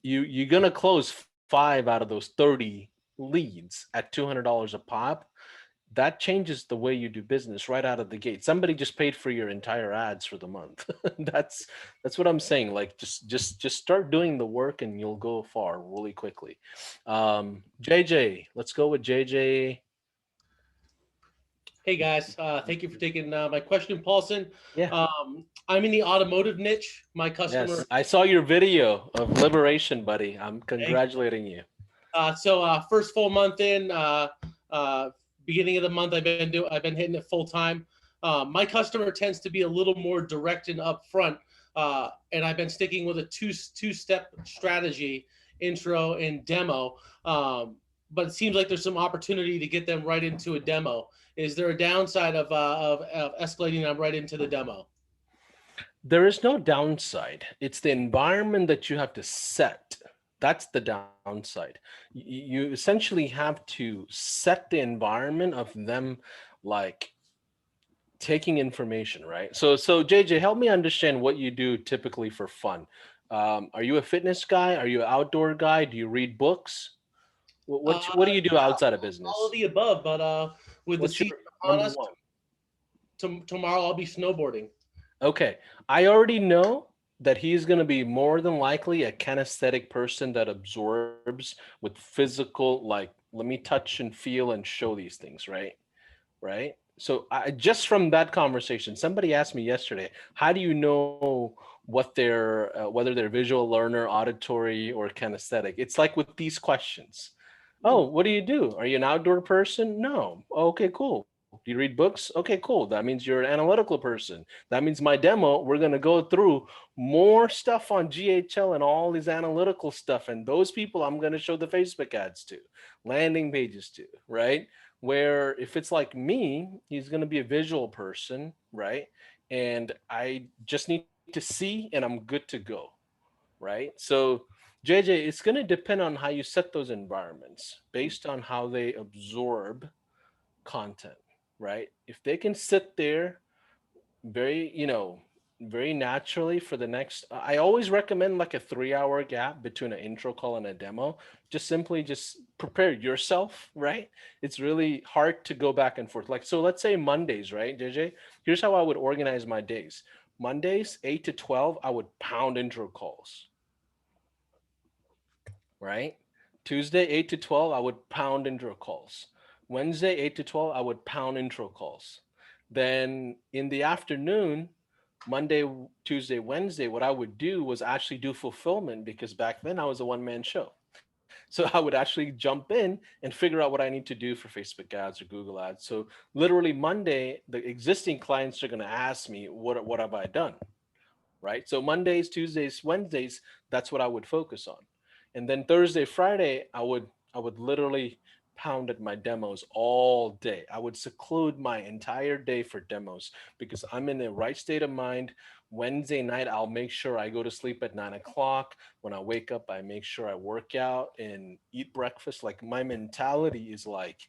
you're going to close 5 out of those 30 leads at $200 a pop. That changes the way you do business right out of the gate. Somebody just paid for your entire ads for the month. That's what I'm saying. Like just start doing the work and you'll go far really quickly. JJ, let's go with JJ. Hey guys, thank you for taking my question, Paulson. Yeah. I'm in the automotive niche. My customer. Yes, I saw your video of liberation, buddy. I'm congratulating you. So first full month in, beginning of the month, I've been hitting it full time. My customer tends to be a little more direct and upfront, and I've been sticking with a two-step strategy: intro and demo. But it seems like there's some opportunity to get them right into a demo. Is there a downside of escalating them right into the demo? There is no downside. It's the environment that you have to set. That's the downside. You essentially have to set the environment of them like taking information, right? So JJ, help me understand what you do typically for fun. Are you a fitness guy? Are you an outdoor guy? Do you read books? What do you do outside of business? All of the above, but with the season on us, tomorrow I'll be snowboarding. Okay, I already know that he's going to be more than likely a kinesthetic person that absorbs with physical, like, let me touch and feel and show these things, right? So just from that conversation, somebody asked me yesterday, how do you know what they're, whether they're visual learner, auditory, or kinesthetic? It's like with these questions. Oh, what do you do? Are you an outdoor person? No. Okay, cool. Do you read books? Okay, cool. That means you're an analytical person. That means my demo, we're going to go through more stuff on GHL and all these analytical stuff. And those people I'm going to show the Facebook ads to, landing pages to, right? Where if it's like me, he's going to be a visual person, right? And I just need to see and I'm good to go, right? So JJ, it's going to depend on how you set those environments based on how they absorb content, right? If they can sit there very, very naturally for the next, I always recommend like a 3-hour gap between an intro call and a demo. Just prepare yourself, right? It's really hard to go back and forth. Like, so let's say Mondays, right, JJ? Here's how I would organize my days. Mondays, 8 to 12, I would pound intro calls, right? Tuesday, 8 to 12, I would pound intro calls. Wednesday, 8 to 12, I would pound intro calls. Then in the afternoon, Monday, Tuesday, Wednesday, what I would do was actually do fulfillment because back then I was a one-man show. So I would actually jump in and figure out what I need to do for Facebook ads or Google ads. So literally Monday, the existing clients are going to ask me, what have I done? Right? So Mondays, Tuesdays, Wednesdays, that's what I would focus on. And then Thursday, Friday, I would literally pound at my demos all day. I would seclude my entire day for demos because I'm in the right state of mind. Wednesday night, I'll make sure I go to sleep at 9 o'clock. When I wake up, I make sure I work out and eat breakfast. Like my mentality is like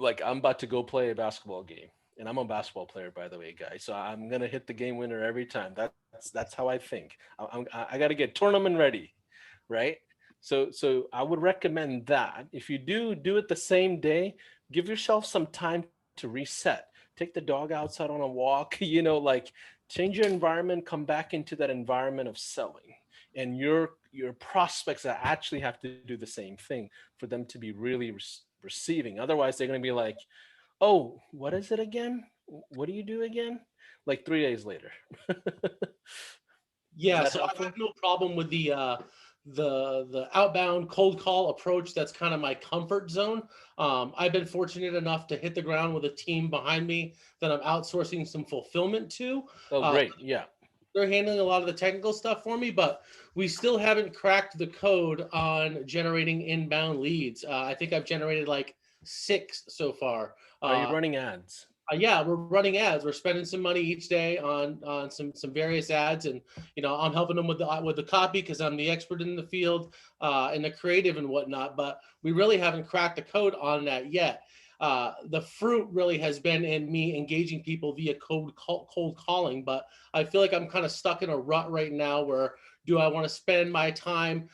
I'm about to go play a basketball game. And I'm a basketball player, by the way, guys. So I'm gonna hit the game winner every time. That's how I think. I got to get tournament ready, right? So I would recommend that. If you do it the same day, give yourself some time to reset. Take the dog outside on a walk. Like change your environment. Come back into that environment of selling, and your prospects that actually have to do the same thing for them to be really receiving. Otherwise, they're gonna be like, oh, what is it again? What do you do again? Like 3 days later. Yeah, Is that so I helpful? have no problem with the outbound cold call approach. That's kind of my comfort zone. I've been fortunate enough to hit the ground with a team behind me that I'm outsourcing some fulfillment to. Oh, Uh, great. Yeah. they're handling a lot of the technical stuff for me, but we still haven't cracked the code on generating inbound leads. I think I've generated like 6 so far. Are you running ads? Yeah, we're running ads. We're spending some money each day on some various ads, and I'm helping them with the copy because I'm the expert in the field and the creative and whatnot. But we really haven't cracked the code on that yet. The fruit really has been in me engaging people via cold calling, but I feel like I'm kind of stuck in a rut right now where do I want to spend my time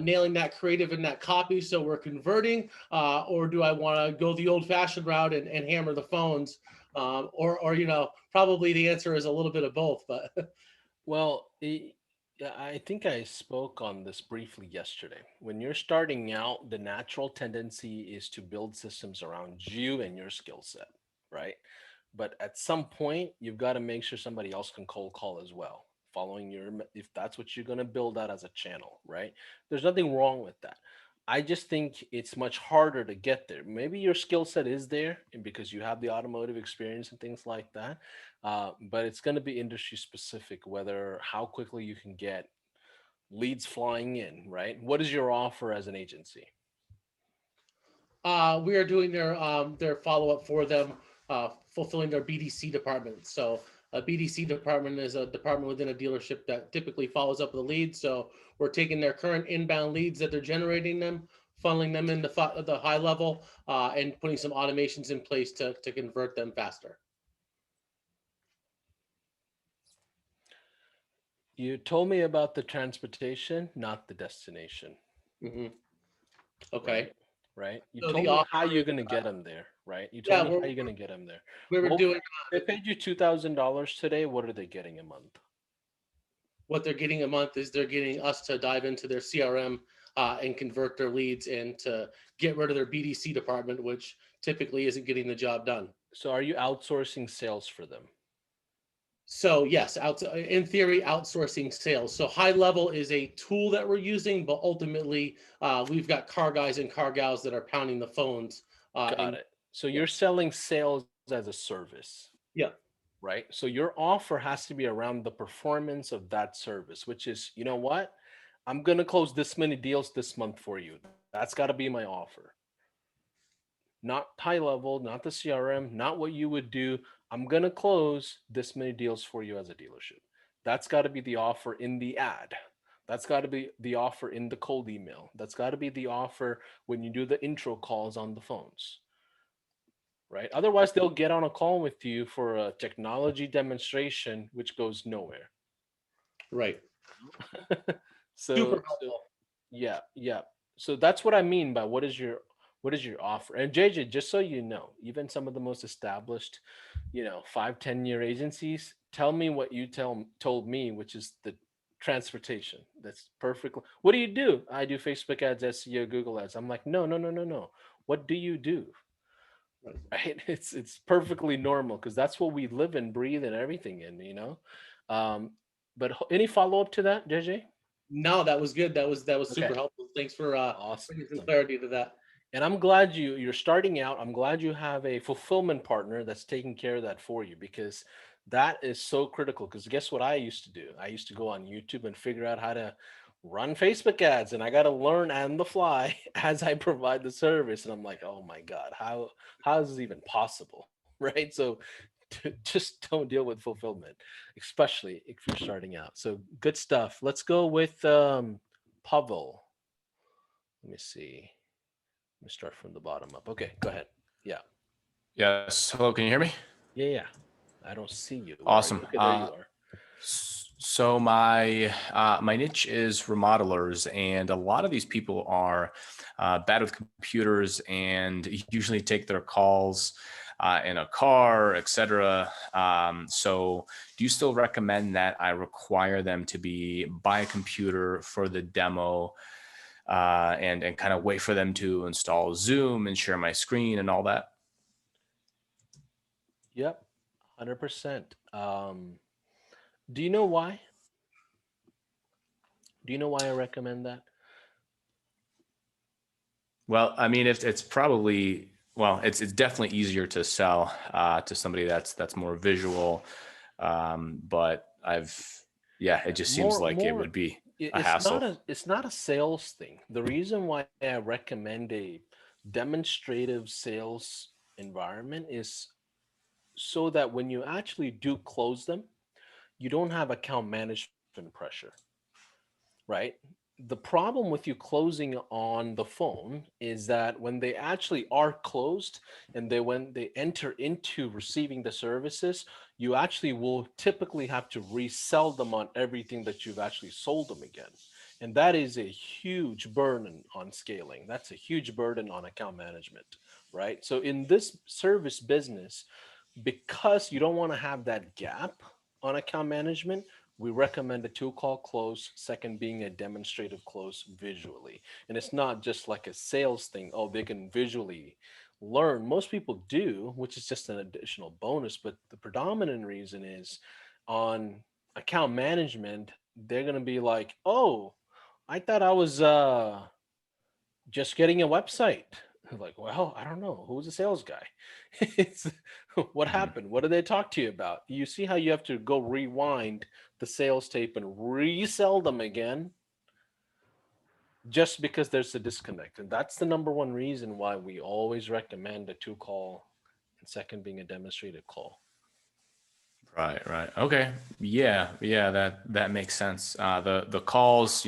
nailing that creative and that copy so we're converting, or do I want to go the old-fashioned route and hammer the phones? Or probably the answer is a little bit of both, but Well, yeah, I think I spoke on this briefly yesterday. When you're starting out, the natural tendency is to build systems around you and your skill set, right? But at some point, you've got to make sure somebody else can cold call as well, following if that's what you're going to build out as a channel, right? There's nothing wrong with that. I just think it's much harder to get there. Maybe your skill set is there and because you have the automotive experience and things like that. But it's going to be industry specific, whether how quickly you can get leads flying in, right? What is your offer as an agency? we are doing their follow-up for them, fulfilling their BDC department. So a BDC department is a department within a dealership that typically follows up with the leads. So we're taking their current inbound leads that they're generating them, funneling them into the high level, and putting some automations in place to convert them faster. You told me about the transportation, not the destination. Hmm. Okay. Right? You So told the me how offer you're is, going to get them there, right? You yeah, told me how you're going to get them there. we were Well, doing they paid you $2,000 today. What are they getting a month? what they're getting a month is they're getting us to dive into their CRM and convert their leads and to get rid of their BDC department, which typically isn't getting the job done. So are you outsourcing sales for them? So yes, in theory, outsourcing sales. So HighLevel is a tool that we're using, but ultimately we've got car guys and car gals that are pounding the phones. Got And it. So yeah, you're selling sales as a service, yeah, right? So your offer has to be around the performance of that service, which is, you know what? I'm going to close this many deals this month for you. That's got to be my offer. Not high level, not the CRM, not what you would do. I'm going to close this many deals for you as a dealership. That's got to be the offer in the ad. That's got to be the offer in the cold email. That's got to be the offer when you do the intro calls on the phones, right? Otherwise, they'll get on a call with you for a technology demonstration, which goes nowhere. right. so, Super so helpful. yeah, yeah. So that's what I mean by what is your offer? And JJ, just so you know, even some of the most established, 5-10 year agencies tell me what you told me, which is the transportation. That's perfect. What do you do? I do Facebook ads, SEO, Google ads. I'm like, no, no, no, no, no. What do you do? Right? It's perfectly normal because that's what we live and breathe and everything in, you know. But any follow up to that, JJ? No, that was good. That was super Okay. helpful. Thanks for Awesome. bringing some clarity to that. And I'm glad you're starting out. I'm glad you have a fulfillment partner that's taking care of that for you, because that is so critical. Because guess what I used to do? I used to go on YouTube and figure out how to run Facebook ads, and I got to learn on the fly as I provide the service. And I'm like, oh my God, how is this even possible? Right? So just don't deal with fulfillment, especially if you're starting out. So good stuff. Let's go with Pavel. Let me see. Let me start from the bottom up. Okay, go ahead. Yeah. Yes. Hello, can you hear me? Yeah. I don't see you. Where are you? Awesome. Okay, there you are. So my my niche is remodelers, and a lot of these people are bad with computers and usually take their calls in a car, etc. So do you still recommend that I require them to be by a computer for the demo, and kind of wait for them to install Zoom and share my screen and all that? Yep. 100%. Do you know why? Do you know why I recommend that? Well, I mean, it's probably, well, it's definitely easier to sell to somebody that's more visual. But it just seems like it would be a hassle. It's not a sales thing. The reason why I recommend a demonstrative sales environment is so that when you actually do close them, you don't have account management pressure, right? The problem with you closing on the phone is that when they actually are closed and when they enter into receiving the services, you actually will typically have to resell them on everything that you've actually sold them again. And that is a huge burden on scaling. That's a huge burden on account management, right? So in this service business, because you don't want to have that gap on account management, we recommend a 2-call close, second being a demonstrative close visually. And it's not just like a sales thing. Oh, they can visually learn. Most people do, which is just an additional bonus. But the predominant reason is on account management, they're going to be like, oh, I thought I was just getting a website. Like, well, I don't know. Who's the sales guy? It's what happened? What did they talk to you about? You see how you have to go rewind the sales tape and resell them again just because there's a disconnect. And that's the number one reason why we always recommend a 2-call and second being a demonstrative call. Right. Okay. Yeah. That makes sense. The calls,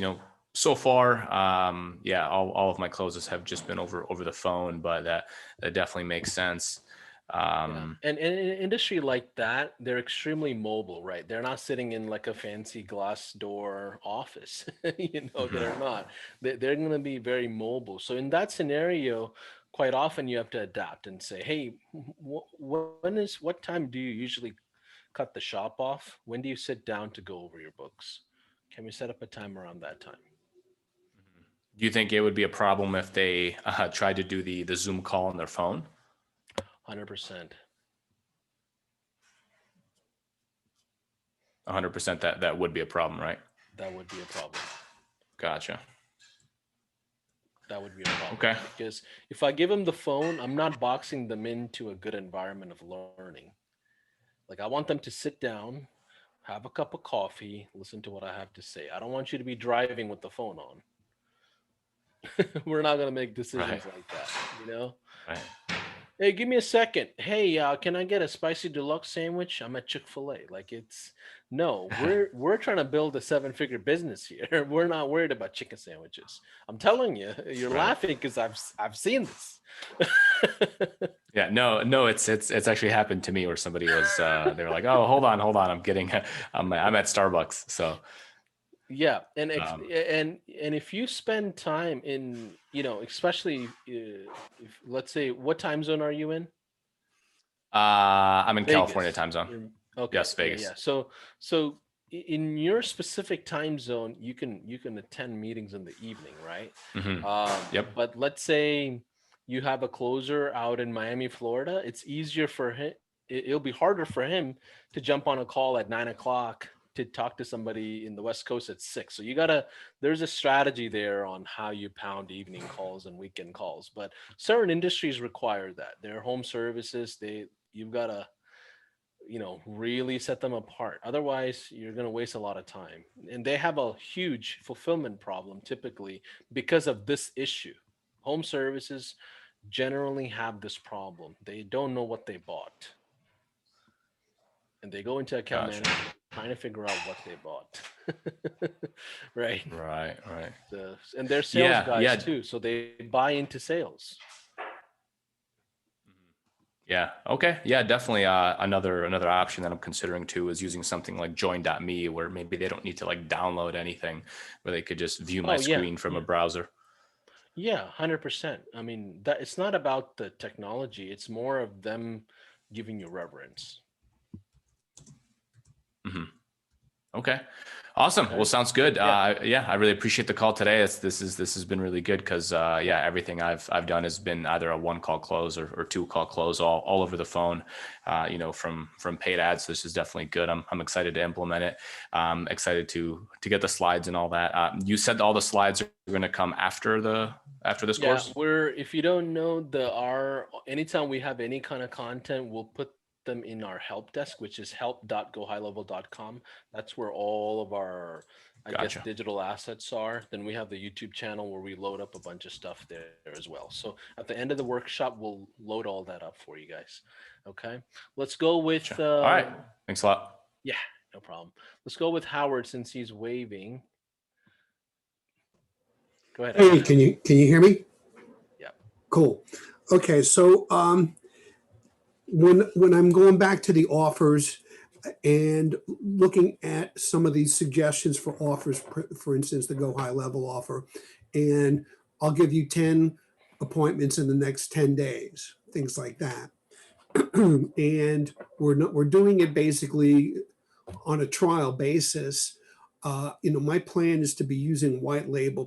so far, all of my closes have just been over the phone, but that definitely makes sense. And in an industry like that, they're extremely mobile, right? They're not sitting in like a fancy glass door office. They're not. They're going to be very mobile. So in that scenario, quite often you have to adapt and say, hey, what time do you usually cut the shop off? When do you sit down to go over your books? Can we set up a time around that time? Do you think it would be a problem if they tried to do the Zoom call on their phone? 100%. 100%. That would be a problem, right? That would be a problem. Gotcha. That would be a problem. Okay. Because if I give them the phone, I'm not boxing them into a good environment of learning. Like, I want them to sit down, have a cup of coffee, listen to what I have to say. I don't want you to be driving with the phone on. We're not going to make decisions like that, Right. Hey, give me a second. Hey, can I get a spicy deluxe sandwich? I'm at Chick-fil-A. Like, we're trying to build a 7-figure business here. We're not worried about chicken sandwiches. I'm telling you, you're laughing because I've seen this. Yeah, no, it's actually happened to me where somebody was, they were like, oh, hold on. I'm at Starbucks. So yeah. And if you spend time in, especially if let's say, what time zone are you in? I'm in Vegas. California time zone. Okay. Yes, Vegas. Yeah. So in your specific time zone, you can attend meetings in the evening, right? Hmm. Yep. But let's say you have a closer out in Miami, Florida. It's easier for him. It'll be harder for him to jump on a call at 9 o'clock to talk to somebody in the West Coast at 6. So you gotta. There's a strategy there on how you pound evening calls and weekend calls. But certain industries require that. Their home services, you've gotta really set them apart. Otherwise, you're going to waste a lot of time. And they have a huge fulfillment problem typically because of this issue. Home services generally have this problem. They don't know what they bought. And they go into account Gotcha. management trying to figure out what they bought. Right. Right. Right. And they're sales Yeah. guys Yeah. too. So they buy into sales. Yeah. Okay. Yeah, definitely. Another option that I'm considering too is using something like join.me, where maybe they don't need to like download anything, where they could just view my Oh, yeah. screen from a browser. Yeah, 100%. I mean, that it's not about the technology, it's more of them giving you reverence. Hmm. Okay. Awesome. Okay. Well, sounds good. Yeah. Yeah, I really appreciate the call today. This has been really good because yeah, everything I've done has been either a 1 call close or 2 call close, all over the phone. From paid ads. This is definitely good. I'm excited to implement it. Excited to get the slides and all that. You said all the slides are going to come after this Yeah, course. if you don't know, anytime we have any kind of content, we'll put them in our help desk, which is help.gohighlevel.com. That's where all of our, I guess, Gotcha. digital assets are. Then we have the YouTube channel where we load up a bunch of stuff there as well. So at the end of the workshop, we'll load all that up for you guys. Okay. Let's go with, Gotcha. All right. Thanks a lot. yeah, no problem. Let's go with Howard since he's waving. Go ahead. Hey, Howard. can you hear me? Yeah. Cool. Okay, so when I'm going back to the offers and looking at some of these suggestions for offers, for instance, the Go High Level offer, and I'll give you 10 appointments in the next 10 days, things like that. And we're doing it basically on a trial basis. My plan is to be using white label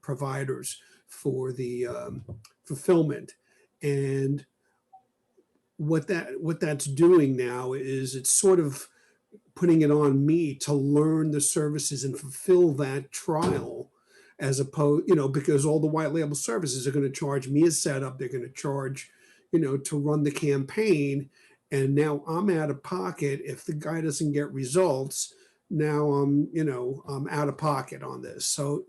providers for the fulfillment, and what that's doing now is it's sort of putting it on me to learn the services and fulfill that trial, as opposed, because all the white label services are going to charge me a setup, they're going to charge, to run the campaign, and now I'm out of pocket if the guy doesn't get results. Now I'm out of pocket on this. So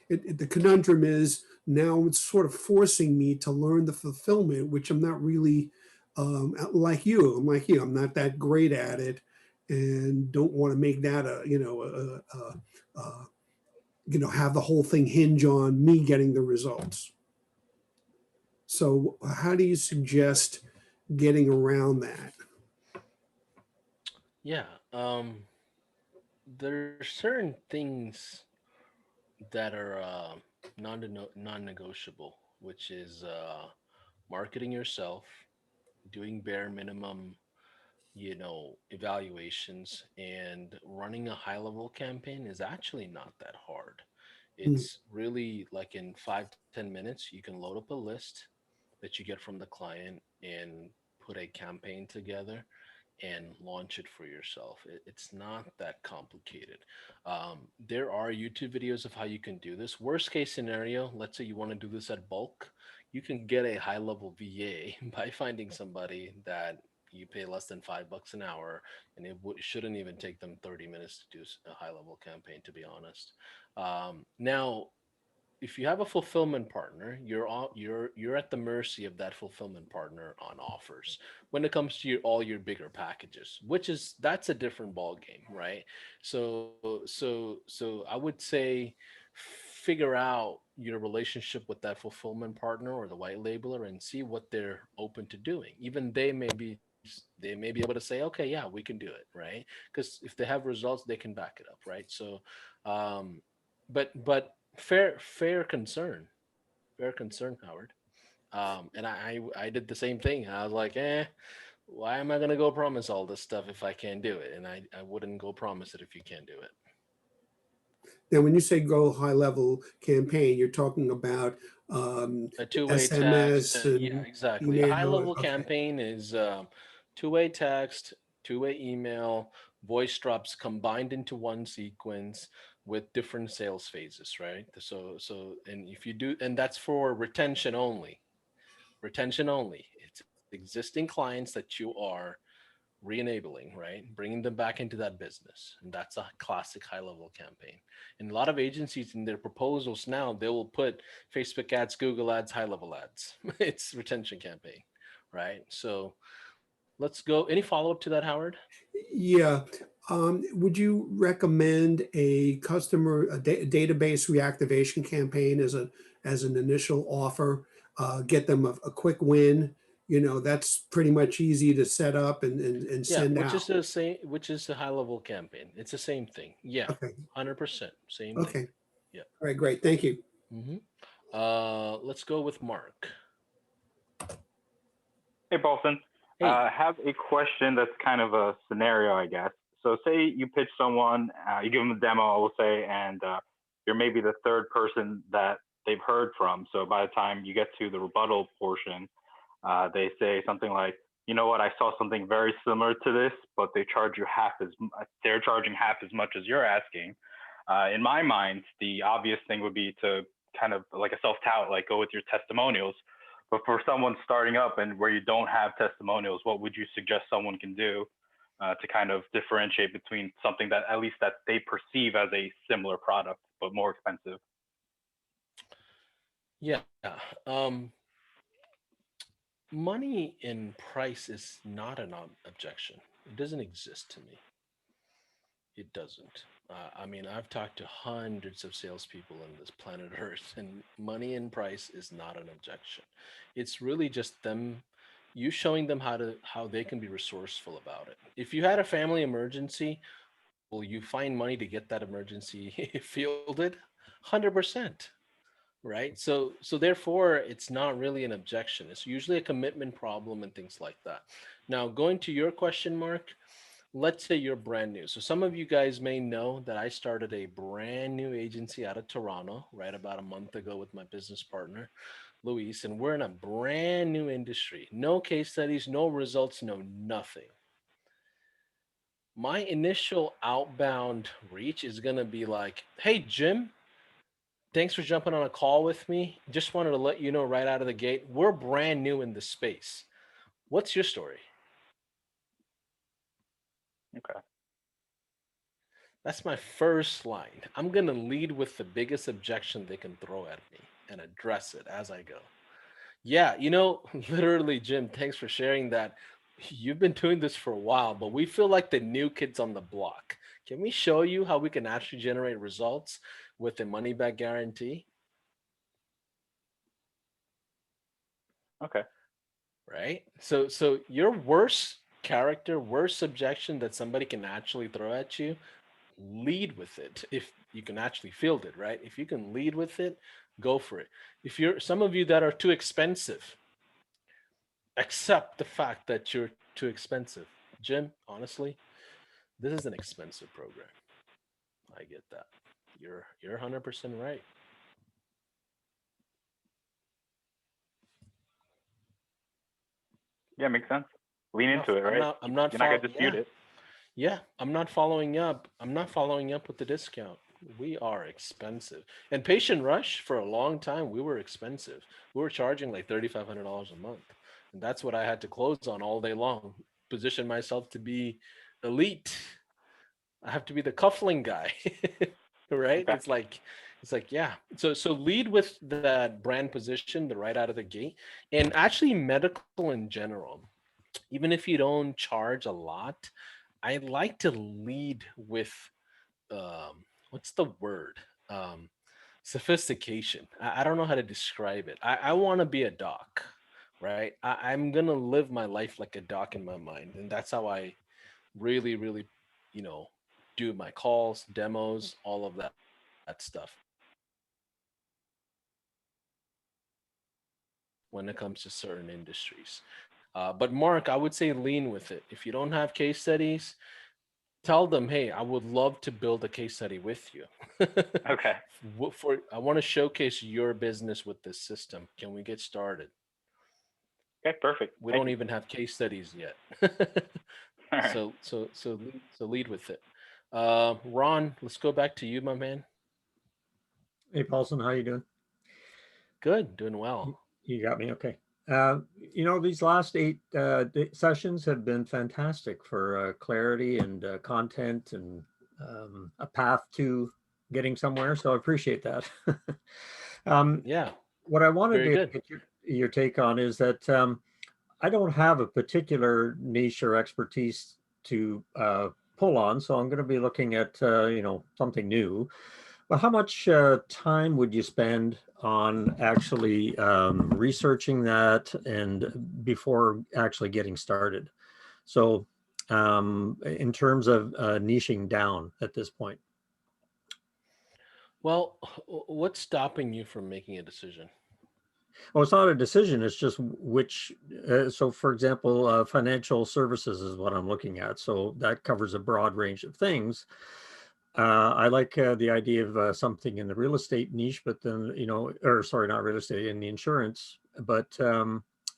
the conundrum is now it's sort of forcing me to learn the fulfillment, which I'm not really like you. I'm not that great at it, and don't want to make that have the whole thing hinge on me getting the results. So how do you suggest getting around that? Yeah. There are certain things that are non-negotiable, which is marketing yourself, doing bare minimum, evaluations, and running a high-level campaign is actually not that hard. Mm, It's really like in 5 to 10 minutes, you can load up a list that you get from the client and put a campaign together and launch it for yourself. It's not that complicated. There are YouTube videos of how you can do this. Worst case scenario, let's say you want to do this at bulk, you can get a high level VA by finding somebody that you pay less than $5 an hour, and it shouldn't even take them 30 minutes to do a high level campaign, to be honest. Now, if you have a fulfillment partner, you're at the mercy of that fulfillment partner on offers when it comes to all your bigger packages, that's a different ball game, right? So I would say figure out your relationship with that fulfillment partner or the white labeler and see what they're open to doing. Even they may be able to say, okay, yeah, we can do it, right? Because if they have results, they can back it up, right? So but fair concern, Howard. And I did the same thing. I was like, why am I going to go promise all this stuff if I can't do it? And I wouldn't go promise it if you can't do it. Now, when you say go high level campaign, you're talking about A two-way text. SMS Yeah, and exactly. A email. high-level Okay. campaign is two-way text, two-way email, voice drops combined into one sequence with different sales phases, right? And if you do, and that's for retention only. Retention only. It's existing clients that you are re-enabling, right? Bringing them back into that business. And that's a classic high-level campaign. And a lot of agencies in their proposals now, they will put Facebook ads, Google ads, high-level ads. It's retention campaign, right? So let's go. Any follow-up to that, Howard? Yeah. Would you recommend a database reactivation campaign as an initial offer? Get them a quick win. That's pretty much easy to set up and Yeah, send which out. is the same, which is the high-level campaign. It's the same thing. Yeah, Okay. 100%, same thing. Okay. Yeah. All right. Great. Thank you. Mm-hmm. Let's go with Mark. Hey, Paulson. Hey. I have a question that's kind of a scenario, I guess. So say you pitch someone, you give them a demo, I will say, and you're maybe the third person that they've heard from. So by the time you get to the rebuttal portion, they say something like, you know what, I saw something very similar to this, but they're charging half as much as you're asking. In my mind, the obvious thing would be to kind of like a self-tout, like go with your testimonials. But for someone starting up and where you don't have testimonials, what would you suggest someone can do to kind of differentiate between something that at least that they perceive as a similar product, but more expensive? Yeah. Money in price is not an objection. It doesn't exist to me. It doesn't. I mean, I've talked to hundreds of salespeople on this planet Earth, and money in price is not an objection. It's really just you showing them how they can be resourceful about it. If you had a family emergency, will you find money to get that emergency fielded? 100%. Right. So therefore, it's not really an objection. It's usually a commitment problem and things like that. Now, going to your question, Mark, let's say you're brand new. So some of you guys may know that I started a brand new agency out of Toronto, right, about a month ago with my business partner, Luis, and we're in a brand new industry. No case studies, no results, no nothing. My initial outbound reach is going to be like, hey, Jim, thanks for jumping on a call with me. Just wanted to let you know right out of the gate, we're brand new in the space. What's your story? Okay. That's my first line. I'm going to lead with the biggest objection they can throw at me and address it as I go. Yeah, literally, Jim, thanks for sharing that. You've been doing this for a while, but we feel like the new kids on the block. Can we show you how we can actually generate results with a money back guarantee? Okay. Right? So your worst objection that somebody can actually throw at you, lead with it. If you can actually field it, right? If you can lead with it, go for it. If you're some of you that are too expensive, accept the fact that you're too expensive. Jim, honestly, this is an expensive program. I get that. You're 100% right. Yeah, makes sense. Lean into it, right? I'm not You're not gonna dispute it. Yeah, I'm not following up. I'm not following up with the discount. We are expensive. And Patient Rush, for a long time, we were expensive. We were charging like $3,500 a month. And that's what I had to close on all day long. Position myself to be elite. I have to be the cuffling guy. Right? Okay. It's like, yeah. So lead with that brand position, the right out of the gate. And actually medical in general, even if you don't charge a lot, I like to lead with what's the word? Sophistication. I don't know how to describe it. I want to be a doc, right? I'm gonna live my life like a doc in my mind, and that's how I really, really, do my calls, demos, all of that stuff. When it comes to certain industries, But Mark, I would say lean with it. If you don't have case studies, tell them, hey, I would love to build a case study with you. Okay. I want to showcase your business with this system. Can we get started? Okay, perfect. We Thank don't you. even have case studies yet. All right. So lead with it. Ron, let's go back to you, my man. Hey, Paulson, how you doing? Good, doing well. You got me. Okay. These last 8 sessions have been fantastic for clarity and content and a path to getting somewhere. So I appreciate that. Yeah, What I wanted very to good. get your take on is that I don't have a particular niche or expertise to pull on. So I'm going to be looking at, something new. But how much time would you spend on actually researching that and before actually getting started? So in terms of niching down at this point. Well, what's stopping you from making a decision? Well, it's not a decision. It's just which. So, for example, financial services is what I'm looking at. So that covers a broad range of things. I like the idea of something in the real estate niche, but then, or sorry, not real estate, in the insurance, but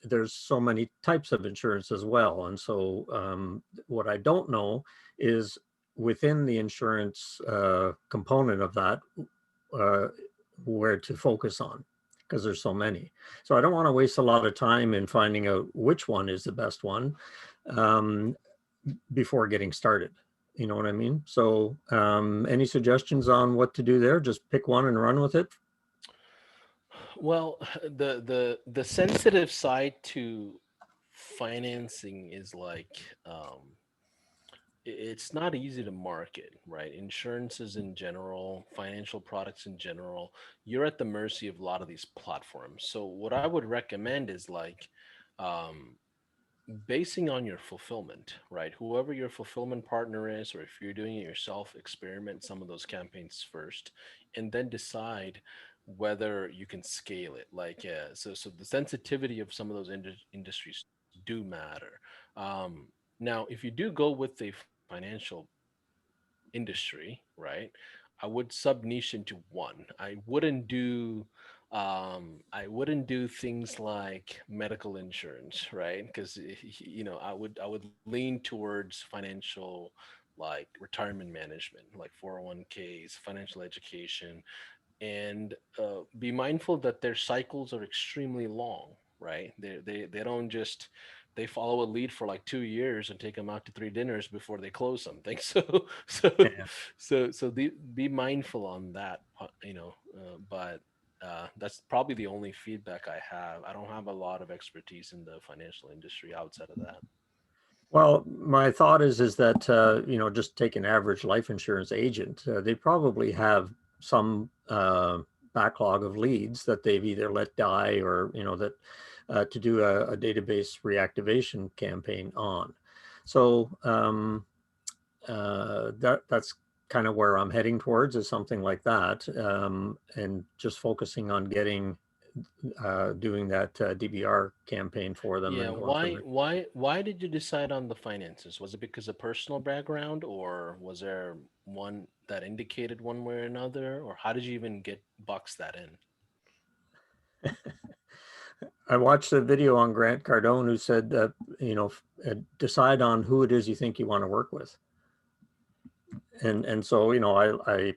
there's so many types of insurance as well. And so what I don't know is within the insurance component of that, where to focus on, because there's so many. So I don't want to waste a lot of time in finding out which one is the best one before getting started. You know what I mean? So any suggestions on what to do there? Just pick one and run with it. Well, the sensitive side to financing is like it's not easy to market, right? Insurances in general, financial products in general, you're at the mercy of a lot of these platforms. So what I would recommend is like um, basing on your fulfillment, right? Whoever your fulfillment partner is, or if you're doing it yourself, experiment some of those campaigns first, and then decide whether you can scale it. Like, so the sensitivity of some of those industries do matter. Um, Now, if you do go with a financial industry, right? I would sub niche into one. I wouldn't do things like medical insurance, right? Because I would lean towards financial, like retirement management, like 401ks, financial education, and be mindful that their cycles are extremely long, right? They don't just they follow a lead for like 2 years and take them out to 3 dinners before they close something. So Yeah. be mindful on that, but that's probably the only feedback I have. I don't have a lot of expertise in the financial industry outside of that. Well, my thought is that just take an average life insurance agent. They probably have some backlog of leads that they've either let die or that to do a database reactivation campaign on. So that's kind of where I'm heading towards, is something like that, and just focusing on doing that DBR campaign for them Yeah, and going from there. why did you decide on the finances? Was it because of personal background, or was there one that indicated one way or another, or how did you even get box that in? I watched a video on Grant Cardone who said that, decide on who it is you think you want to work with. And so, I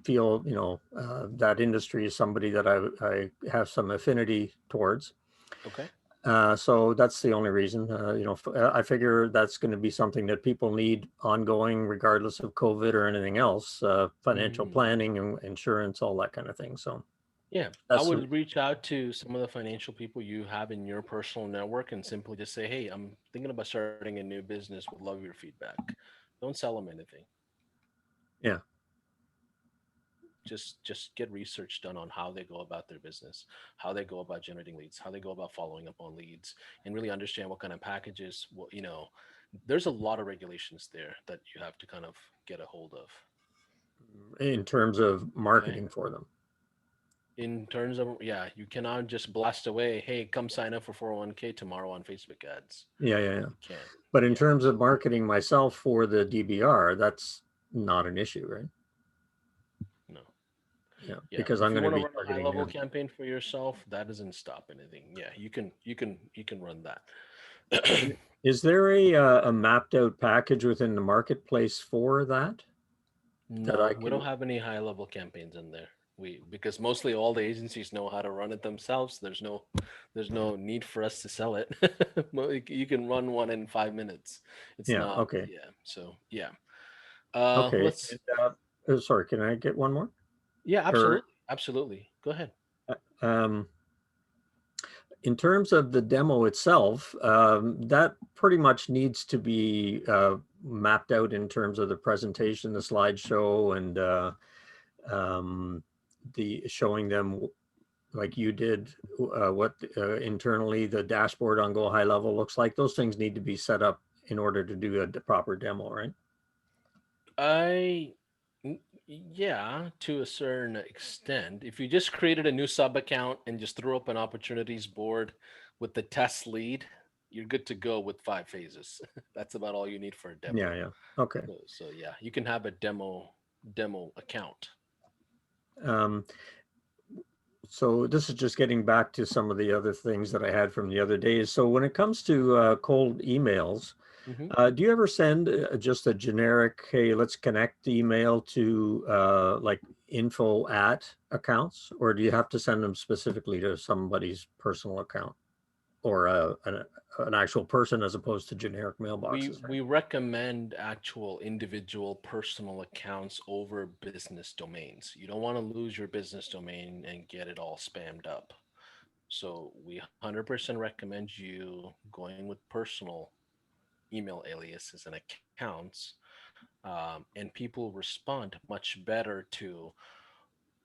feel, that industry is somebody that I have some affinity towards. Okay. So that's the only reason, I figure that's going to be something that people need ongoing, regardless of COVID or anything else, financial Mm. planning and insurance, all that kind of thing. So Yeah, I that's would reach out to some of the financial people you have in your personal network and simply just say, "Hey, I'm thinking about starting a new business. Would love your feedback." Don't sell them anything. yeah. Just get research done on how they go about their business, how they go about generating leads, how they go about following up on leads, and really understand what kind of packages. There's a lot of regulations there that you have to kind of get a hold of. In terms of Okay. marketing for them. in terms of, yeah, you cannot just blast away, hey, come sign up for 401k tomorrow on Facebook ads. Yeah. You can't. But in Yeah. terms of marketing myself for the DBR, that's not an issue, right? No. Yeah, Yeah, because but I'm if you going to want be to run a high targeting level them. campaign for yourself, that doesn't stop anything. Yeah, you can run that. Is there a mapped out package within the marketplace for that? That I No, we don't have any high level campaigns in there. Because mostly all the agencies know how to run it themselves. There's no need for us to sell it. You can run one in 5 minutes. It's Yeah. not. Okay. Yeah. So yeah. Okay. Let's. Sorry, can I get one more? Yeah, Or absolutely. Go ahead. um, in terms of the demo itself, that pretty much needs to be mapped out in terms of the presentation, the slideshow, and the showing them like you did what internally the dashboard on Go High Level looks like. Those things need to be set up in order to do a proper demo, right? Yeah, to a certain extent. If you just created a new sub account and just threw up an opportunities board with the test lead, you're good to go with 5 phases. That's about all you need for a demo. Yeah. Okay. So yeah, you can have a demo account. So this is just getting back to some of the other things that I had from the other days. So when it comes to cold emails, do you ever send just a generic, hey, let's connect email to like info at accounts, or do you have to send them specifically to somebody's personal account or an actual person as opposed to generic mailboxes? We recommend actual individual personal accounts over business domains. You don't want to lose your business domain and get it all spammed up. So we 100% recommend you going with personal email aliases and accounts, and people respond much better to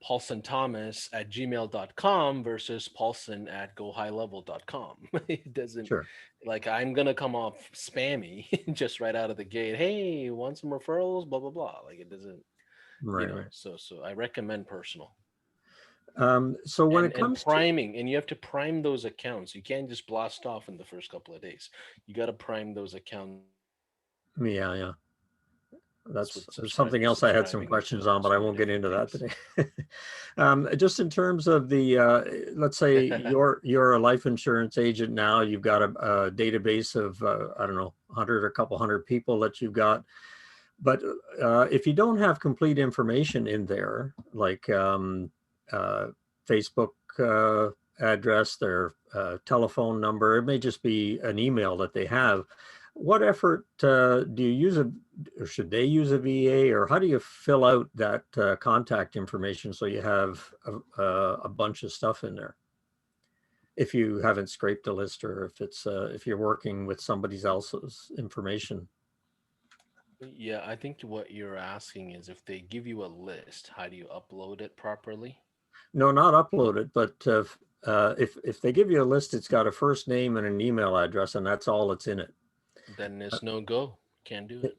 paulsonthomas@gmail.com versus paulson@gohighlevel.com. It doesn't, Sure. like, I'm gonna come off spammy just right out of the gate. Hey, want some referrals? Blah blah blah. Like, it doesn't, Right. So I recommend personal. So when it And comes priming, and you have to prime those accounts. You can't just blast off in the first couple of days. You got to prime those accounts. yeah. That's with something else I had some subscribing questions to on, but I so many won't get into that different today. Just in terms of the, let's say you're a life insurance agent now, you've got a database of, I don't know, 100 or a couple hundred people that you've got. But if you don't have complete information in there, like Facebook address, their telephone number, it may just be an email that they have. What effort do you use, or should they use a VA, or how do you fill out that contact information so you have a bunch of stuff in there? If you haven't scraped a list, or if you're working with somebody else's information. Yeah, I think what you're asking is if they give you a list, how do you upload it properly? No, not upload it, but if they give you a list, it's got a first name and an email address, and that's all that's in it. Then it's no go. Can't do it.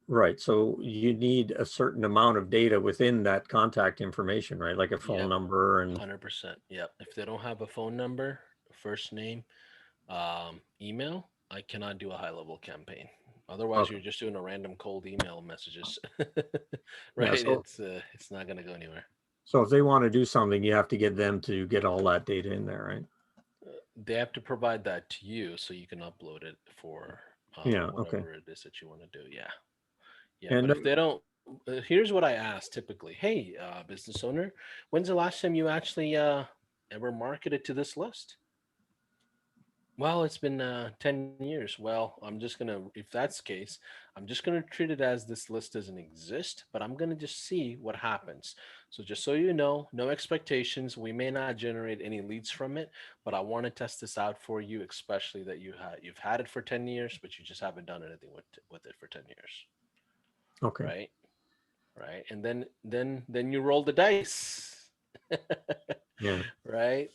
Right. So you need a certain amount of data within that contact information, right? Like a phone number and 100%. Yeah. If they don't have a phone number, first name, email, I cannot do a high level campaign. Otherwise, you're just doing a random cold email messages, right? Yeah, It's not going to go anywhere. So if they want to do something, you have to get them to get all that data in there, right? They have to provide that to you so you can upload it for whatever it is that you want to do. Yeah. And but if they don't, here's what I ask typically. Hey, business owner, when's the last time you actually ever marketed to this list? Well, it's been 10 years. Well, if that's the case, I'm just going to treat it as this list doesn't exist, but I'm going to just see what happens. So just so you know, no expectations. We may not generate any leads from it, but I want to test this out for you, especially that you've had it for 10 years, but you just haven't done anything with it for 10 years. Okay. Right. And then you roll the dice. Yeah. Right.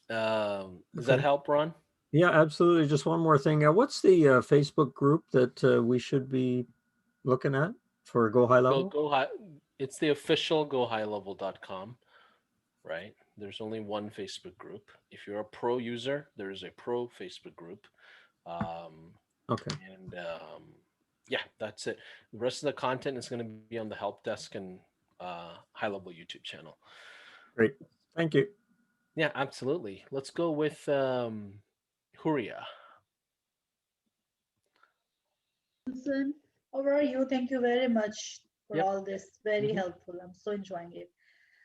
Does that help, Ron? Yeah, absolutely. Just one more thing. What's the Facebook group that we should be looking at for Go High Level? It's the official GoHighLevel.com, right? There's only one Facebook group. If you're a pro user, there is a pro Facebook group. Um, Okay. and yeah, that's it. The rest of the content is going to be on the help desk and High Level YouTube channel. Great. Thank you. Yeah, absolutely. Let's go with Huria. Wilson, how are you? Thank you very much for Yep. all this. Very Mhm. helpful. I'm so enjoying it.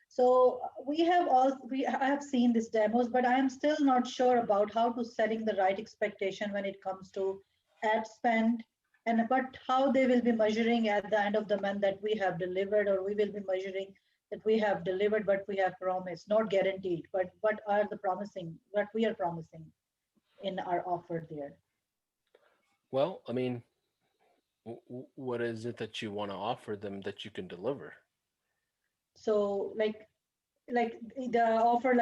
So I have seen these demos, but I am still not sure about how to setting the right expectation when it comes to ad spend and but how they will be measuring at the end of the month that we have delivered, or we will be measuring that we have delivered what we have promised, not guaranteed, but what are the promising, what we are promising in our offer there. Well, I mean, what is it that you want to offer them that you can deliver? So like the offer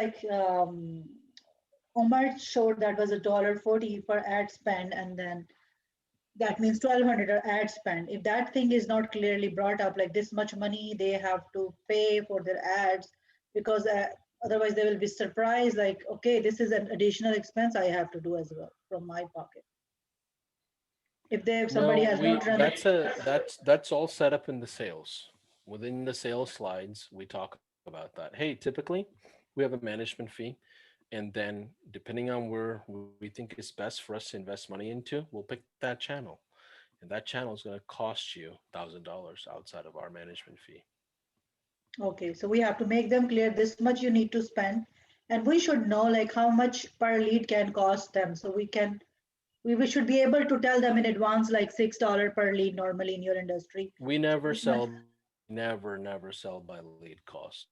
Omar showed that was $1.40 for ad spend, and then that means 1,200 ad spend. If that thing is not clearly brought up, like this much money they have to pay for their ads, because otherwise they will be surprised, like, okay, this is an additional expense I have to do as well from my pocket. If somebody No, has not run that's all set up in the sales. Within the sales slides, we talk about that. Hey, typically we have a management fee, and then depending on where we think is best for us to invest money into, we'll pick that channel. And that channel is going to cost you $1,000 outside of our management fee. Okay, so we have to make them clear this much you need to spend, and we should know like how much per lead can cost them, so we should be able to tell them in advance, like $6 per lead normally in your industry. We never sell, never sell by lead cost.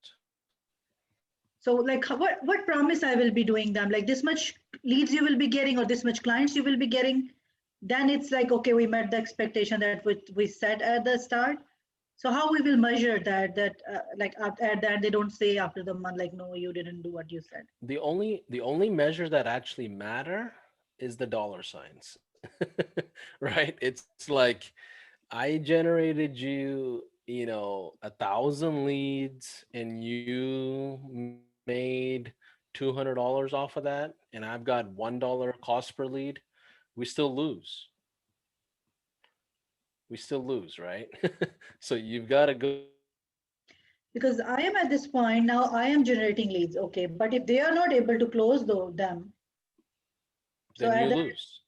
So like what promise I will be doing them, like this much leads you will be getting or this much clients you will be getting, then it's like, okay, we met the expectation that we set at the start. So how we will measure that like at that they don't say after the month like, no, you didn't do what you said. The only measure that actually matter is the dollar signs. Right? It's like I generated you, 1,000 leads and you made $200 off of that, and I've got $1 cost per lead. We still lose. Right? So you've got to go. Because I am at this point now, I am generating leads, okay, but if they are not able to close them, so Then you lose.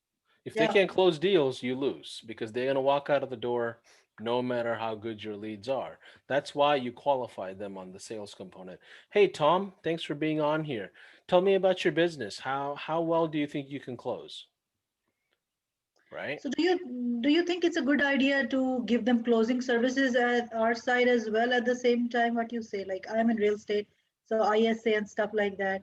If they yeah. can't close deals, you lose, because they're going to walk out of the door no matter how good your leads are. That's why you qualify them on the sales component. Hey, Tom, thanks for being on here. Tell me about your business. How well do you think you can close? Right? So do you think it's a good idea to give them closing services at our side as well at the same time? What you say, like I'm in real estate, so ISA and stuff like that.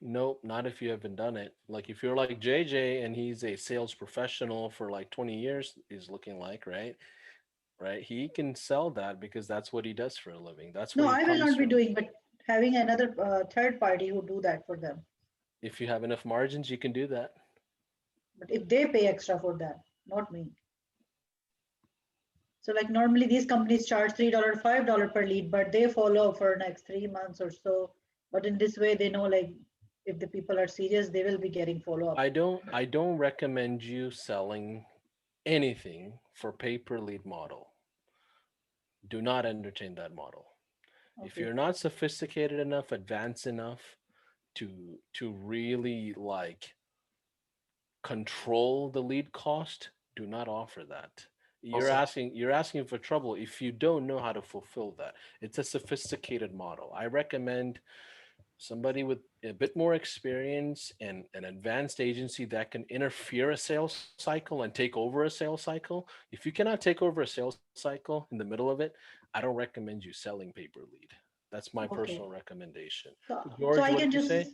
Nope, not if you haven't done it. Like if you're like JJ and he's a sales professional for like 20 years, is looking like, right? Right? He can sell that because that's what he does for a living. That's No, where he I will comes not be from. doing, but having another third party who do that for them. If you have enough margins, you can do that. But if they pay extra for that, not me. So like normally these companies charge $3, $5 per lead, but they follow for next 3 months or so. But in this way, they know like if the people are serious, they will be getting follow up. I don't recommend you selling anything for pay per lead model. Do not entertain that model. Okay. If you're not sophisticated enough, advanced enough to really like control the lead cost, do not offer that. You're asking for trouble if you don't know how to fulfill that. It's a sophisticated model. I recommend somebody with a bit more experience and an advanced agency that can interfere a sales cycle and take over a sales cycle. If you cannot take over a sales cycle in the middle of it, I don't recommend you selling pay per lead. That's my personal recommendation. George, so I what can did you just say?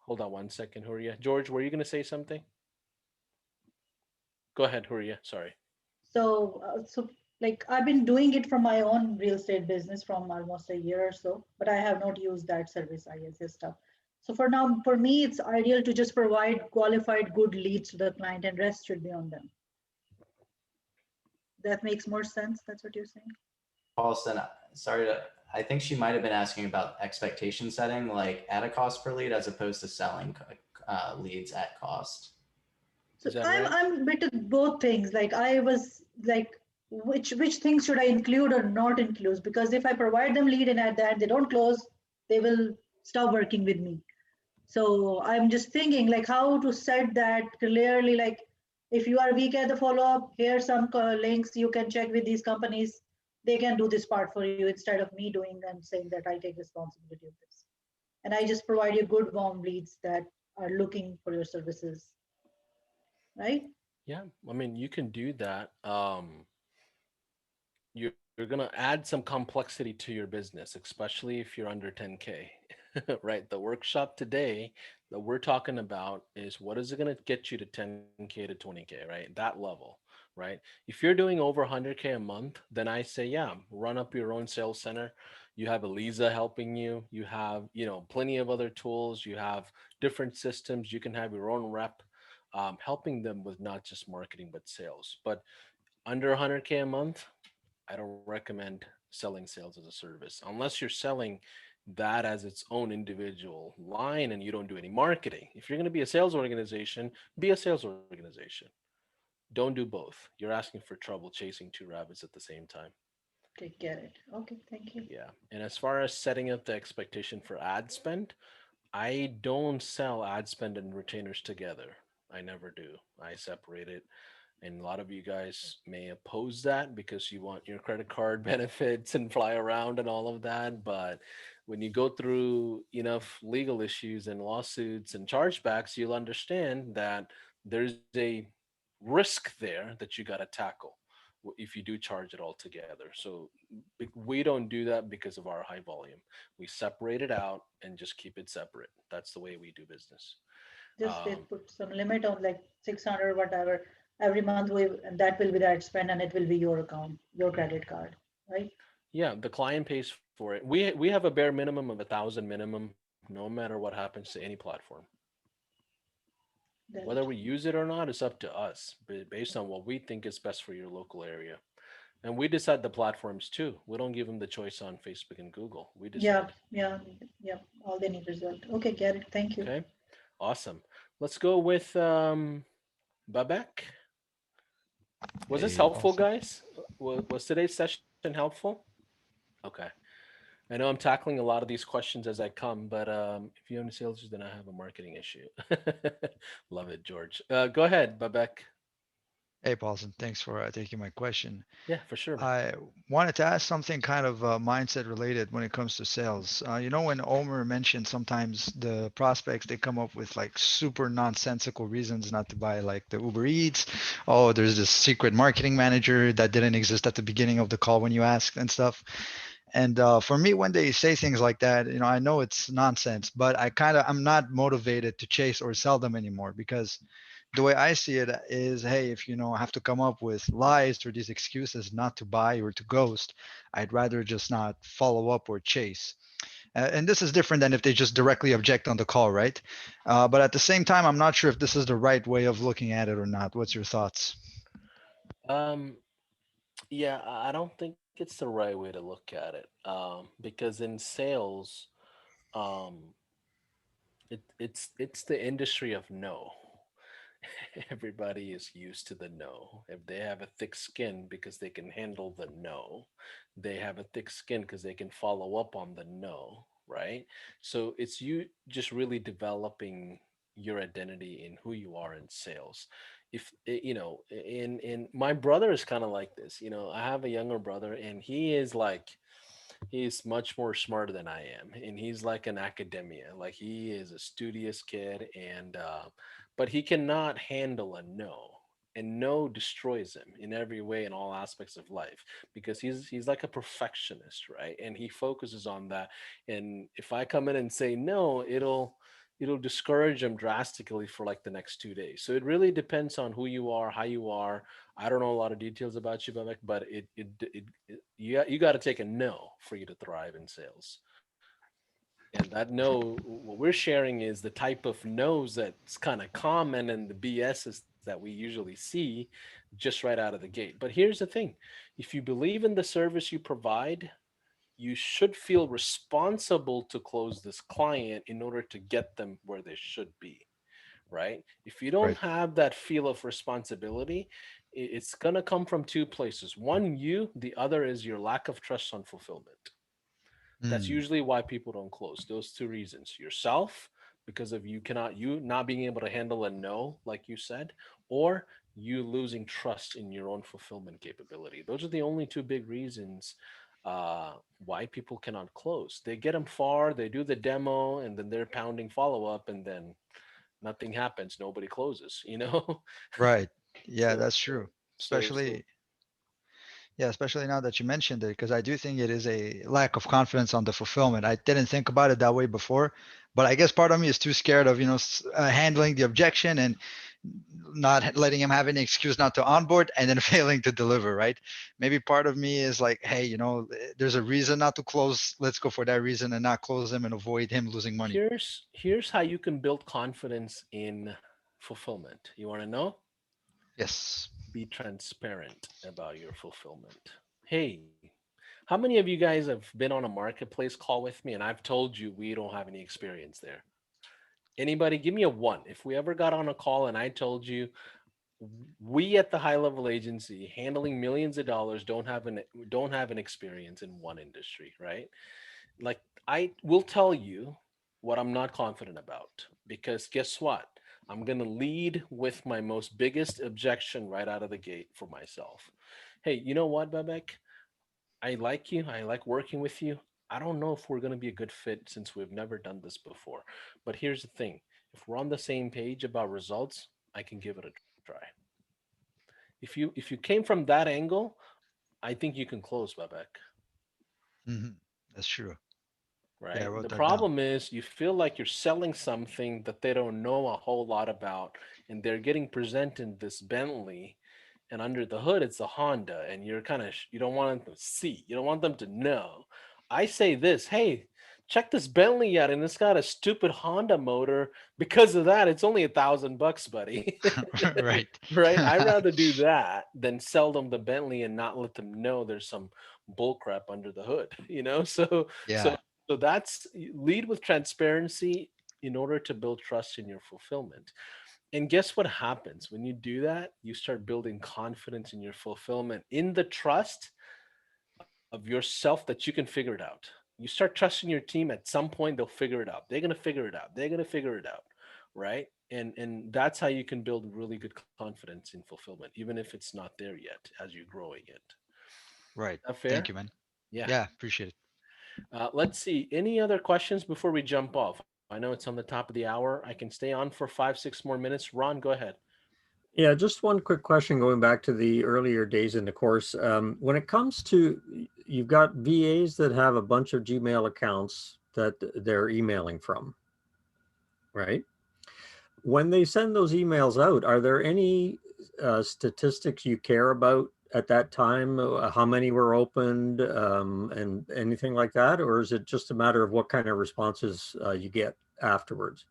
Hold on one second, Huria. George, were you going to say something? Go ahead, Huria. Sorry. so like I've been doing it for my own real estate business from almost a year or so, but I have not used that service ISA stuff. So for now, for me, it's ideal to just provide qualified good leads to the client, and rest should be on them. That makes more sense. That's what you're saying. Paulson, I think she might have been asking about expectation setting, like at a cost per lead as opposed to selling leads at cost. So Is that I'm right? I'm bit of both things. Like I was like, which things should I include or not include? Because if I provide them lead and at the end they don't close, they will stop working with me. So I'm just thinking like how to set that clearly. Like if you are weak at the follow up, here's some links you can check with these companies. They can do this part for you instead of me doing and saying that I take responsibility of this. And I just provide you good warm leads that are looking for your services, right? Yeah, I mean, you can do that. You're gonna add some complexity to your business, especially if you're under 10K, right? The workshop today that we're talking about is what is it gonna get you to 10K to 20K, right? That level, right? If you're doing over 100K a month, then I say, yeah, run up your own sales center. You have Eliza helping you. You have, plenty of other tools. You have different systems. You can have your own rep, helping them with not just marketing but sales. But under 100K a month, I don't recommend selling sales as a service unless you're selling that as its own individual line and you don't do any marketing. If you're going to be a sales organization, be a sales organization. Don't do both. You're asking for trouble chasing two rabbits at the same time. Okay, get it. Okay, thank you. Yeah. And as far as setting up the expectation for ad spend, I don't sell ad spend and retainers together. I never do. I separate it. And a lot of you guys may oppose that because you want your credit card benefits and fly around and all of that. But when you go through enough legal issues and lawsuits and chargebacks, you'll understand that there's a risk there that you got to tackle if you do charge it all together. So we don't do that because of our high volume. We separate it out and just keep it separate. That's the way we do business. Just put some limit on like 600 whatever every month. That will be that spend and it will be your account, your credit card, right? Yeah, the client pays for it. We have a bare minimum of 1,000 minimum, no matter what happens to any platform. Whether we use it or not is up to us, based on what we think is best for your local area. And we decide the platforms too. We don't give them the choice on Facebook and Google. We decide. Yeah. All they need result. Okay, get it. Thank you. Okay, awesome. Let's go with Babek. Was this helpful, guys? Was today's session helpful? Okay. I know I'm tackling a lot of these questions as I come, but if you own a sales, then I have a marketing issue. Love it, George. Go ahead, Babek. Hey, Paulson, thanks for taking my question. Yeah, for sure, man. I wanted to ask something kind of mindset related when it comes to sales. When Omer mentioned sometimes the prospects, they come up with like super nonsensical reasons not to buy, like the Uber Eats. Oh, there's this secret marketing manager that didn't exist at the beginning of the call when you asked and stuff. And for me, when they say things like that, I know it's nonsense, but I'm not motivated to chase or sell them anymore, because the way I see it is, hey, if I have to come up with lies or these excuses not to buy or to ghost, I'd rather just not follow up or chase. And this is different than if they just directly object on the call, right? But at the same time, I'm not sure if this is the right way of looking at it or not. What's your thoughts? Yeah, I don't think it's the right way to look at it, because in sales, um, it's the industry of no. Everybody is used to the no. If they have a thick skin because they can handle the no, they have a thick skin because they can follow up on the no, right? So it's you just really developing your identity in who you are in sales. If in my brother is kind of like this. I have a younger brother and he's much more smarter than I am, and he's like an academia. Like he is a studious kid, and but he cannot handle a no, and no destroys him in every way in all aspects of life, because he's like a perfectionist, right? And he focuses on that. And if I come in and say no, it'll discourage him drastically for like the next 2 days. So it really depends on who you are, how you are. I don't know a lot of details about you, Babek, but you got to take a no for you to thrive in sales. And that no, what we're sharing is the type of no's that's kind of common, and the BS is that we usually see just right out of the gate. But here's the thing, if you believe in the service you provide, you should feel responsible to close this client in order to get them where they should be, right? If you don't Right. have that feel of responsibility, it's going to come from two places. One, you, the other is your lack of trust on fulfillment. That's Mm, usually why people don't close. Those two reasons: yourself, because of you not being able to handle a no, like you said, or you losing trust in your own fulfillment capability. Those are the only two big reasons why people cannot close. They get them far, they do the demo, and then they're pounding follow up, and then nothing happens. Nobody closes. You know. right. Yeah, so that's true. so Especially, yeah, especially now that you mentioned it, because I do think it is a lack of confidence on the fulfillment. I didn't think about it that way before, but I guess part of me is too scared of, handling the objection and not letting him have any excuse not to onboard and then failing to deliver, right? Maybe part of me is like, hey, there's a reason not to close. Let's go for that reason and not close him and avoid him losing money. here's how you can build confidence in fulfillment. You want to know? Yes. Be transparent about your fulfillment. Hey, how many of you guys have been on a marketplace call with me and I've told you we don't have any experience there? Anybody? Give me a one. If we ever got on a call and I told you we at the high level agency handling millions of dollars don't have an experience in one industry, right? Like, I will tell you what I'm not confident about, because guess what? I'm going to lead with my most biggest objection right out of the gate for myself. Hey, you know what, Babek? I like you. I like working with you. I don't know if we're going to be a good fit since we've never done this before. But here's the thing, if we're on the same page about results, I can give it a try. If you came from that angle, I think you can close, Babek. Hmm. That's true. Yeah, I Right? wrote The that down. problem is you feel like you're selling something that they don't know a whole lot about, and they're getting presented this Bentley, and under the hood it's a Honda, and you're kind of you don't want them to see, you don't want them to know. I say this, hey, check this Bentley out, and it's got a stupid Honda motor. Because of that, it's only $1,000, buddy. Right. Right? I'd rather do that than sell them the Bentley and not let them know there's some bull crap under the hood, you know? So Yeah. so that's lead with transparency in order to build trust in your fulfillment. And guess what happens when you do that? You start building confidence in your fulfillment, in the trust of yourself that you can figure it out. You start trusting your team, at some point they'll figure it out. They're going to figure it out. They're going to figure it out, right? And that's how you can build really good confidence in fulfillment, even if it's not there yet as you're growing it. Right. That Thank fair? you, man. Yeah. Yeah, appreciate it. Let's see. Any other questions before we jump off? I know it's on the top of the hour. I can stay on for 5, 6 more minutes. Ron, go ahead. Yeah, just one quick question going back to the earlier days in the course. When it comes to, you've got VAs that have a bunch of Gmail accounts that they're emailing from, right? When they send those emails out, are there any statistics you care about at that time? How many were opened and anything like that? Or is it just a matter of what kind of responses you get afterwards?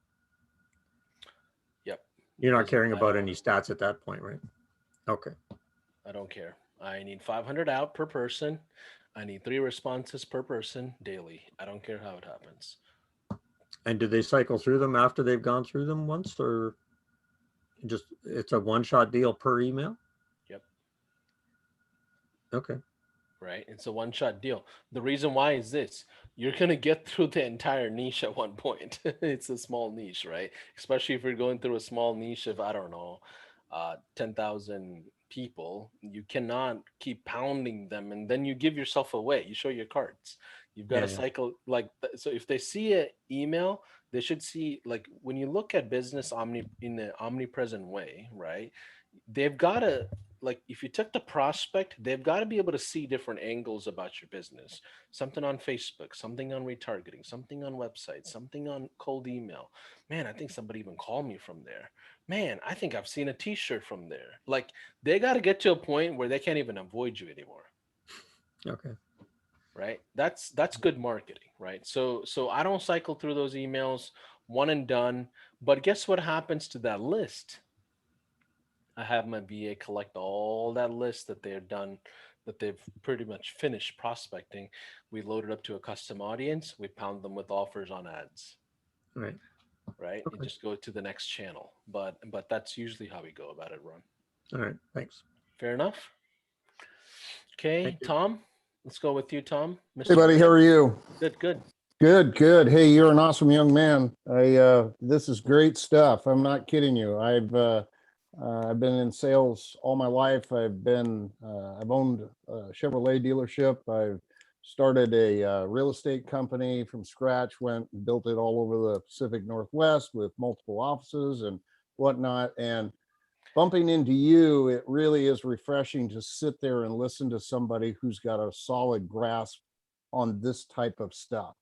Yep. You're not Doesn't caring about matter. any stats at that point, right? Okay. I don't care. I need 500 out per person. I need 3 responses per person daily. I don't care how it happens. And do they cycle through them after they've gone through them once, or just it's a one-shot deal per email? Yep. Okay. Right? It's a one-shot deal. The reason why is this: you're gonna get through the entire niche at one point. It's a small niche, right? Especially if you're going through a small niche of, I don't know, 10,000 people. You cannot keep pounding them, and then you give yourself away. You show your cards. You've got Yeah, to yeah. cycle so. If they see an email, they should see, like, when you look at business in the omnipresent way, right? They've got to, like, if you took the prospect, they've got to be able to see different angles about your business. Something on Facebook, something on retargeting, something on websites, something on cold email. Man, I think somebody even called me from there. Man, I think I've seen a t-shirt from there. Like, they got to get to a point where they can't even avoid you anymore. Okay. Right? That's good marketing, right? So I don't cycle through those emails, one and done. But guess what happens to that list? I have my VA collect all that list that they're done, that they've pretty much finished prospecting. We load it up to a custom audience. We pound them with offers on ads. Right. Right. Okay. And just go to the next channel. But that's usually how we go about it, Ron. All right. Thanks. Fair enough. Okay, Tom, let's go with you, Tom. Hey, buddy, how are you? Good, good. Good, good. Hey, you're an awesome young man. This is great stuff. I'm not kidding you. I've been in sales all my life. I've owned a Chevrolet dealership. I've started a real estate company from scratch, went and built it all over the Pacific Northwest with multiple offices and whatnot. And bumping into you, it really is refreshing to sit there and listen to somebody who's got a solid grasp on this type of stuff.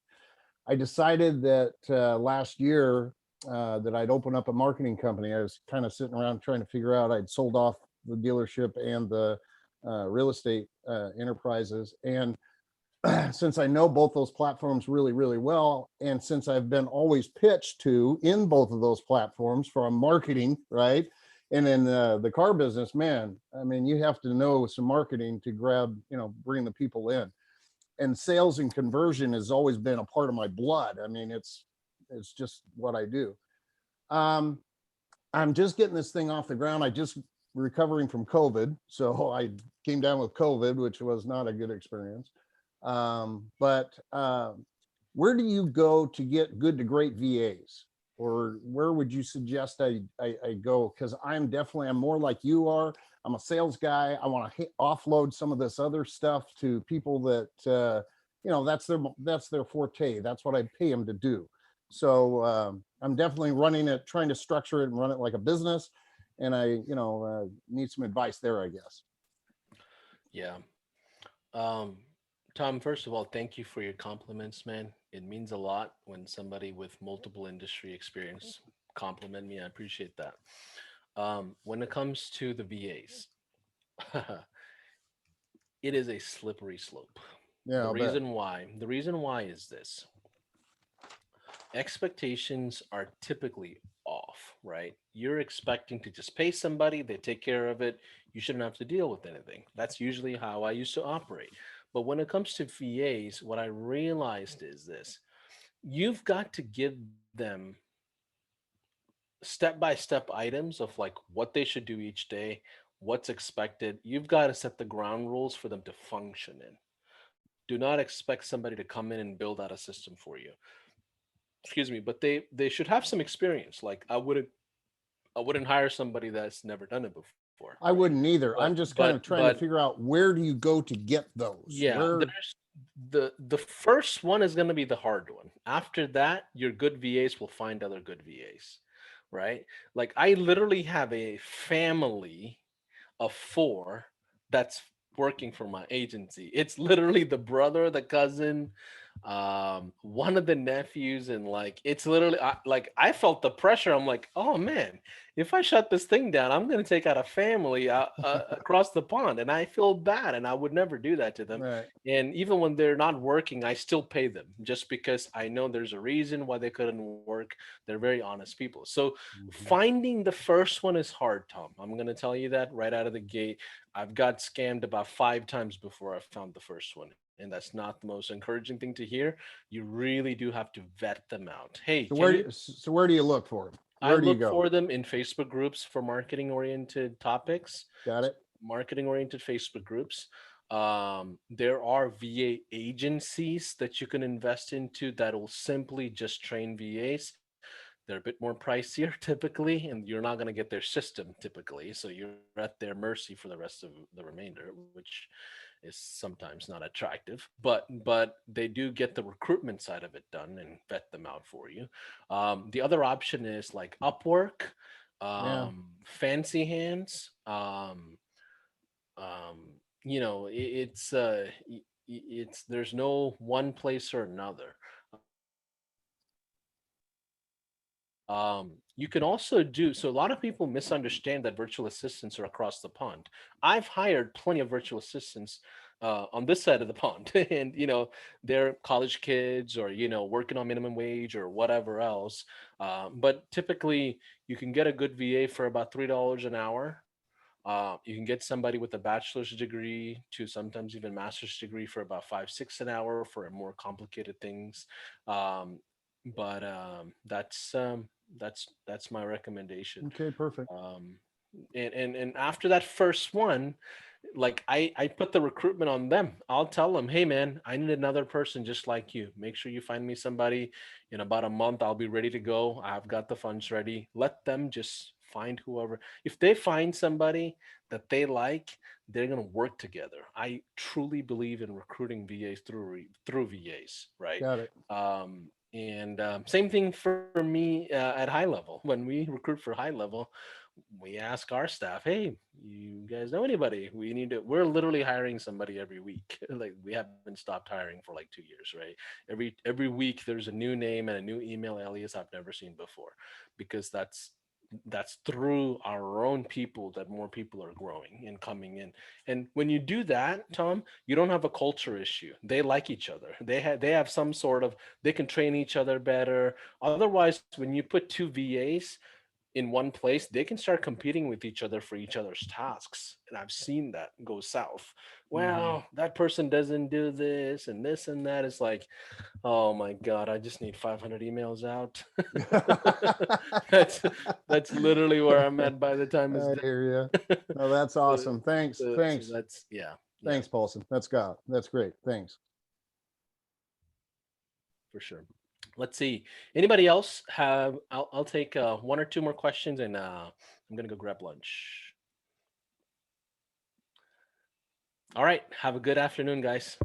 I decided that last year that I'd open up a marketing company. I was kind of sitting around trying to figure out, I'd sold off the dealership and the real estate enterprises. And since I know both those platforms really, really well, and since I've been always pitched to in both of those platforms from marketing, right? And in the car business, man, I mean, you have to know some marketing to grab, bring the people in. And sales and conversion has always been a part of my blood. I mean, it's just what I do. I'm just getting this thing off the ground. I just recovering from COVID. So I came down with COVID, which was not a good experience. But where do you go to get good to great VAs? Or where would you suggest I go? Because I'm more like you are. I'm a sales guy. I want to offload some of this other stuff to people that, that's their forte. That's what I pay them to do. So I'm definitely running it, trying to structure it and run it like a business. And I, need some advice there, I guess. Yeah. Tom, first of all, thank you for your compliments, man. It means a lot when somebody with multiple industry experience compliment me. I appreciate that. When it comes to the VAs, it is a slippery slope. Yeah. The reason why is this. Expectations are typically off, right? You're expecting to just pay somebody, they take care of it. You shouldn't have to deal with anything. That's usually how I used to operate. But when it comes to VAs, what I realized is this. You've got to give them step-by-step items of like what they should do each day, what's expected. You've got to set the ground rules for them to function in. Do not expect somebody to come in and build out a system for you. Excuse me, but they should have some experience. Like I wouldn't hire somebody that's never done it before. I wouldn't either. I'm just kind of trying to figure out, where do you go to get those? Yeah, the first one is going to be the hard one. After that, your good VAs will find other good VAs, right? Like I literally have a family of 4 that's working for my agency. It's literally the brother, the cousin, one of the nephews, and like it's literally I felt the pressure. I'm like, oh man, if I shut this thing down, I'm going to take out a family across the pond, and I feel bad, and I would never do that to them. Right. And even when they're not working, I still pay them just because I know there's a reason why they couldn't work. They're very honest people. So finding the first one is hard, Tom. I'm going to tell you that right out of the gate. I've got scammed about 5 times before I found the first one. And that's not the most encouraging thing to hear. You really do have to vet them out. Hey, so where do you look for them? I look for them in Facebook groups for marketing-oriented topics. Got it. Marketing-oriented Facebook groups. There are VA agencies that you can invest into that will simply just train VAs. They're a bit more pricier typically, and you're not going to get their system typically. So you're at their mercy for the rest of the remainder, which is sometimes not attractive, but they do get the recruitment side of it done and vet them out for you. The other option is like Upwork, Fancy Hands. It's there's no one place or another. You can also do, so a lot of people misunderstand that virtual assistants are across the pond. I've hired plenty of virtual assistants on this side of the pond and, they're college kids or, working on minimum wage or whatever else. But typically you can get a good VA for about $3 an hour. You can get somebody with a bachelor's degree to sometimes even master's degree for about 5-6 an hour for more complicated things. But that's my recommendation. Okay, perfect. And after that first one, like I put the recruitment on them. I'll tell them, hey man, I need another person just like you. Make sure you find me somebody. In about a month, I'll be ready to go. I've got the funds ready. Let them just find whoever. If they find somebody that they like, they're gonna work together. I truly believe in recruiting VAs through VAs, right? Got it. And same thing for me at HighLevel. When we recruit for HighLevel, we ask our staff, hey, you guys know anybody? We're literally hiring somebody every week. Like we haven't stopped hiring for like 2 years, right? Every week there's a new name and a new email alias I've never seen before, because that's through our own people that more people are growing and coming in. And when you do that, Tom, you don't have a culture issue. They like each other. They have some sort of, they can train each other better. Otherwise, when you put two VAs in one place, they can start competing with each other for each other's tasks. And I've seen that go south. Well, that person doesn't do this and this and that. It's like, oh my God, I just need 500 emails out. that's literally where I'm at by the time it's I done. hear you. No, that's awesome. Thanks. So Thanks. that's, yeah. Thanks, Paulson. That's great. Thanks. For sure. Let's see. Anybody else have? I'll take one or two more questions, and I'm gonna go grab lunch. All right. Have a good afternoon, guys.